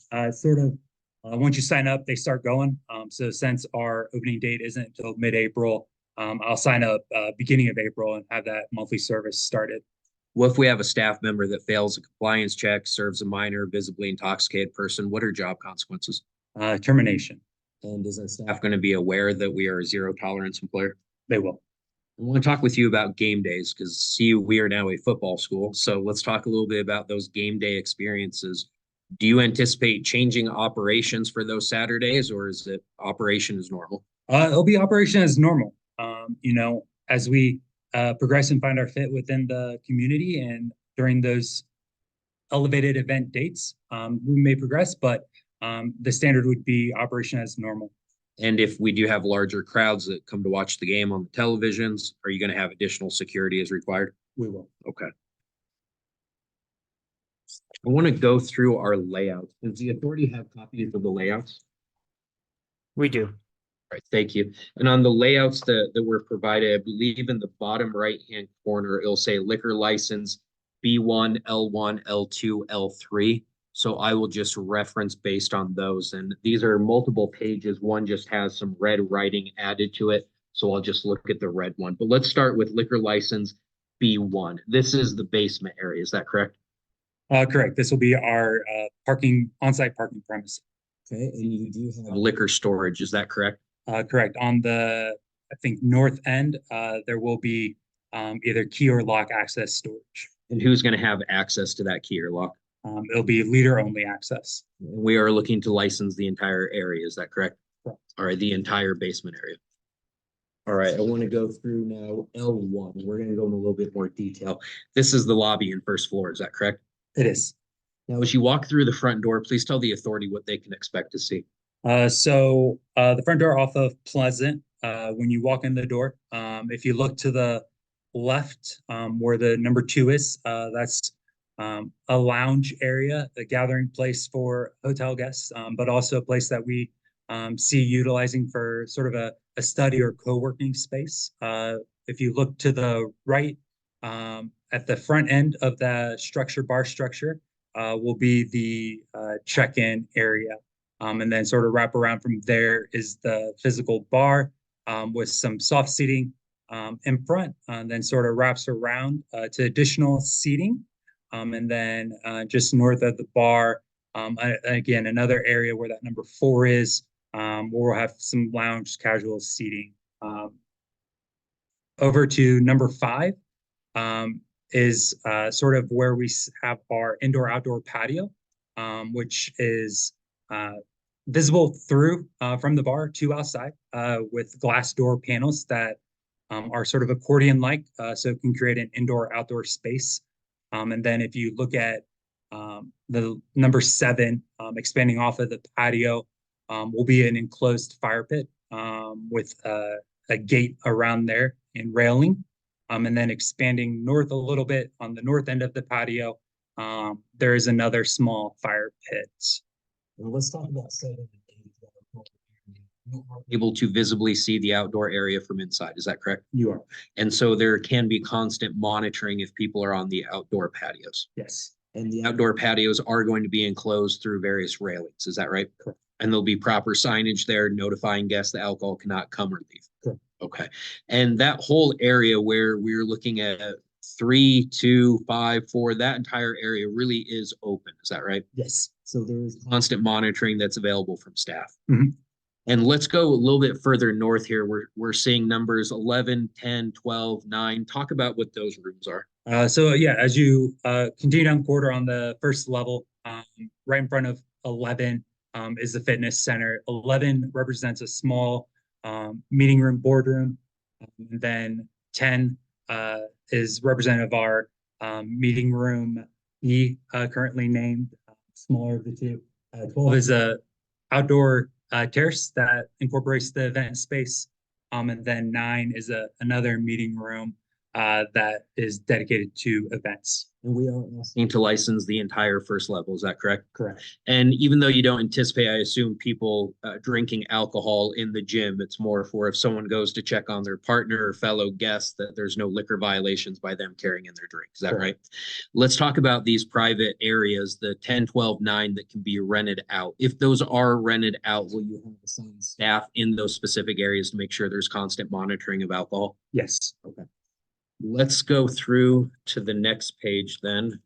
once you sign up, they start going. So since our opening date isn't until mid-April, I'll sign up beginning of April and have that monthly service started. What if we have a staff member that fails a compliance check, serves a minor, visibly intoxicated person? What are job consequences? Termination. And is our staff going to be aware that we are a zero tolerance employer? They will. I want to talk with you about game days because see, we are now a football school. So let's talk a little bit about those game day experiences. Do you anticipate changing operations for those Saturdays, or is it operation as normal? It'll be operation as normal. As we progress and find our fit within the community and during those elevated event dates, we may progress, but the standard would be operation as normal. And if we do have larger crowds that come to watch the game on the televisions, are you going to have additional security as required? We will. Okay. I want to go through our layouts. Does the authority have copies of the layouts? We do. All right, thank you. And on the layouts that were provided, I believe in the bottom right-hand corner, it'll say liquor license B1, L1, L2, L3. So I will just reference based on those. And these are multiple pages. One just has some red writing added to it. So I'll just look at the red one. But let's start with liquor license B1. This is the basement area. Is that correct? Correct. This will be our on-site parking premise. Okay. And you do have liquor storage. Is that correct? Correct. On the, I think, north end, there will be either key or lock access storage. And who's going to have access to that key or lock? It'll be leader only access. We are looking to license the entire area. Is that correct? Correct. All right. The entire basement area. All right. I want to go through now L1. We're going to go in a little bit more detail. This is the lobby and first floor. Is that correct? It is. Now, as you walk through the front door, please tell the authority what they can expect to see. So the front door off of Pleasant, when you walk in the door, if you look to the left where the number 2 is, that's a lounge area, a gathering place for hotel guests, but also a place that we see utilizing for sort of a study or co-working space. If you look to the right, at the front end of the bar structure, will be the check-in area. And then sort of wrap around from there is the physical bar with some soft seating in front, and then sort of wraps around to additional seating. And then just north of the bar, again, another area where that number 4 is, where we'll have some lounge casual seating. Over to number 5 is sort of where we have our indoor-outdoor patio, which is visible through from the bar to outside with glass door panels that are sort of accordion-like, so it can create an indoor-outdoor space. And then if you look at the number 7, expanding off of the patio, will be an enclosed fire pit with a gate around there and railing. And then expanding north a little bit on the north end of the patio, there is another small fire pit. Well, let's talk about 7 and 8. You are able to visibly see the outdoor area from inside. Is that correct? You are. And so there can be constant monitoring if people are on the outdoor patios. Yes. And the outdoor patios are going to be enclosed through various railings. Is that right? Correct. And there'll be proper signage there notifying guests that alcohol cannot come or leave. Correct. Okay. And that whole area where we're looking at 3, 2, 5, 4, that entire area really is open. Is that right? Yes. So there is constant monitoring that's available from staff. Mm-hmm. And let's go a little bit further north here. We're seeing numbers 11, 10, 12, 9. Talk about what those rooms are. So yeah, as you continue down quarter on the first level, right in front of 11 is the fitness center. 11 represents a small meeting room, boardroom. And then 10 is representative of our meeting room E, currently named, smaller of the two. 12 is a outdoor terrace that incorporates the event space. And then 9 is another meeting room that is dedicated to events. And we are asking to license the entire first level, is that correct? Correct. And even though you don't anticipate, I assume, people drinking alcohol in the gym, it's more for if someone goes to check on their partner or fellow guests, that there's no liquor violations by them carrying in their drink. Is that right? Let's talk about these private areas, the 10, 12, 9 that can be rented out. If those are rented out, will you have assigned staff in those specific areas to make sure there's constant monitoring of alcohol? Yes. Okay. Let's go through to the next page then.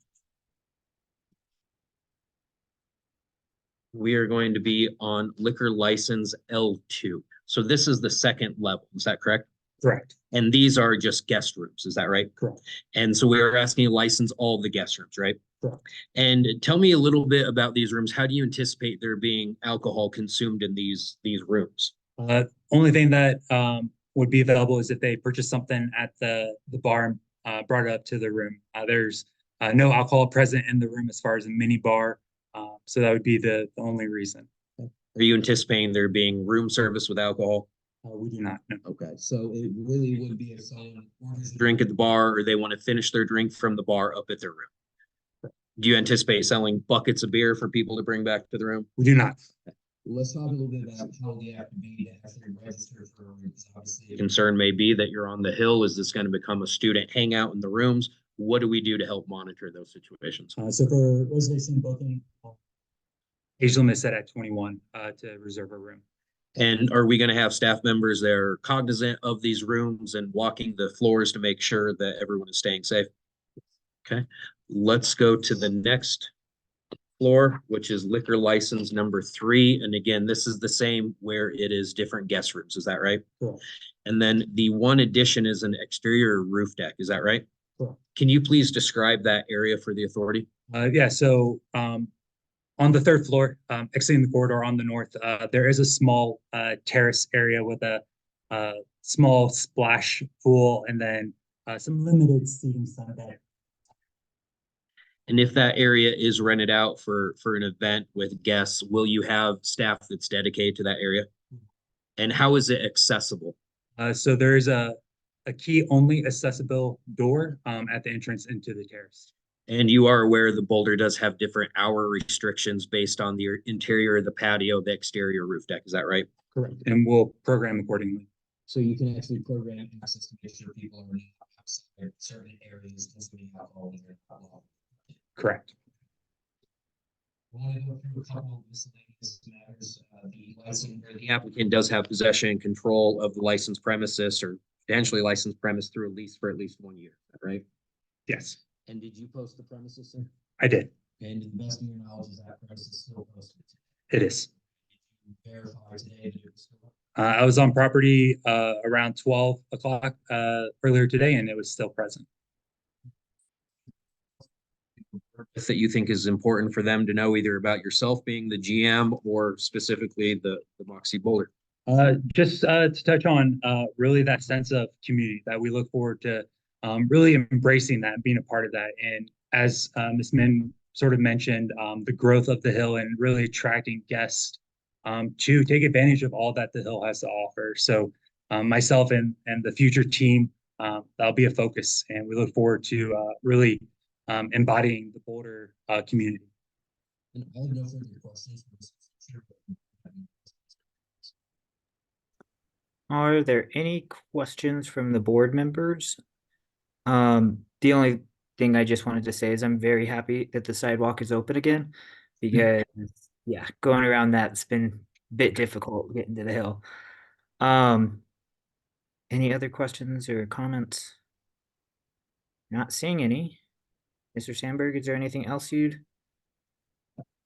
We are going to be on liquor license L2. So this is the second level, is that correct? Correct. And these are just guest rooms, is that right? Correct. And so we're asking you to license all the guest rooms, right? Correct. And tell me a little bit about these rooms. How do you anticipate there being alcohol consumed in these rooms? Only thing that would be available is if they purchase something at the bar and brought it up to the room. There's no alcohol present in the room as far as a mini bar. So that would be the only reason. Are you anticipating there being room service with alcohol? We do not. No. Okay, so it really would be if someone orders a drink at the bar or they want to finish their drink from the bar up at their room. Do you anticipate selling buckets of beer for people to bring back to the room? We do not. Let's talk a little bit about how old you have to be to actually register for a room. Obviously, concern may be that you're on the hill. Is this going to become a student hangout in the rooms? What do we do to help monitor those situations? So for reservation booking, age limit is set at 21 to reserve a room. And are we going to have staff members that are cognizant of these rooms and walking the floors to make sure that everyone is staying safe? Okay, let's go to the next floor, which is liquor license number 3. And again, this is the same where it is different guest rooms. Is that right? Cool. And then the one addition is an exterior roof deck. Is that right? Cool. Can you please describe that area for the authority? Yeah, so on the 3rd floor, exiting the corridor on the north, there is a small terrace area with a small splash pool and then some limited seating sun deck. And if that area is rented out for an event with guests, will you have staff that's dedicated to that area? And how is it accessible? So there is a key only accessible door at the entrance into the terrace. And you are aware the Boulder does have different hour restrictions based on the interior of the patio, the exterior roof deck. Is that right? Correct. And we'll program accordingly. So you can actually program access to make sure people are not outside certain areas consuming alcohol when they're not allowed. Correct. I want to go through a couple of miscellaneous matters. The applicant does have possession and control of the licensed premises or potentially licensed premise through a lease for at least 1 year, right? Yes. And did you post the premises, sir? I did. And to the best of your knowledge, is that premises still posted? It is. Did you verify today that it was still? I was on property around 12 o'clock earlier today, and it was still present. That you think is important for them to know, either about yourself being the GM or specifically the Moxie Boulder? Just to touch on really that sense of community that we look forward to really embracing that, being a part of that. And as Ms. Min sort of mentioned, the growth of the Hill and really attracting guests to take advantage of all that the Hill has to offer. So myself and the future team, that'll be a focus. And we look forward to really embodying the Boulder community. And I have no further questions. Are there any questions from the board members? The only thing I just wanted to say is I'm very happy that the sidewalk is open again because yeah, going around that's been a bit difficult getting to the hill. Any other questions or comments? Not seeing any. Mr. Sandberg, is there anything else you'd?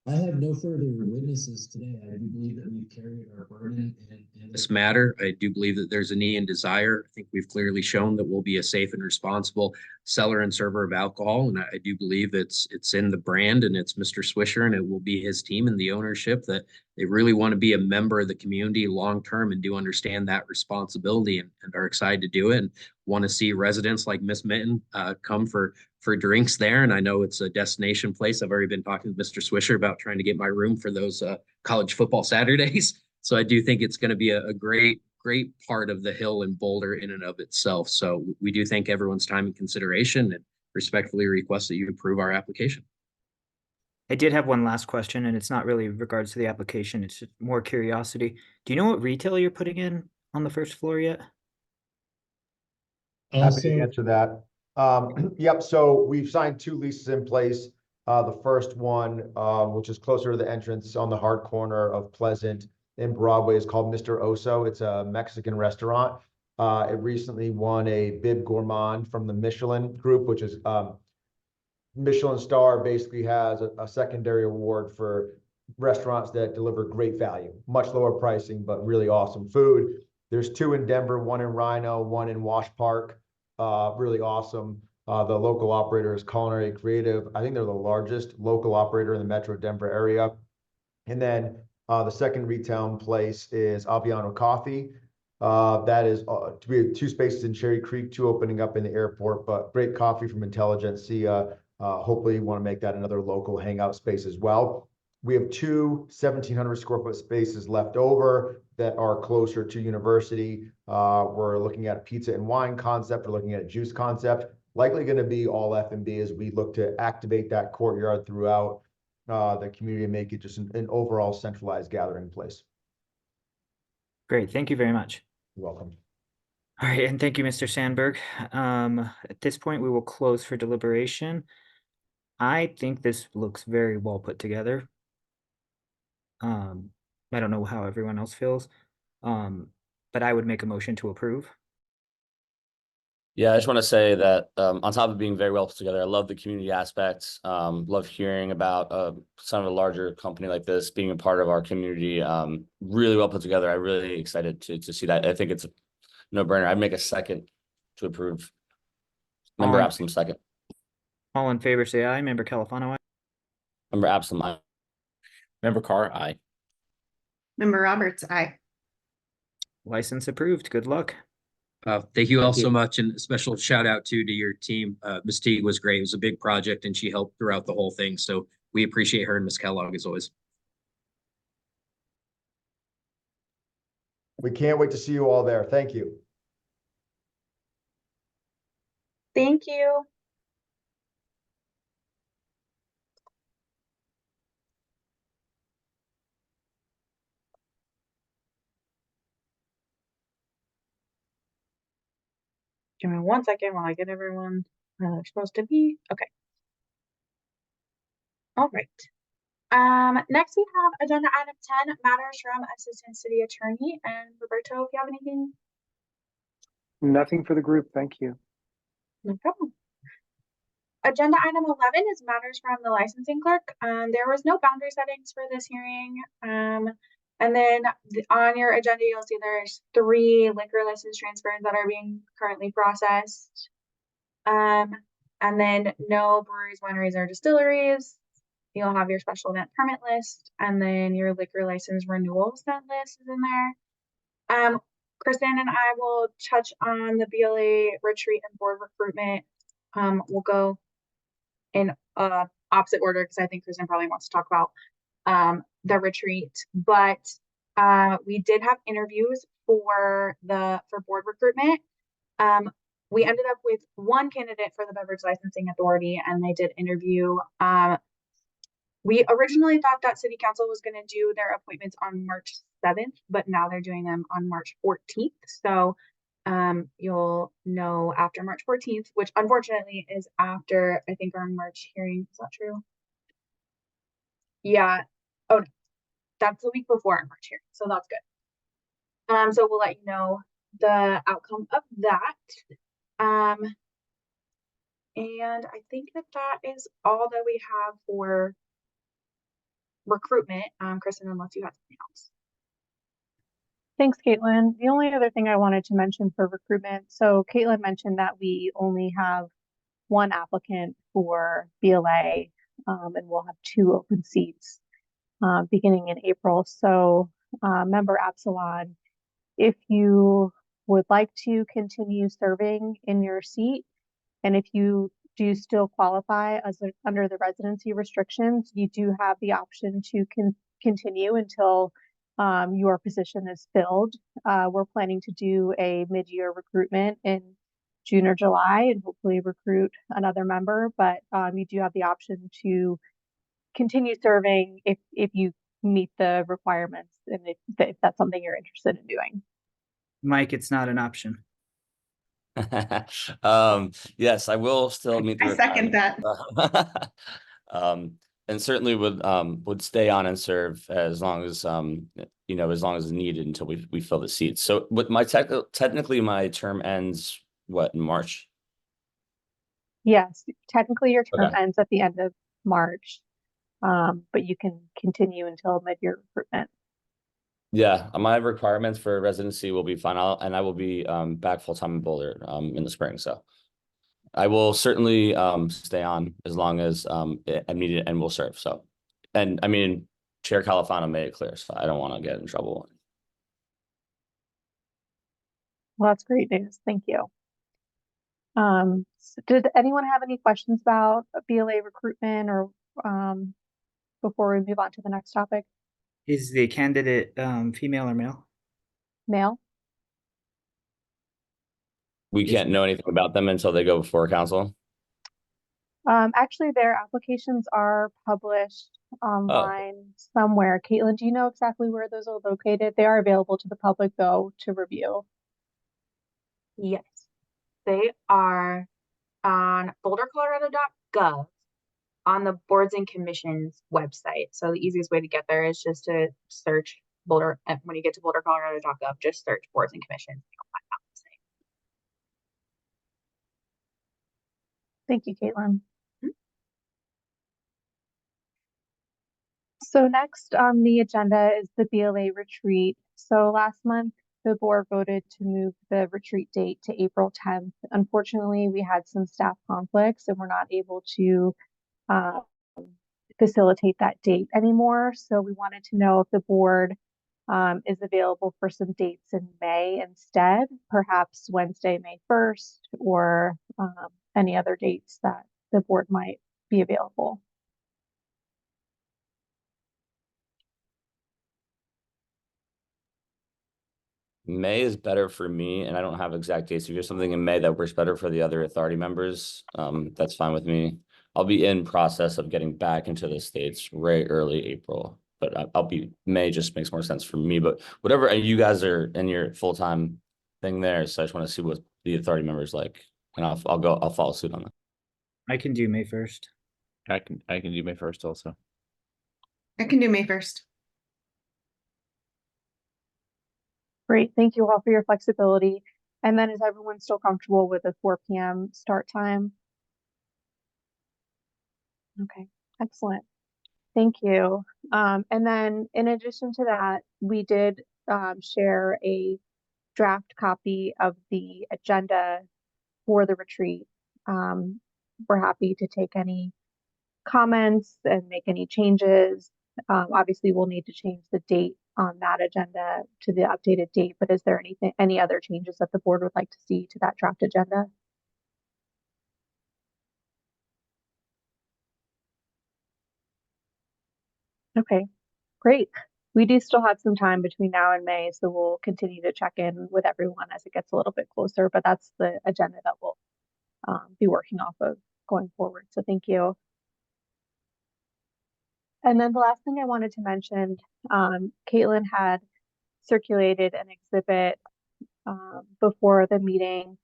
I have no further witnesses today. I do believe that we've carried our burden in this matter. I do believe that there's a need and desire. I think we've clearly shown that we'll be a safe and responsible seller and server of alcohol. And I do believe it's in the brand and it's Mr. Swisher and it will be his team and the ownership that they really want to be a member of the community long-term and do understand that responsibility and are excited to do it and want to see residents like Miss Mitten come for drinks there. And I know it's a destination place. I've already been talking to Mr. Swisher about trying to get my room for those college football Saturdays. So I do think it's going to be a great great part of the Hill in Boulder in and of itself. So we do thank everyone's time and consideration and respectfully request that you approve our application. I did have one last question, and it's not really in regards to the application. It's just more curiosity. Do you know what retail you're putting in on the first floor yet? Happy to answer that. Yep, so we've signed 2 leases in place. The first one, which is closer to the entrance on the hard corner of Pleasant and Broadway, is called Mr. Oso. It's a Mexican restaurant. It recently won a Bib Gourmand from the Michelin Group, which is Michelin star basically has a secondary award for restaurants that deliver great value, much lower pricing, but really awesome food. There's 2 in Denver, 1 in Rhino, 1 in Wash Park. Really awesome. The local operator is Culinary Creative. I think they're the largest local operator in the Metro Denver area. And then the second retail place is Aviano Coffee. That is we have 2 spaces in Cherry Creek, 2 opening up in the airport, but great coffee from Intelligentsia. Hopefully you want to make that another local hangout space as well. We have 2 1,700 square foot spaces left over that are closer to University. We're looking at a pizza and wine concept. We're looking at a juice concept. Likely going to be all F&B as we look to activate that courtyard throughout the community and make it just an overall centralized gathering place. Great, thank you very much. You're welcome. All right, and thank you, Mr. Sandberg. At this point, we will close for deliberation. I think this looks very well put together. I don't know how everyone else feels, but I would make a motion to approve. Yeah, I just want to say that on top of being very well put together, I love the community aspects. Love hearing about some of a larger company like this being a part of our community. Really well put together. I'm really excited to see that. I think it's a no-brainer. I'd make a second to approve. Member Absalom, second. All in favor, say aye. Member Califano, aye. Member Absalom, aye. Member Carr, aye. Member Roberts, aye. License approved. Good luck. Thank you all so much, and a special shout out to your team. Ms. Teague was great. It was a big project, and she helped throughout the whole thing. So we appreciate her and Ms. Kellogg as always. We can't wait to see you all there. Thank you. Thank you. Give me 1 second while I get everyone where they're supposed to be. Okay. All right. Next we have agenda item 10, matters from Assistant City Attorney. And Roberto, if you have anything. Nothing for the group, thank you. No problem. Agenda item 11 is matters from the licensing clerk. There was no boundary settings for this hearing. And then on your agenda, you'll see there's 3 liquor license transfers that are being currently processed. And then no breweries, wineries, or distilleries. You'll have your special event permit list, and then your liquor license renewal event list is in there. Kristen and I will touch on the BLA retreat and board recruitment. We'll go in opposite order because I think Kristen probably wants to talk about the retreat, but we did have interviews for board recruitment. We ended up with 1 candidate for the Beverage Licensing Authority, and they did interview. We originally thought that City Council was going to do their appointments on March 7th, but now they're doing them on March 14th. So you'll know after March 14th, which unfortunately is after, I think, our March hearing. Is that true? Yeah. Oh, no. That's the week before our March hearing. So that's good. So we'll let you know the outcome of that. And I think that is all that we have for recruitment. Kristen, unless you have something else. Thanks, Caitlin. The only other thing I wanted to mention for recruitment, so Caitlin mentioned that we only have 1 applicant for BLA, and we'll have 2 open seats beginning in April. So member Absalon, if you would like to continue serving in your seat, and if you do still qualify under the residency restrictions, you do have the option to continue until your position is filled. We're planning to do a mid-year recruitment in June or July and hopefully recruit another member, but you do have the option to continue serving if you meet the requirements and if that's something you're interested in doing. Mike, it's not an option. Yes, I will still meet the I second requirement. And certainly would stay on and serve as long as as long as needed until we fill the seats. So with my technically my term ends what, in March? Yes, technically your term Okay. ends at the end of March, but you can continue until mid-year recruitment. Yeah, my requirements for residency will be final, and I will be back full-time in Boulder in the spring. So I will certainly stay on as long as I'm needed and will serve. So, and I mean, Chair Califano made it clear, so I don't want to get in trouble. Well, that's great news. Thank you. So did anyone have any questions about BLA recruitment or before we move on to the next topic? Is the candidate female or male? Male? We can't know anything about them until they go before council. Actually, their applications are published online somewhere. Caitlin, do you know exactly where those are located? They are available to the public, though, to review. Yes, they are on bouldercolorado.gov on the boards and commissions website. So the easiest way to get there is just to search Boulder. And when you get to bouldercolorado.gov, just search boards and commissions. You'll find out the site. Thank you, Caitlin. So next on the agenda is the BLA retreat. So last month, the board voted to move the retreat date to April 10th. Unfortunately, we had some staff conflicts and we're not able to facilitate that date anymore. So we wanted to know if the board is available for some dates in May instead, perhaps Wednesday, May 1st, or any other dates that the board might be available. May is better for me, and I don't have exact dates. If you have something in May that works better for the other authority members, that's fine with me. I'll be in process of getting back into the States right early April, but May just makes more sense for me. But whatever, and you guys are in your full-time thing there, so I just want to see what the authority members like, and I'll follow suit on that. I can do May 1st. I can do May 1st also. I can do May 1st. Great, thank you all for your flexibility. And then is everyone still comfortable with a 4 p.m. start time? Okay, excellent. Thank you. And then in addition to that, we did share a draft copy of the agenda for the retreat. We're happy to take any comments and make any changes. Obviously, we'll need to change the date on that agenda to the updated date, but is there any other changes that the board would like to see to that draft agenda? Okay, great. We do still have some time between now and May, so we'll continue to check in with everyone as it gets a little bit closer, but that's the agenda that we'll be working off of going forward. So thank you. And then the last thing I wanted to mention, Caitlin had circulated an exhibit before the meeting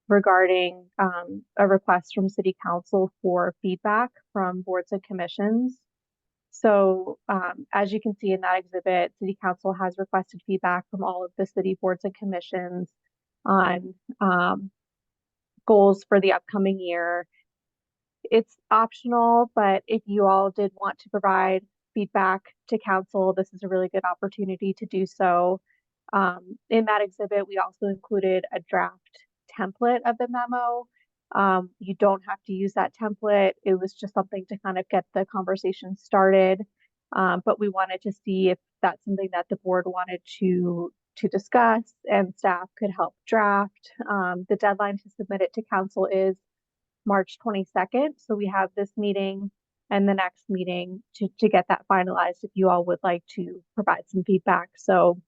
regarding a request from City Council for feedback from boards and commissions. So as you can see in that exhibit, City Council has requested feedback from all of the city boards and commissions on goals for the upcoming year. It's optional, but if you all did want to provide feedback to council, this is a really good opportunity to do so. In that exhibit, we also included a draft template of the memo. You don't have to use that template. It was just something to kind of get the conversation started. But we wanted to see if that's something that the board wanted to discuss and staff could help draft. The deadline to submit it to council is March 22nd. So we have this meeting and the next meeting to get that finalized if you all would like to provide some feedback. So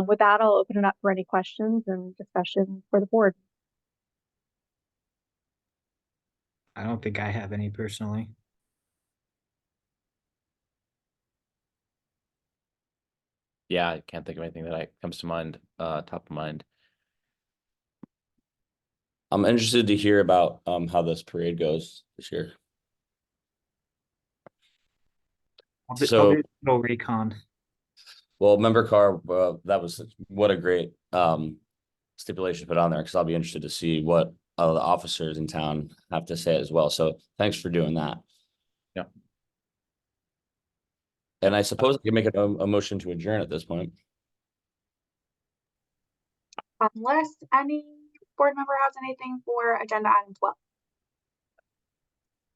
with that, I'll open it up for any questions and discussion for the board. I don't think I have any personally. Yeah, I can't think of anything that comes to mind, top of mind. I'm interested to hear about how this parade goes this year. I'll do So, a little recon. well, member Carr, that was what a great stipulation to put on there, because I'll be interested to see what the officers in town have to say as well. So thanks for doing that. Yeah. And I suppose I can make a motion to adjourn at this point. Unless any board member has anything for agenda item 12.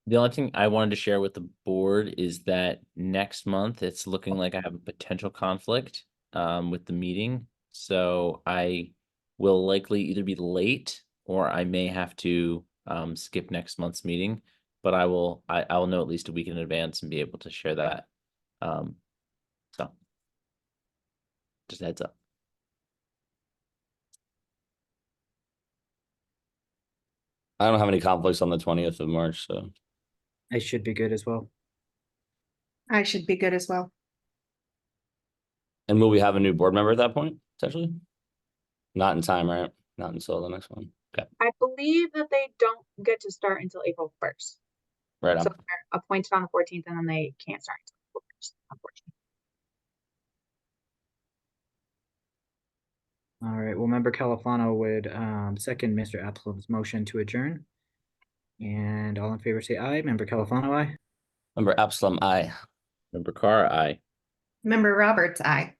The only thing I wanted to share with the board is that next month it's looking like I have a potential conflict with the meeting. So I will likely either be late or I may have to skip next month's meeting. But I will know at least a week in advance and be able to share that. So just a heads up. I don't have any conflicts on the 20th of March, so I should be good as well. I should be good as well. and will we have a new board member at that point, potentially? Not in time, right? Not until the next one. Okay. I believe that they don't get to start until April 1st. Right on. So they're appointed on the 14th and then they can't start until April 1st, unfortunately. All right, well, member Califano would second Mr. Absalom's motion to adjourn. And all in favor say aye. Member Califano, aye. Member Absalom, aye. Member Carr, aye. Member Roberts, aye.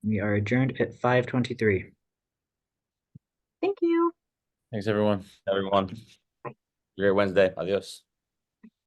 We are adjourned at 5:23. Thank you. Thanks, everyone. Everyone. Great Wednesday. Adios.